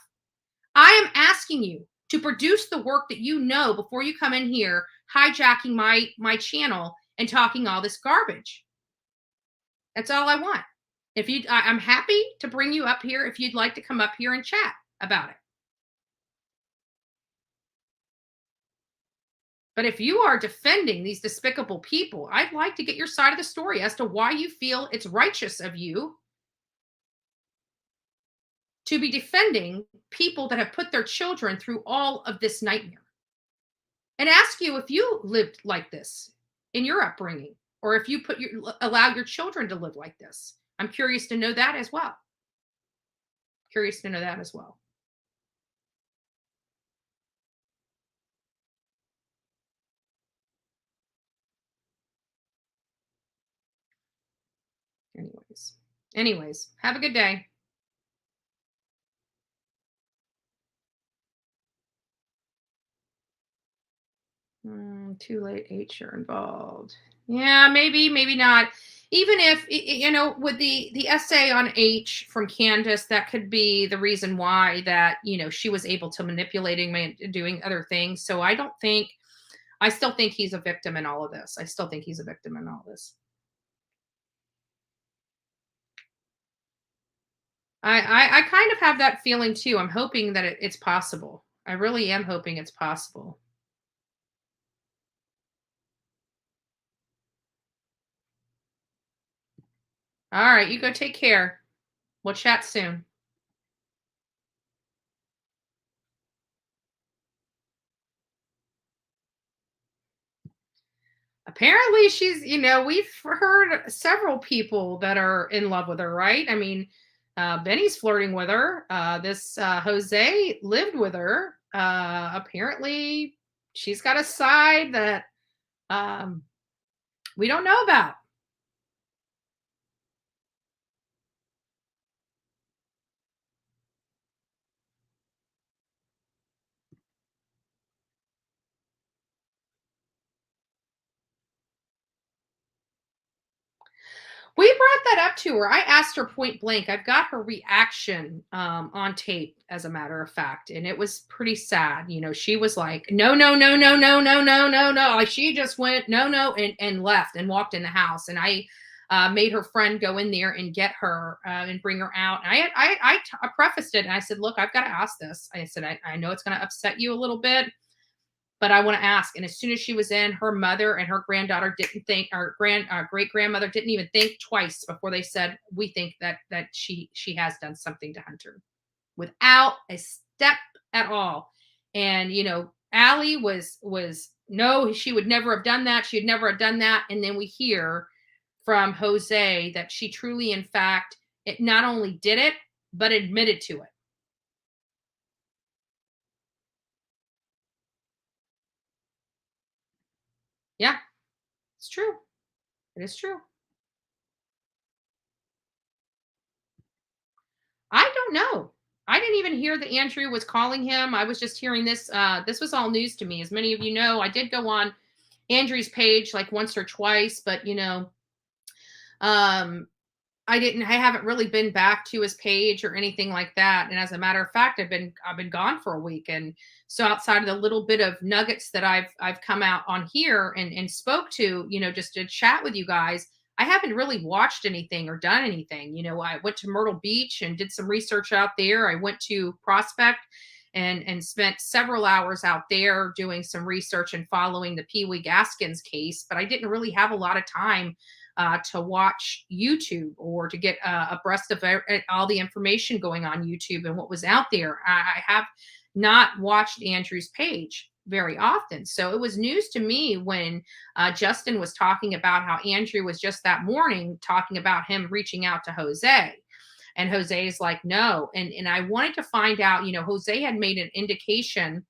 A: I am asking you to produce the work that you know before you come in here hijacking my channel and talking all this garbage. That's all I want. I'm happy to bring you up here if you'd like to come up here and chat about it. But if you are defending these despicable people, I'd like to get your side of the story as to why you feel it's righteous of you to be defending people that have put their children through all of this nightmare, and ask you if you lived like this in your upbringing, or if you allow your children to live like this. I'm curious to know that as well. Curious to know that as well. Anyways, have a good day. Too late, H are involved. Yeah, maybe not. Even if with the essay on H from Candace, that could be the reason why that she was able to manipulating doing other things. So I still think he's a victim in all of this. I still think he's a victim in all this. I kind of have that feeling too. I'm hoping that it's possible. I really am hoping it's possible. All right, you go take care. We'll chat soon. Apparently she's, we've heard several people that are in love with her, right? I mean, Benny's flirting with her. This Jose lived with her. Apparently she's got a side that we don't know about. We brought that up to her. I asked her point blank. I've got her reaction on tape, as a matter of fact, and it was pretty sad. She was like, "No, no, no, no, no, no, no, no, no." Like she just went, "No, no," and left and walked in the house. And I made her friend go in there and get her and bring her out. And I prefaced it and I said, "Look, I've got to ask this." I said, "I know it's going to upset you a little bit, but I want to ask." And as soon as she was in, her mother and her granddaughter didn't think, our great grandmother didn't even think twice before they said, "We think that she has done something to Hunter," without a step at all. And Allie was no, she would never have done that. She'd never have done that. And then we hear from Jose that she truly, in fact, it not only did it, but admitted to it. Yeah, it's true. It is true. I don't know. I didn't even hear that Andrew was calling him. I was just hearing this. This was all news to me. As many of you know, I did go on Andrew's page like once or twice, but um, I haven't really been back to his page or anything like that. And as a matter of fact, I've been gone for a week. And so outside of the little bit of nuggets that I've come out on here and spoke to, just to chat with you guys, I haven't really watched anything or done anything. I went to Myrtle Beach and did some research out there. I went to Prospect and spent several hours out there doing some research and following the Pee Wee Gaskins case, but I didn't really have a lot of time to watch YouTube or to get abreast of all the information going on YouTube and what was out there. I have not watched Andrew's page very often. So it was news to me when Justin was talking about how Andrew was just that morning talking about him reaching out to Jose. And Jose is like, no. And I wanted to find out, Jose had made an indication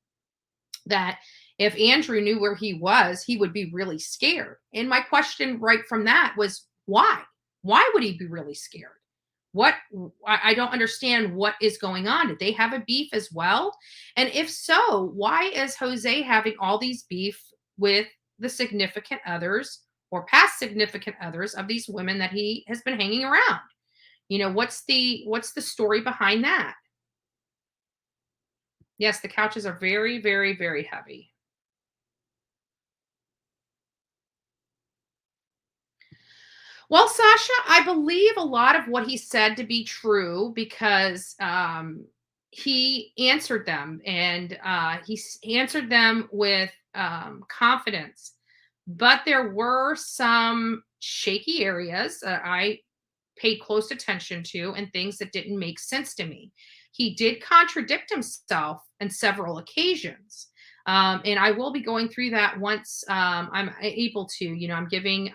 A: that if Andrew knew where he was, he would be really scared. And my question right from that was, why? Why would he be really scared? What I don't understand what is going on. Did they have a beef as well? And if so, why is Jose having all these beef with the significant others or past significant others of these women that he has been hanging around? What's the story behind that? Yes, the couches are very, very, very heavy. Well, Sasha, I believe a lot of what he said to be true because he answered them and answered them with confidence. But there were some shaky areas. I paid close attention to and things that didn't make sense to me. He did contradict himself on several occasions. And I will be going through that once I'm able to. I'm giving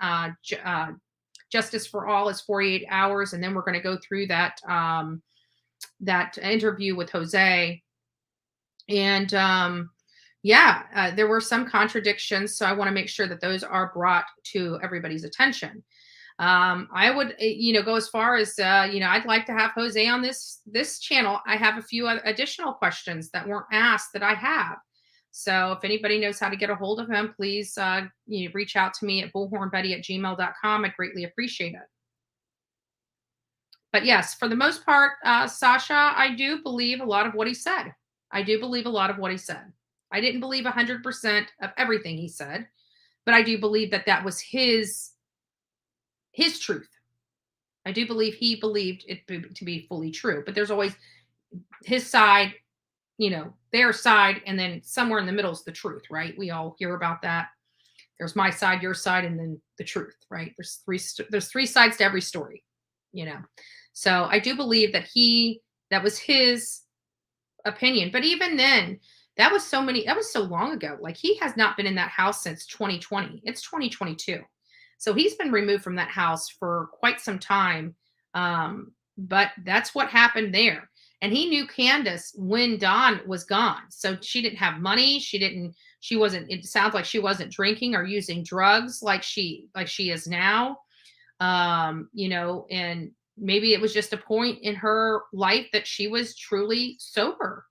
A: Justice for All is 48 hours, and then we're going to go through that interview with Jose. And there were some contradictions, so I want to make sure that those are brought to everybody's attention. I would, go as far as, I'd like to have Jose on this channel. I have a few additional questions that weren't asked that I have. So if anybody knows how to get a hold of him, please reach out to me at bullhornbetty@gmail.com. I'd greatly appreciate it. But yes, for the most part, Sasha, I do believe a lot of what he said. I do believe a lot of what he said. I didn't believe 100% of everything he said, but I do believe that was his truth. I do believe he believed it to be fully true, but there's always his side, their side, and then somewhere in the middle is the truth, right? We all hear about that. There's my side, your side, and then the truth, right? There's three sides to every story, So I do believe that was his opinion. But even then, that was so long ago. Like, he has not been in that house since 2020. It's 2022. So he's been removed from that house for quite some time. But that's what happened there. And he knew Candace when Dawn was gone. So she didn't have money. It sounds like she wasn't drinking or using drugs like she is now. And maybe it was just a point in her life that she was truly sober.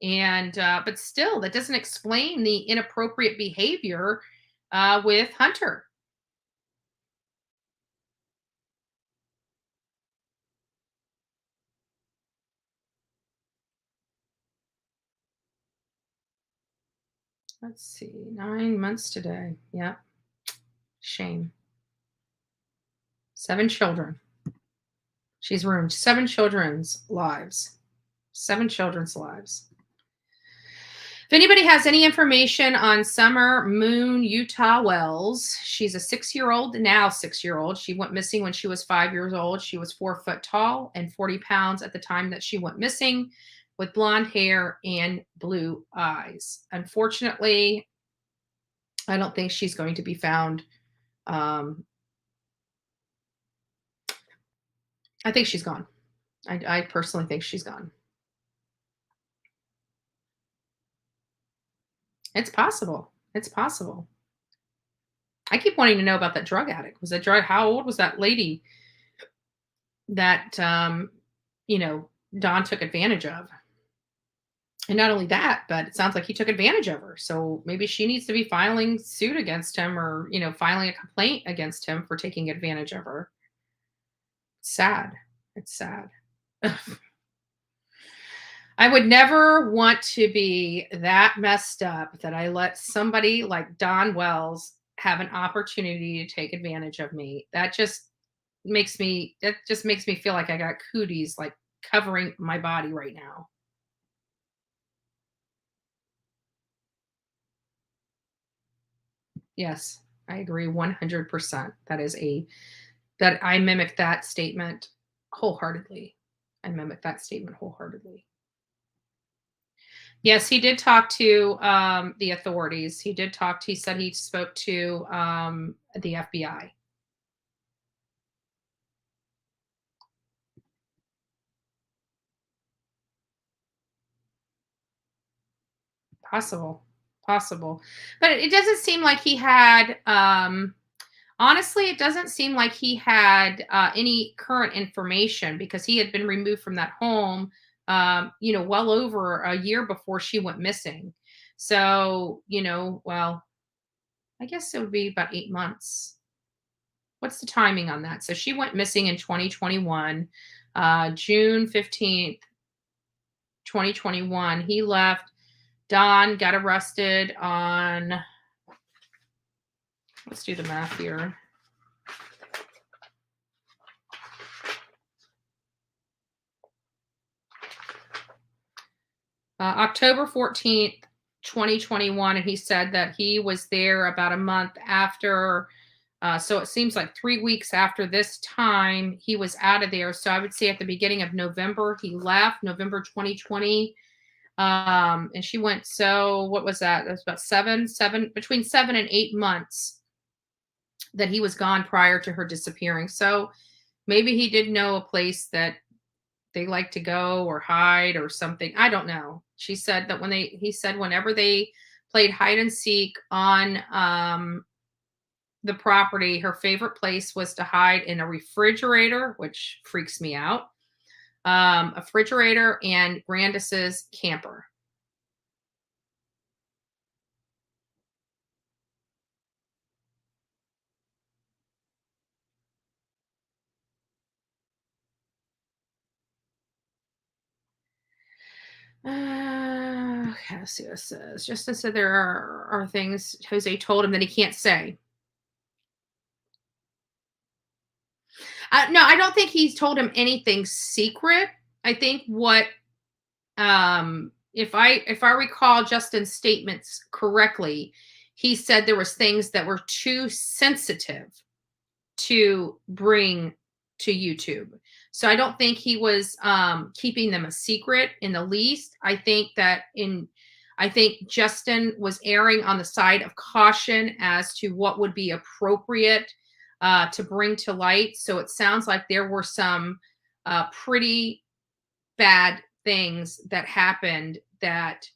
A: And, but still, that doesn't explain the inappropriate behavior with Hunter. Let's see, 9 months today. Yeah. Shame. 7 children. She's ruined 7 children's lives. 7 children's lives. If anybody has any information on Summer Moon Utah Wells, she's a 6-year-old, now 6-year-old. She went missing when she was 5 years old. She was 4 foot tall and 40 pounds at the time that she went missing, with blonde hair and blue eyes. Unfortunately, I don't think she's going to be found. I think she's gone. I personally think she's gone. It's possible. It's possible. I keep wanting to know about that drug addict. How old was that lady that, Don took advantage of? And not only that, but it sounds like he took advantage of her. So maybe she needs to be filing suit against him, or, filing a complaint against him for taking advantage of her. Sad. It's sad. I would never want to be that messed up that I let somebody like Don Wells have an opportunity to take advantage of me. That just makes me feel like I got cooties like covering my body right now. Yes, I agree 100%. That I mimic that statement wholeheartedly. Yes, he did talk to the authorities. He said he spoke to the FBI. Possible. But it doesn't seem like he had, honestly, it doesn't seem like he had any current information, because he had been removed from that home, well over a year before she went missing. So, well, I guess it would be about 8 months. What's the timing on that? So she went missing in 2021, June 15th, 2021. He left. Don got arrested on, let's do the math here. October 14th, 2021. And he said that he was there about a month after So it seems like 3 weeks after this time, he was out of there. So I would say at the beginning of November, he left, November 2020. And she went, so what was that? That was about between 7 and 8 months that he was gone prior to her disappearing. So maybe he did know a place that they like to go or hide or something. I don't know. She said that he said whenever they played hide and seek on the property, her favorite place was to hide in a refrigerator, which freaks me out. A refrigerator and Grandis's camper. Let's see what it says. Justin said there are things Jose told him that he can't say. No, I don't think he's told him anything secret. I think what if I recall Justin's statements correctly, he said there was things that were too sensitive to bring to YouTube. So I don't think he was keeping them a secret in the least. I think Justin was erring on the side of caution as to what would be appropriate to bring to light. So it sounds like there were some pretty bad things that happened that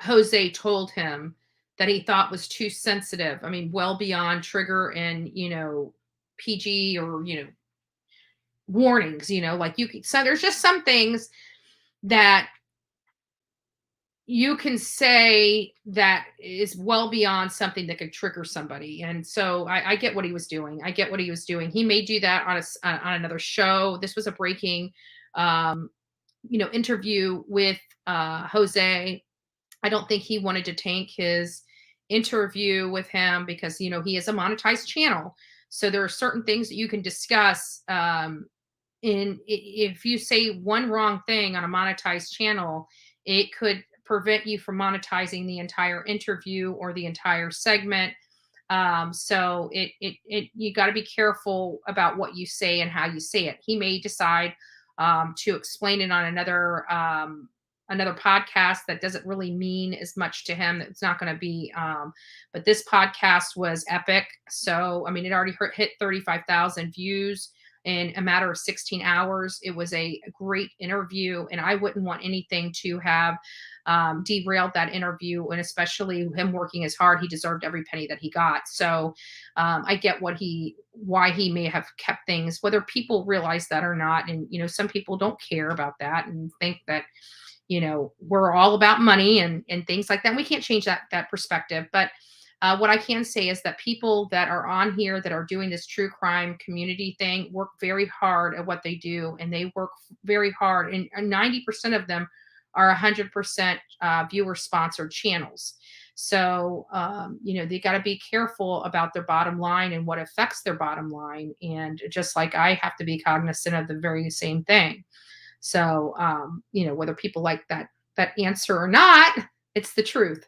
A: Jose told him that he thought was too sensitive. I mean, well beyond trigger and, PG or, warnings, like so there's just some things that you can say that is well beyond something that could trigger somebody. And so I get what he was doing. He may do that on another show. This was a breaking, interview with Jose. I don't think he wanted to tank his interview with him because, he is a monetized channel. So there are certain things that you can discuss. If you say one wrong thing on a monetized channel, it could prevent you from monetizing the entire interview or the entire segment. So you got to be careful about what you say and how you say it. He may decide to explain it on another podcast that doesn't really mean as much to him. It's not going to be, but this podcast was epic. So, I mean, it already hit 35,000 views in a matter of 16 hours. It was a great interview, and I wouldn't want anything to have derailed that interview, and especially him working as hard. He deserved every penny that he got. So I get why he may have kept things, whether people realize that or not. And, some people don't care about that and think that, we're all about money and things like that. And we can't change that perspective. But what I can say is that people that are on here that are doing this true crime community thing work very hard at what they do, and they work very hard. And 90% of them are 100% viewer sponsored channels. So, they got to be careful about their bottom line and what affects their bottom line. And just like I have to be cognizant of the very same thing. So, whether people like that answer or not, it's the truth.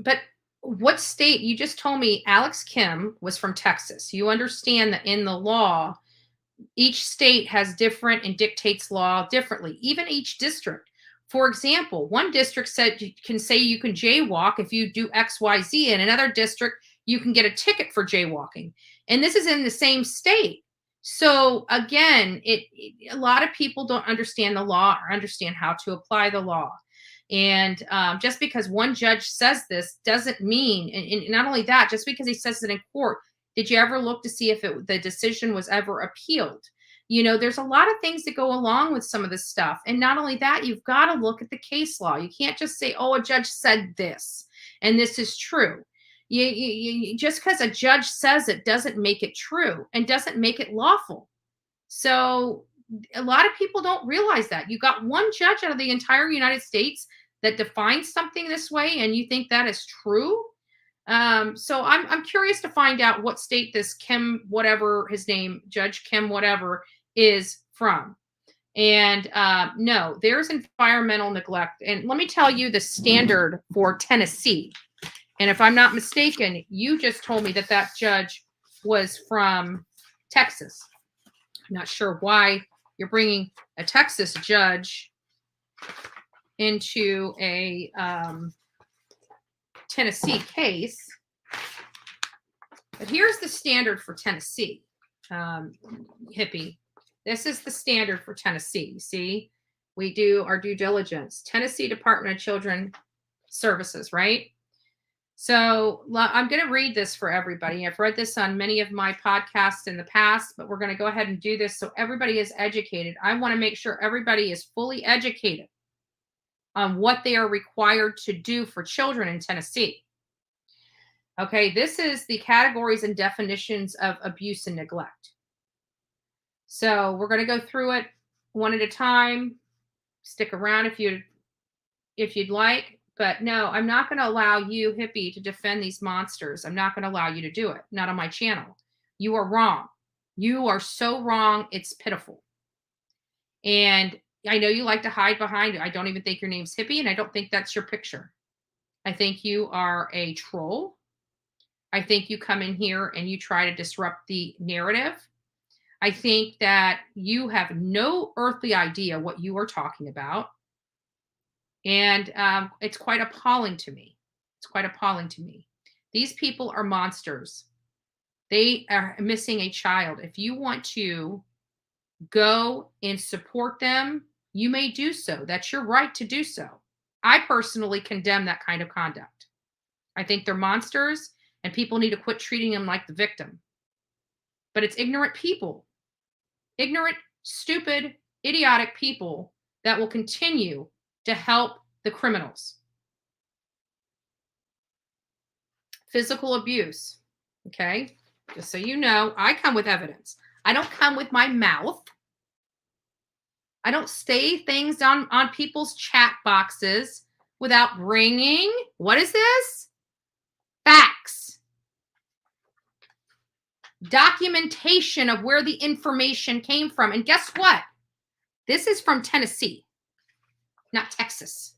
A: But what state? You just told me Alex Kim was from Texas. You understand that in the law, each state has different and dictates law differently, even each district. For example, one district said you can jaywalk if you do XYZ, and another district you can get a ticket for jaywalking. And this is in the same state. So again, a lot of people don't understand the law or understand how to apply the law. And just because one judge says this doesn't mean, and not only that, just because he says it in court, did you ever look to see if the decision was ever appealed? There's a lot of things that go along with some of this stuff. And not only that, you've got to look at the case law. You can't just say, oh, a judge said this, and this is true. Just because a judge says it doesn't make it true and doesn't make it lawful. So a lot of people don't realize that. You got one judge out of the entire United States that defines something this way, and you think that is true? So I'm curious to find out what state this Kim, whatever his name, Judge Kim, whatever, is from. And no, there's environmental neglect. And let me tell you the standard for Tennessee. And if I'm not mistaken, you just told me that that judge was from Texas. I'm not sure why you're bringing a Texas judge into a Tennessee case. But here's the standard for Tennessee, hippie. This is the standard for Tennessee. See, we do our due diligence. Tennessee Department of Children Services, right? So I'm going to read this for everybody. I've read this on many of my podcasts in the past, but we're going to go ahead and do this so everybody is educated. I want to make sure everybody is fully educated on what they are required to do for children in Tennessee. Okay, this is the categories and definitions of abuse and neglect. So we're going to go through it one at a time. Stick around if you'd like. But no, I'm not going to allow you, hippie, to defend these monsters. I'm not going to allow you to do it. Not on my channel. You are wrong. You are so wrong. It's pitiful. And I know you like to hide behind it. I don't even think your name's hippie, and I don't think that's your picture. I think you are a troll. I think you come in here and you try to disrupt the narrative. I think that you have no earthly idea what you are talking about. And it's quite appalling to me. It's quite appalling to me. These people are monsters. They are missing a child. If you want to go and support them, you may do so. That's your right to do so. I personally condemn that kind of conduct. I think they're monsters, and people need to quit treating them like the victim. But it's ignorant people, ignorant, stupid, idiotic people that will continue to help the criminals. Physical abuse. Okay. Just so you know, I come with evidence. I don't come with my mouth. I don't say things on people's chat boxes without bringing, what is this? Facts. Documentation of where the information came from. And guess what? This is from Tennessee, not Texas.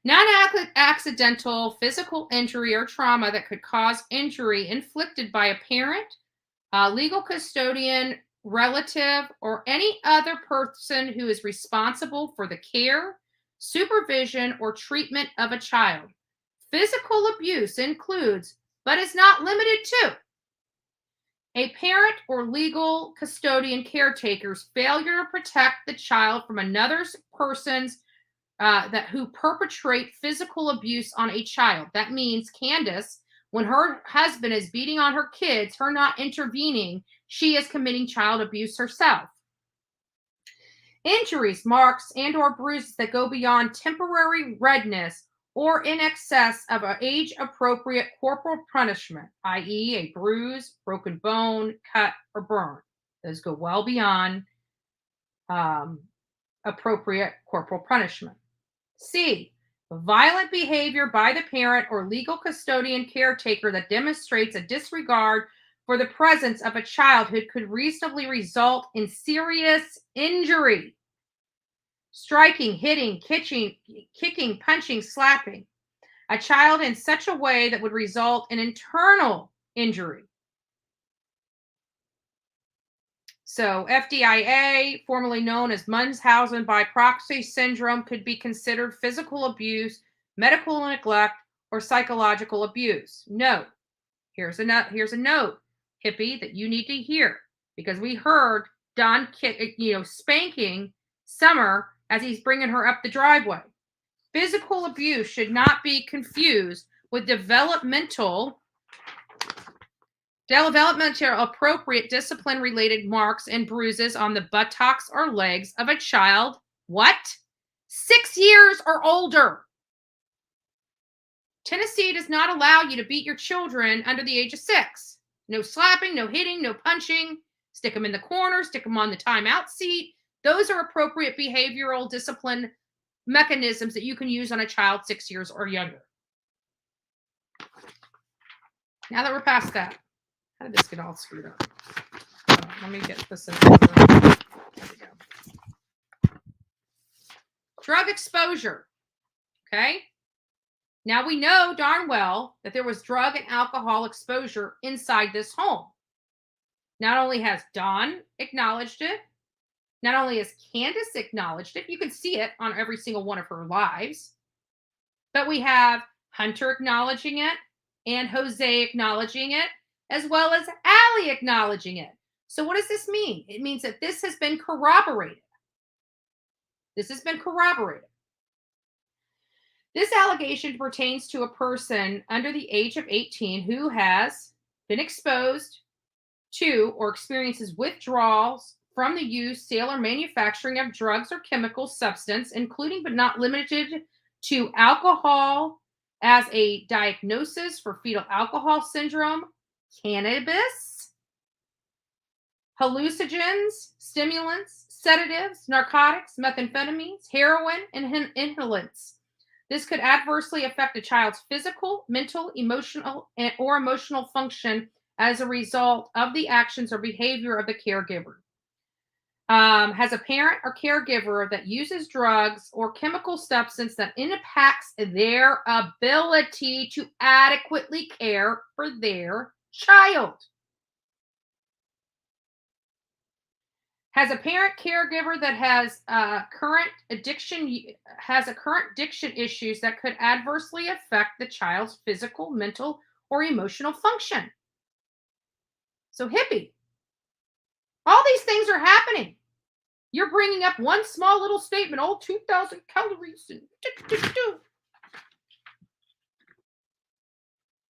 A: Non-accidental physical injury or trauma that could cause injury inflicted by a parent, legal custodian, relative, or any other person who is responsible for the care, supervision, or treatment of a child. Physical abuse includes, but is not limited to, a parent or legal custodian caretaker's failure to protect the child from another person's who perpetrate physical abuse on a child. That means Candace, when her husband is beating on her kids, her not intervening, she is committing child abuse herself. Injuries, marks, and or bruises that go beyond temporary redness or in excess of an age-appropriate corporal punishment, i.e. a bruise, broken bone, cut, or burn. Those go well beyond appropriate corporal punishment. C, violent behavior by the parent or legal custodian caretaker that demonstrates a disregard for the presence of a child who could reasonably result in serious injury. Striking, hitting, kicking, punching, slapping a child in such a way that would result in internal injury. So FDIA, formerly known as Munchausen by proxy syndrome, could be considered physical abuse, medical neglect, or psychological abuse. Note, here's a note, hippie, that you need to hear, because we heard Don spanking Summer as he's bringing her up the driveway. Physical abuse should not be confused with developmental appropriate discipline related marks and bruises on the buttocks or legs of a child, what? 6 years or older. Tennessee does not allow you to beat your children under the age of 6. No slapping, no hitting, no punching. Stick them in the corner, stick them on the timeout seat. Those are appropriate behavioral discipline mechanisms that you can use on a child 6 years or younger. Now that we're past that, how did this get all screwed up? Let me get this in order. There we go. Drug exposure. Okay. Now we know darn well that there was drug and alcohol exposure inside this home. Not only has Dawn acknowledged it, not only has Candace acknowledged it, you can see it on every single one of her lives, but we have Hunter acknowledging it and Jose acknowledging it, as well as Allie acknowledging it. So what does this mean? It means that this has been corroborated. This has been corroborated. This allegation pertains to a person under the age of 18 who has been exposed to or experiences withdrawals from the use, sale, or manufacturing of drugs or chemical substance, including but not limited to alcohol as a diagnosis for fetal alcohol syndrome, cannabis, hallucinogens, stimulants, sedatives, narcotics, methamphetamines, heroin, and inhalants. This could adversely affect a child's physical, mental, emotional, or emotional function as a result of the actions or behavior of the caregiver. Has a parent or caregiver that uses drugs or chemical substance that impacts their ability to adequately care for their child. Has a parent caregiver that has current addiction issues that could adversely affect the child's physical, mental, or emotional function. So hippie, all these things are happening. You're bringing up one small little statement, 2,000 calories. And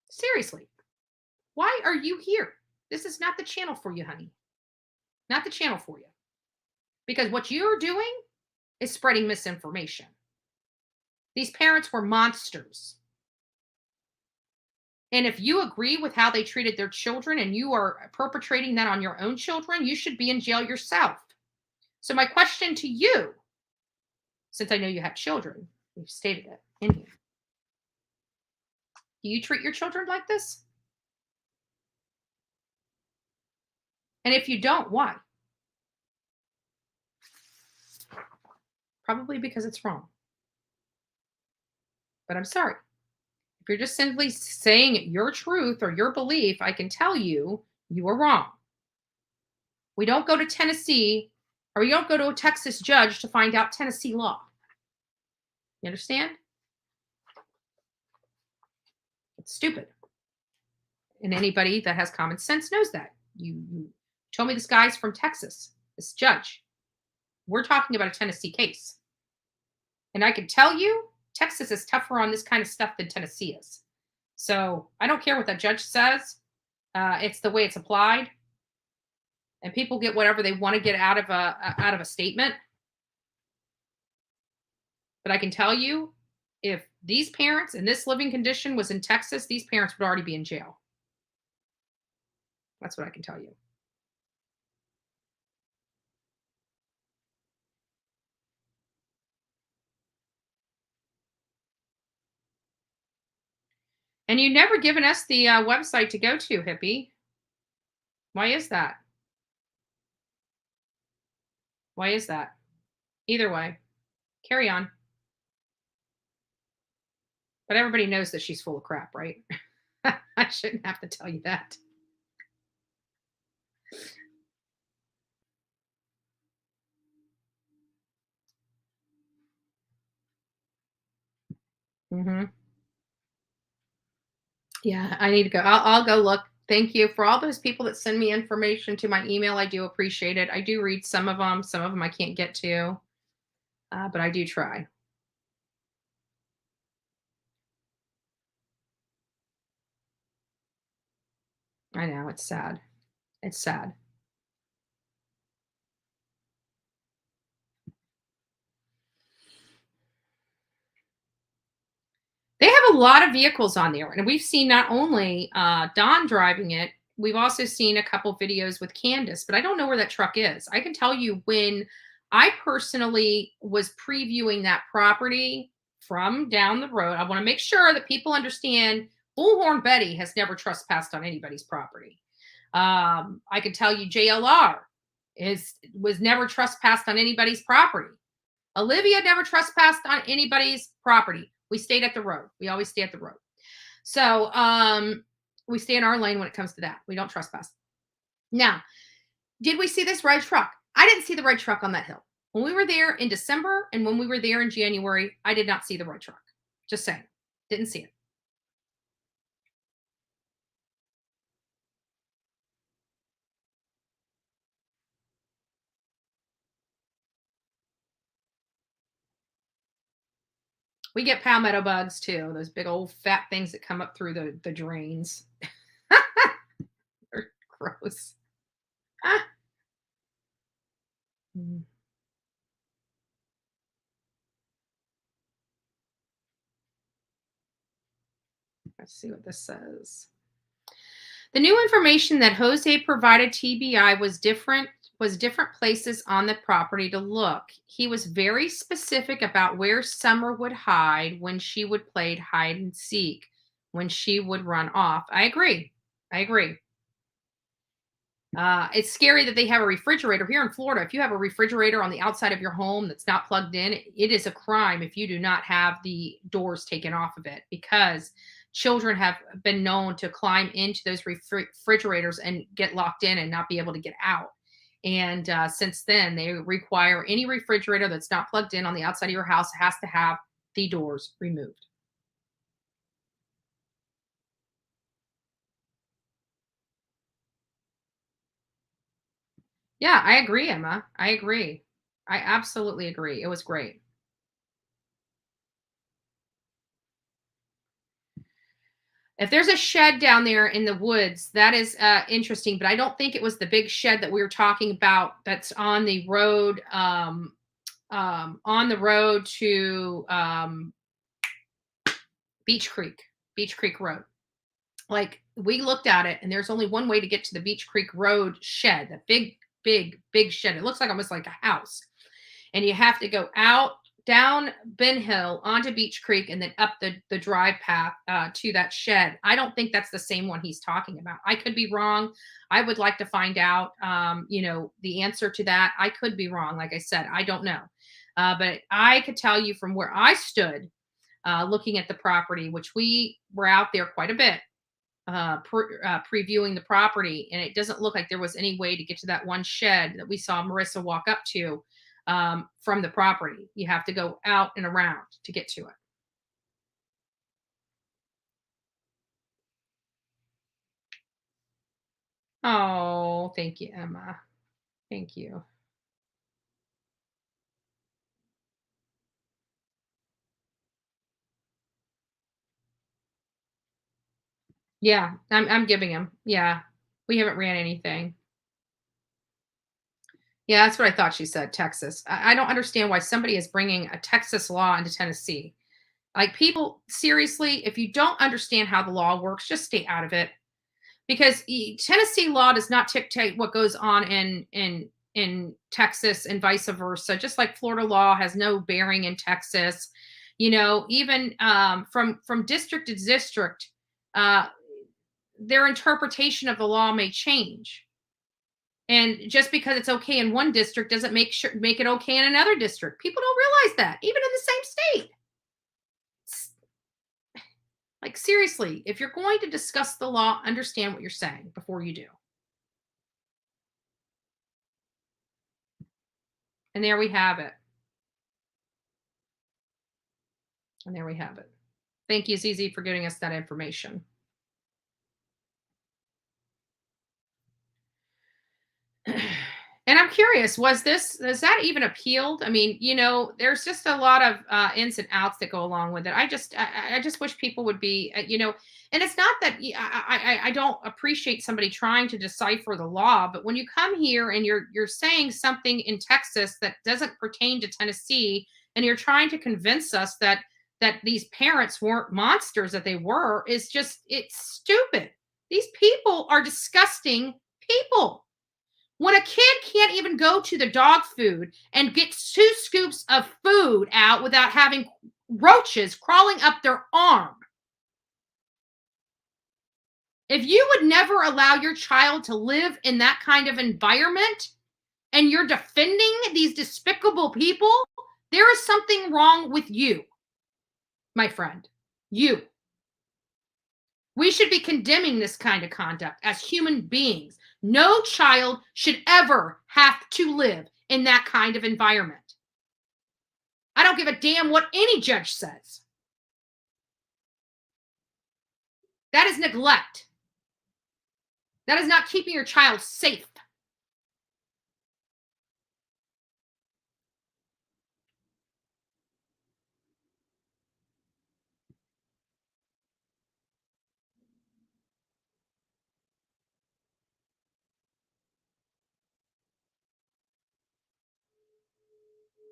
A: seriously, why are you here? This is not the channel for you, honey. Not the channel for you. Because what you're doing is spreading misinformation. These parents were monsters. And if you agree with how they treated their children and you are perpetrating that on your own children, you should be in jail yourself. So my question to you, since I know you have children, we've stated it in here. Do you treat your children like this? And if you don't, why? Probably because it's wrong. But I'm sorry. If you're just simply saying your truth or your belief, I can tell you, you are wrong. We don't go to Tennessee or we don't go to a Texas judge to find out Tennessee law. You understand? It's stupid. And anybody that has common sense knows that. You told me this guy's from Texas, this judge. We're talking about a Tennessee case. And I can tell you, Texas is tougher on this kind of stuff than Tennessee is. So I don't care what that judge says. It's the way it's applied. And people get whatever they want to get out of a statement. But I can tell you, if these parents in this living condition was in Texas, these parents would already be in jail. That's what I can tell you. And you've never given us the website to go to, hippie. Why is that? Why is that? Either way, carry on. But everybody knows that she's full of crap, right? I shouldn't have to tell you that. Mm-hmm. Yeah, I need to go. I'll go look. Thank you for all those people that send me information to my email. I do appreciate it. I do read some of them. Some of them I can't get to, but I do try. I know, it's sad. It's sad. They have a lot of vehicles on there, and we've seen not only Dawn driving it, we've also seen a couple videos with Candace, but I don't know where that truck is. I can tell you when I personally was previewing that property from down the road, I want to make sure that people understand Bullhorn Betty has never trespassed on anybody's property. I can tell you JLR was never trespassed on anybody's property. Olivia never trespassed on anybody's property. We stayed at the road. We always stay at the road. So we stay in our lane when it comes to that. We don't trespass. Now, did we see this red truck? I didn't see the red truck on that hill. When we were there in December and when we were there in January, I did not see the red truck. Just saying. Didn't see it. We get palmetto bugs too, those big old fat things that come up through the drains. They're gross. Mm. Let's see what this says. The new information that Jose provided TBI was different places on the property to look. He was very specific about where Summer would hide when she would play hide and seek, when she would run off. I agree. It's scary that they have a refrigerator here in Florida. If you have a refrigerator on the outside of your home that's not plugged in, it is a crime if you do not have the doors taken off of it, because children have been known to climb into those refrigerators and get locked in and not be able to get out. And since then, they require any refrigerator that's not plugged in on the outside of your house has to have the doors removed. Yeah, I agree, Emma. I agree. I absolutely agree. It was great. If there's a shed down there in the woods, that is interesting, but I don't think it was the big shed that we were talking about that's on the road to Beach Creek Road. Like, we looked at it and there's only one way to get to the Beach Creek Road shed, that big shed. It looks like almost like a house. And you have to go out, down Ben Hill onto Beach Creek and then up the drive path to that shed. I don't think that's the same one he's talking about. I could be wrong. I would like to find out, the answer to that. I could be wrong. Like I said, I don't know. But I could tell you from where I stood looking at the property, which we were out there quite a bit, previewing the property, and it doesn't look like there was any way to get to that one shed that we saw Marissa walk up to from the property. You have to go out and around to get to it. Oh, thank you, Emma. Thank you. Yeah, I'm giving him. Yeah, we haven't ran anything. Yeah, that's what I thought she said. Texas. I don't understand why somebody is bringing a Texas law into Tennessee. Like, people, seriously, if you don't understand how the law works, just stay out of it, because Tennessee law does not dictate what goes on in Texas and vice versa. Just like Florida law has no bearing in Texas. Even from district to district, their interpretation of the law may change. And just because it's okay in one district doesn't make it okay in another district. People don't realize that, even in the same state. Like, seriously, if you're going to discuss the law, understand what you're saying before you do. And there we have it. Thank you, Zizi, for giving us that information. And I'm curious, was that even appealed? I mean, there's just a lot of ins and outs that go along with it. I just wish people would be, and it's not that I don't appreciate somebody trying to decipher the law, but when you come here and you're saying something in Texas that doesn't pertain to Tennessee, and you're trying to convince us that these parents weren't monsters that they were, it's stupid. These people are disgusting people. When a kid can't even go to the dog food and get 2 scoops of food out without having roaches crawling up their arm. If you would never allow your child to live in that kind of environment and you're defending these despicable people, there is something wrong with you, my friend. You. We should be condemning this kind of conduct as human beings. No child should ever have to live in that kind of environment. I don't give a damn what any judge says. That is neglect. That is not keeping your child safe.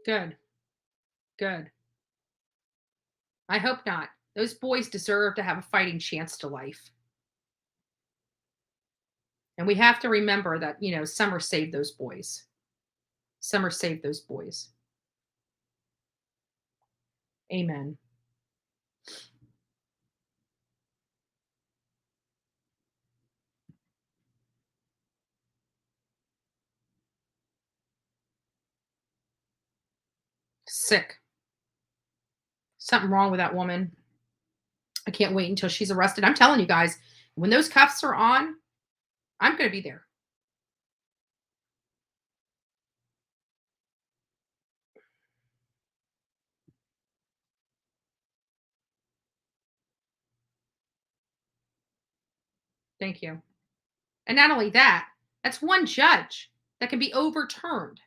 A: Good. Good. I hope not. Those boys deserve to have a fighting chance to life. And we have to remember that, Summer saved those boys. Summer saved those boys. Amen. Sick. Something wrong with that woman. I can't wait until she's arrested. I'm telling you guys, when those cuffs are on, I'm going to be there. Thank you. And not only that, that's one judge that can be overturned.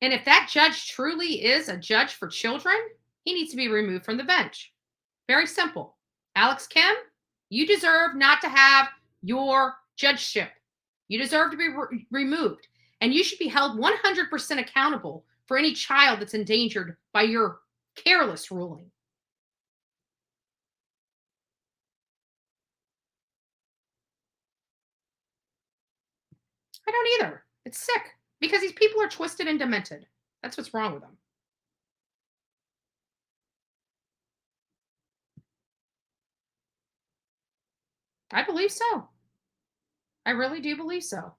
A: And if that judge truly is a judge for children, he needs to be removed from the bench. Very simple. Alex Kim, you deserve not to have your judgeship. You deserve to be removed. And you should be held 100% accountable for any child that's endangered by your careless ruling. I don't either. It's sick because these people are twisted and demented. That's what's wrong with them. I believe so. I really do believe so.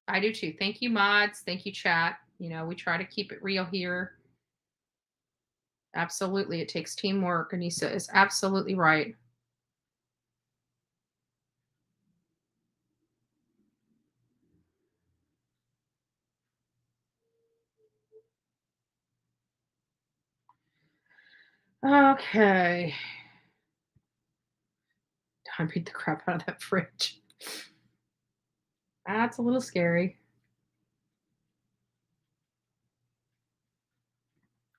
A: I do too. Thank you, mods. Thank you, chat. We try to keep it real here. Absolutely. It takes teamwork. Anissa is absolutely right. Okay. I beat the crap out of that fridge. That's a little scary.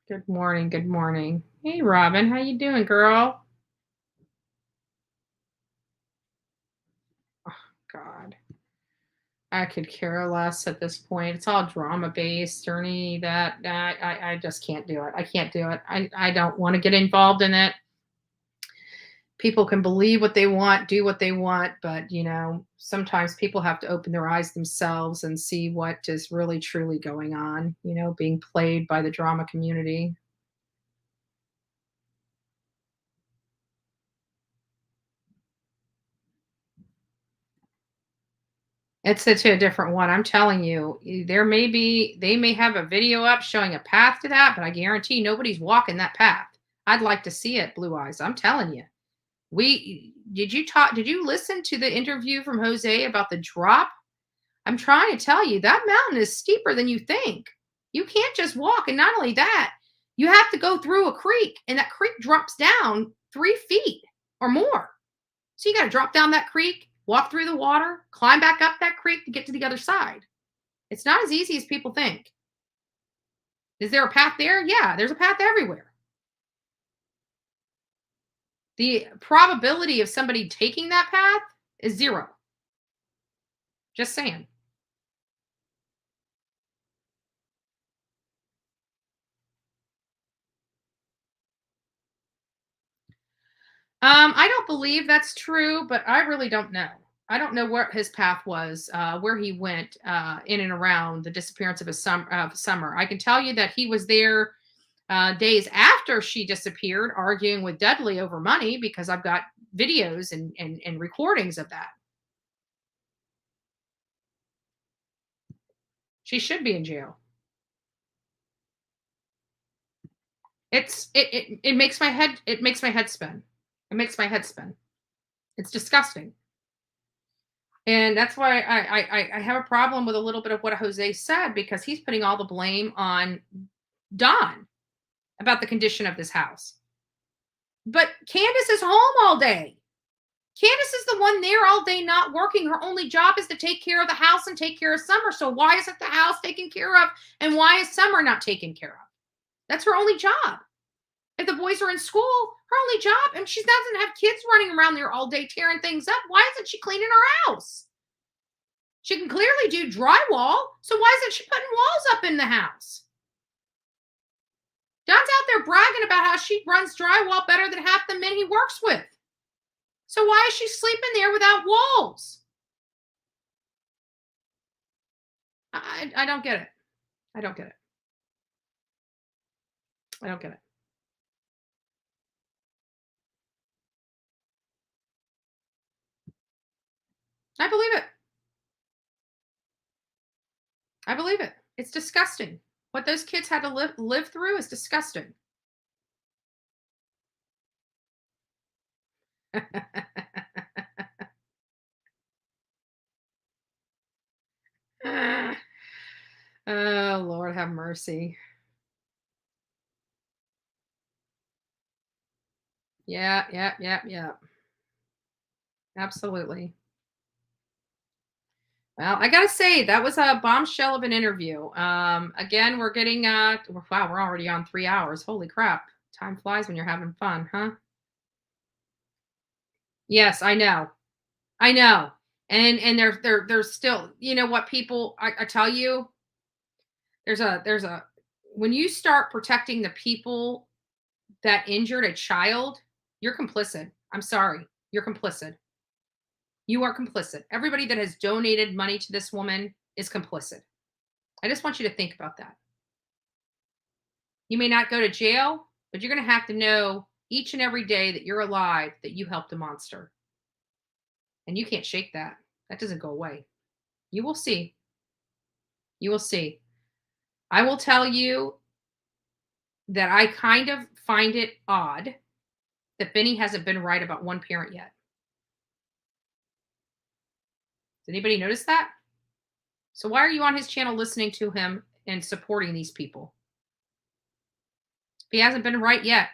A: Good morning. Good morning. Hey, Robin. How you doing, girl? Oh, God. I could care less at this point. It's all drama based, Ernie. That I just can't do it. I can't do it. I don't want to get involved in it. People can believe what they want, do what they want, but sometimes people have to open their eyes themselves and see what is really truly going on, being played by the drama community. It's a different one. I'm telling you, they may have a video up showing a path to that, but I guarantee nobody's walking that path. I'd like to see it, Blue Eyes. I'm telling you. Did you listen to the interview from Jose about the drop? I'm trying to tell you that mountain is steeper than you think. You can't just walk. And not only that, you have to go through a creek, and that creek drops down 3 feet or more. So you got to drop down that creek, walk through the water, climb back up that creek to get to the other side. It's not as easy as people think. Is there a path there? Yeah, there's a path everywhere. The probability of somebody taking that path is 0. Just saying. I don't believe that's true, but I really don't know. I don't know what his path was, where he went in and around the disappearance of Summer. I can tell you that he was there days after she disappeared, arguing with Dudley over money because I've got videos and recordings of that. She should be in jail. It makes my head spin. It makes my head spin. It's disgusting. And that's why I have a problem with a little bit of what Jose said, because he's putting all the blame on Don about the condition of this house. But Candace is home all day. Candace is the one there all day not working. Her only job is to take care of the house and take care of Summer. So why isn't the house taken care of? And why is Summer not taken care of? That's her only job. If the boys are in school, her only job, and she doesn't have kids running around there all day tearing things up. Why isn't she cleaning her house? She can clearly do drywall. So why isn't she putting walls up in the house? Don's out there bragging about how she runs drywall better than half the men he works with. So why is she sleeping there without walls? I don't get it. I don't get it. I don't get it. I believe it. I believe it. It's disgusting. What those kids had to live through is disgusting. Oh, Lord have mercy. Yeah. Absolutely. Well, I gotta say, that was a bombshell of an interview. Again, we're getting wow, we're already on 3 hours. Holy crap. Time flies when you're having fun, huh? Yes, I know. I know. And there's still, you know what, people, I tell you, there's a when you start protecting the people that injured a child, you're complicit. I'm sorry. You're complicit. You are complicit. Everybody that has donated money to this woman is complicit. I just want you to think about that. You may not go to jail, but you're going to have to know each and every day that you're alive that you helped a monster. And you can't shake that. That doesn't go away. You will see. You will see. I will tell you that I kind of find it odd that Benny hasn't been right about one parent yet. Did anybody notice that? So why are you on his channel listening to him and supporting these people? He hasn't been right yet.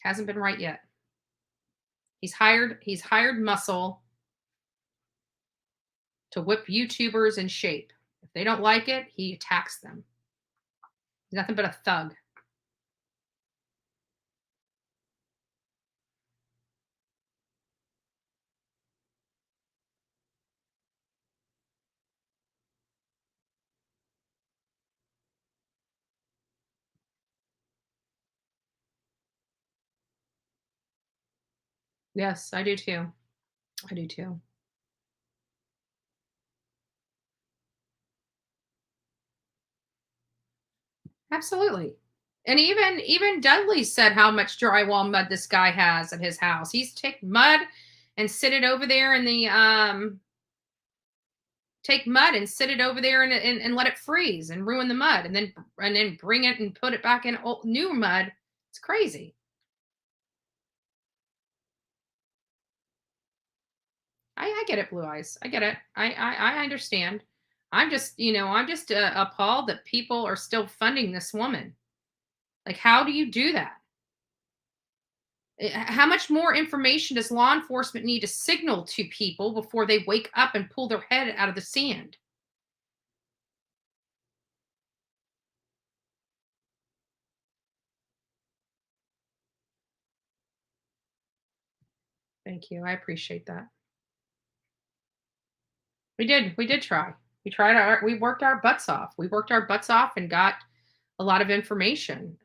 A: Hasn't been right yet. He's hired muscle to whip YouTubers in shape. If they don't like it, he attacks them. He's nothing but a thug. Yes, I do too. I do too. Absolutely. And even Dudley said how much drywall mud this guy has at his house. He's take mud and sit it over there in the take mud and sit it over there and let it freeze and ruin the mud, and then bring it and put it back in new mud. It's crazy. I get it, Blue Eyes. I get it. I understand. I'm just, appalled that people are still funding this woman. Like, how do you do that? How much more information does law enforcement need to signal to people before they wake up and pull their head out of the sand? Thank you. I appreciate that. We did try. We worked our butts off. We worked our butts off and got a lot of information.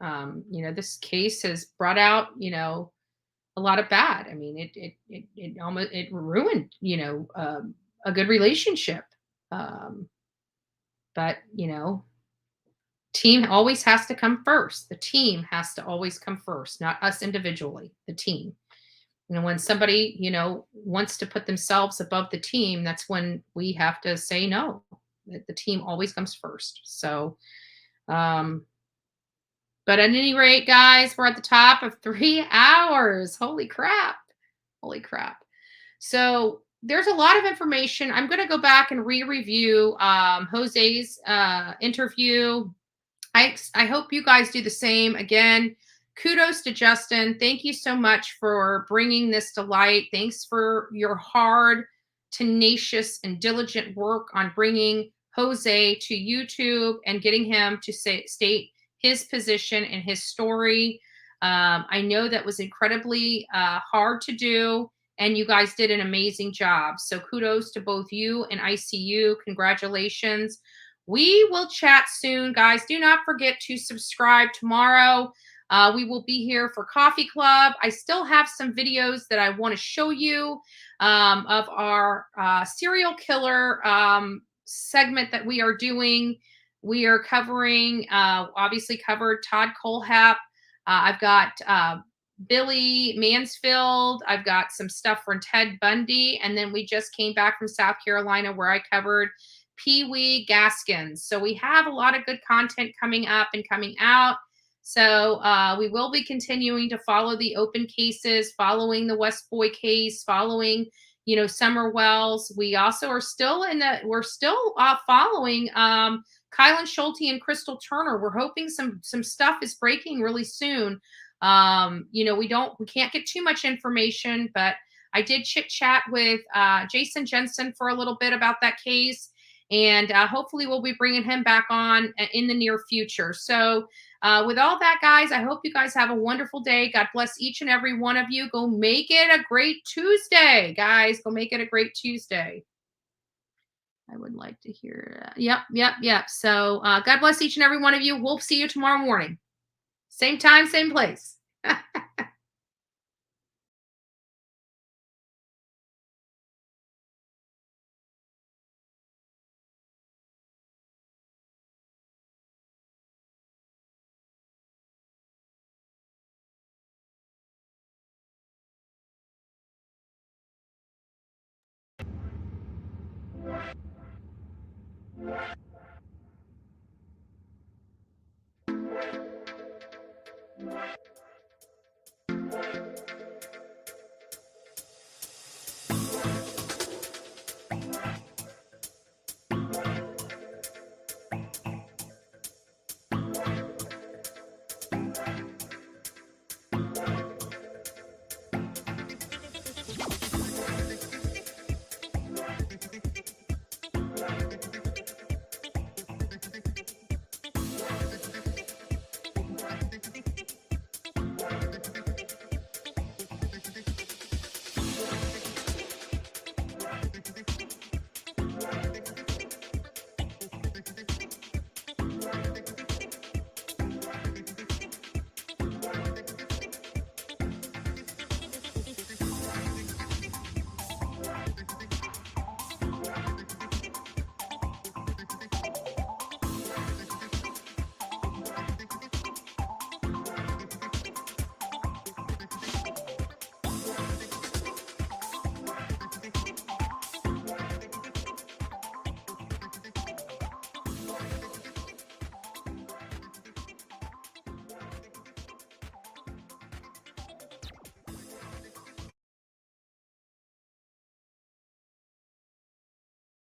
A: This case has brought out, a lot of bad. I mean, it almost it ruined, a good relationship. But Team always has to come first. The team has to always come first, not us individually, the team. When somebody, wants to put themselves above the team, that's when we have to say no. The team always comes first. So, um, but at any rate, guys, we're at the top of 3 hours. Holy crap. Holy crap. So there's a lot of information. I'm going to go back and re-review Jose's interview. I hope you guys do the same. Again, kudos to Justin. Thank you so much for bringing this to light. Thanks for your hard, tenacious, and diligent work on bringing Jose to YouTube and getting him to state his position and his story. I know that was incredibly hard to do, and you guys did an amazing job. So kudos to both you and ICU. Congratulations. We will chat soon, guys. Do not forget to subscribe tomorrow. We will be here for Coffee Club. I still have some videos that I want to show you of our serial killer segment that we are doing. We are covering, obviously covered Todd Colehap. I've got Billy Mansfield. I've got some stuff from Ted Bundy. And then we just came back from South Carolina where I covered Pee Wee Gaskins. So we have a lot of good content coming up and coming out. So we will be continuing to follow the open cases, following the West Boy case, following, Summer Wells. We also are still following Kylan Schulte and Crystal Turner. We're hoping some stuff is breaking really soon. We can't get too much information, but I did chit chat with Jason Jensen for a little bit about that case. And hopefully we'll be bringing him back on in the near future. So with all that, guys, I hope you guys have a wonderful day. God bless each and every one of you. Go make it a great Tuesday, guys. Go make it a great Tuesday. I would like to hear. Yep. So God bless each and every one of you. We'll see you tomorrow morning. Same time, same place.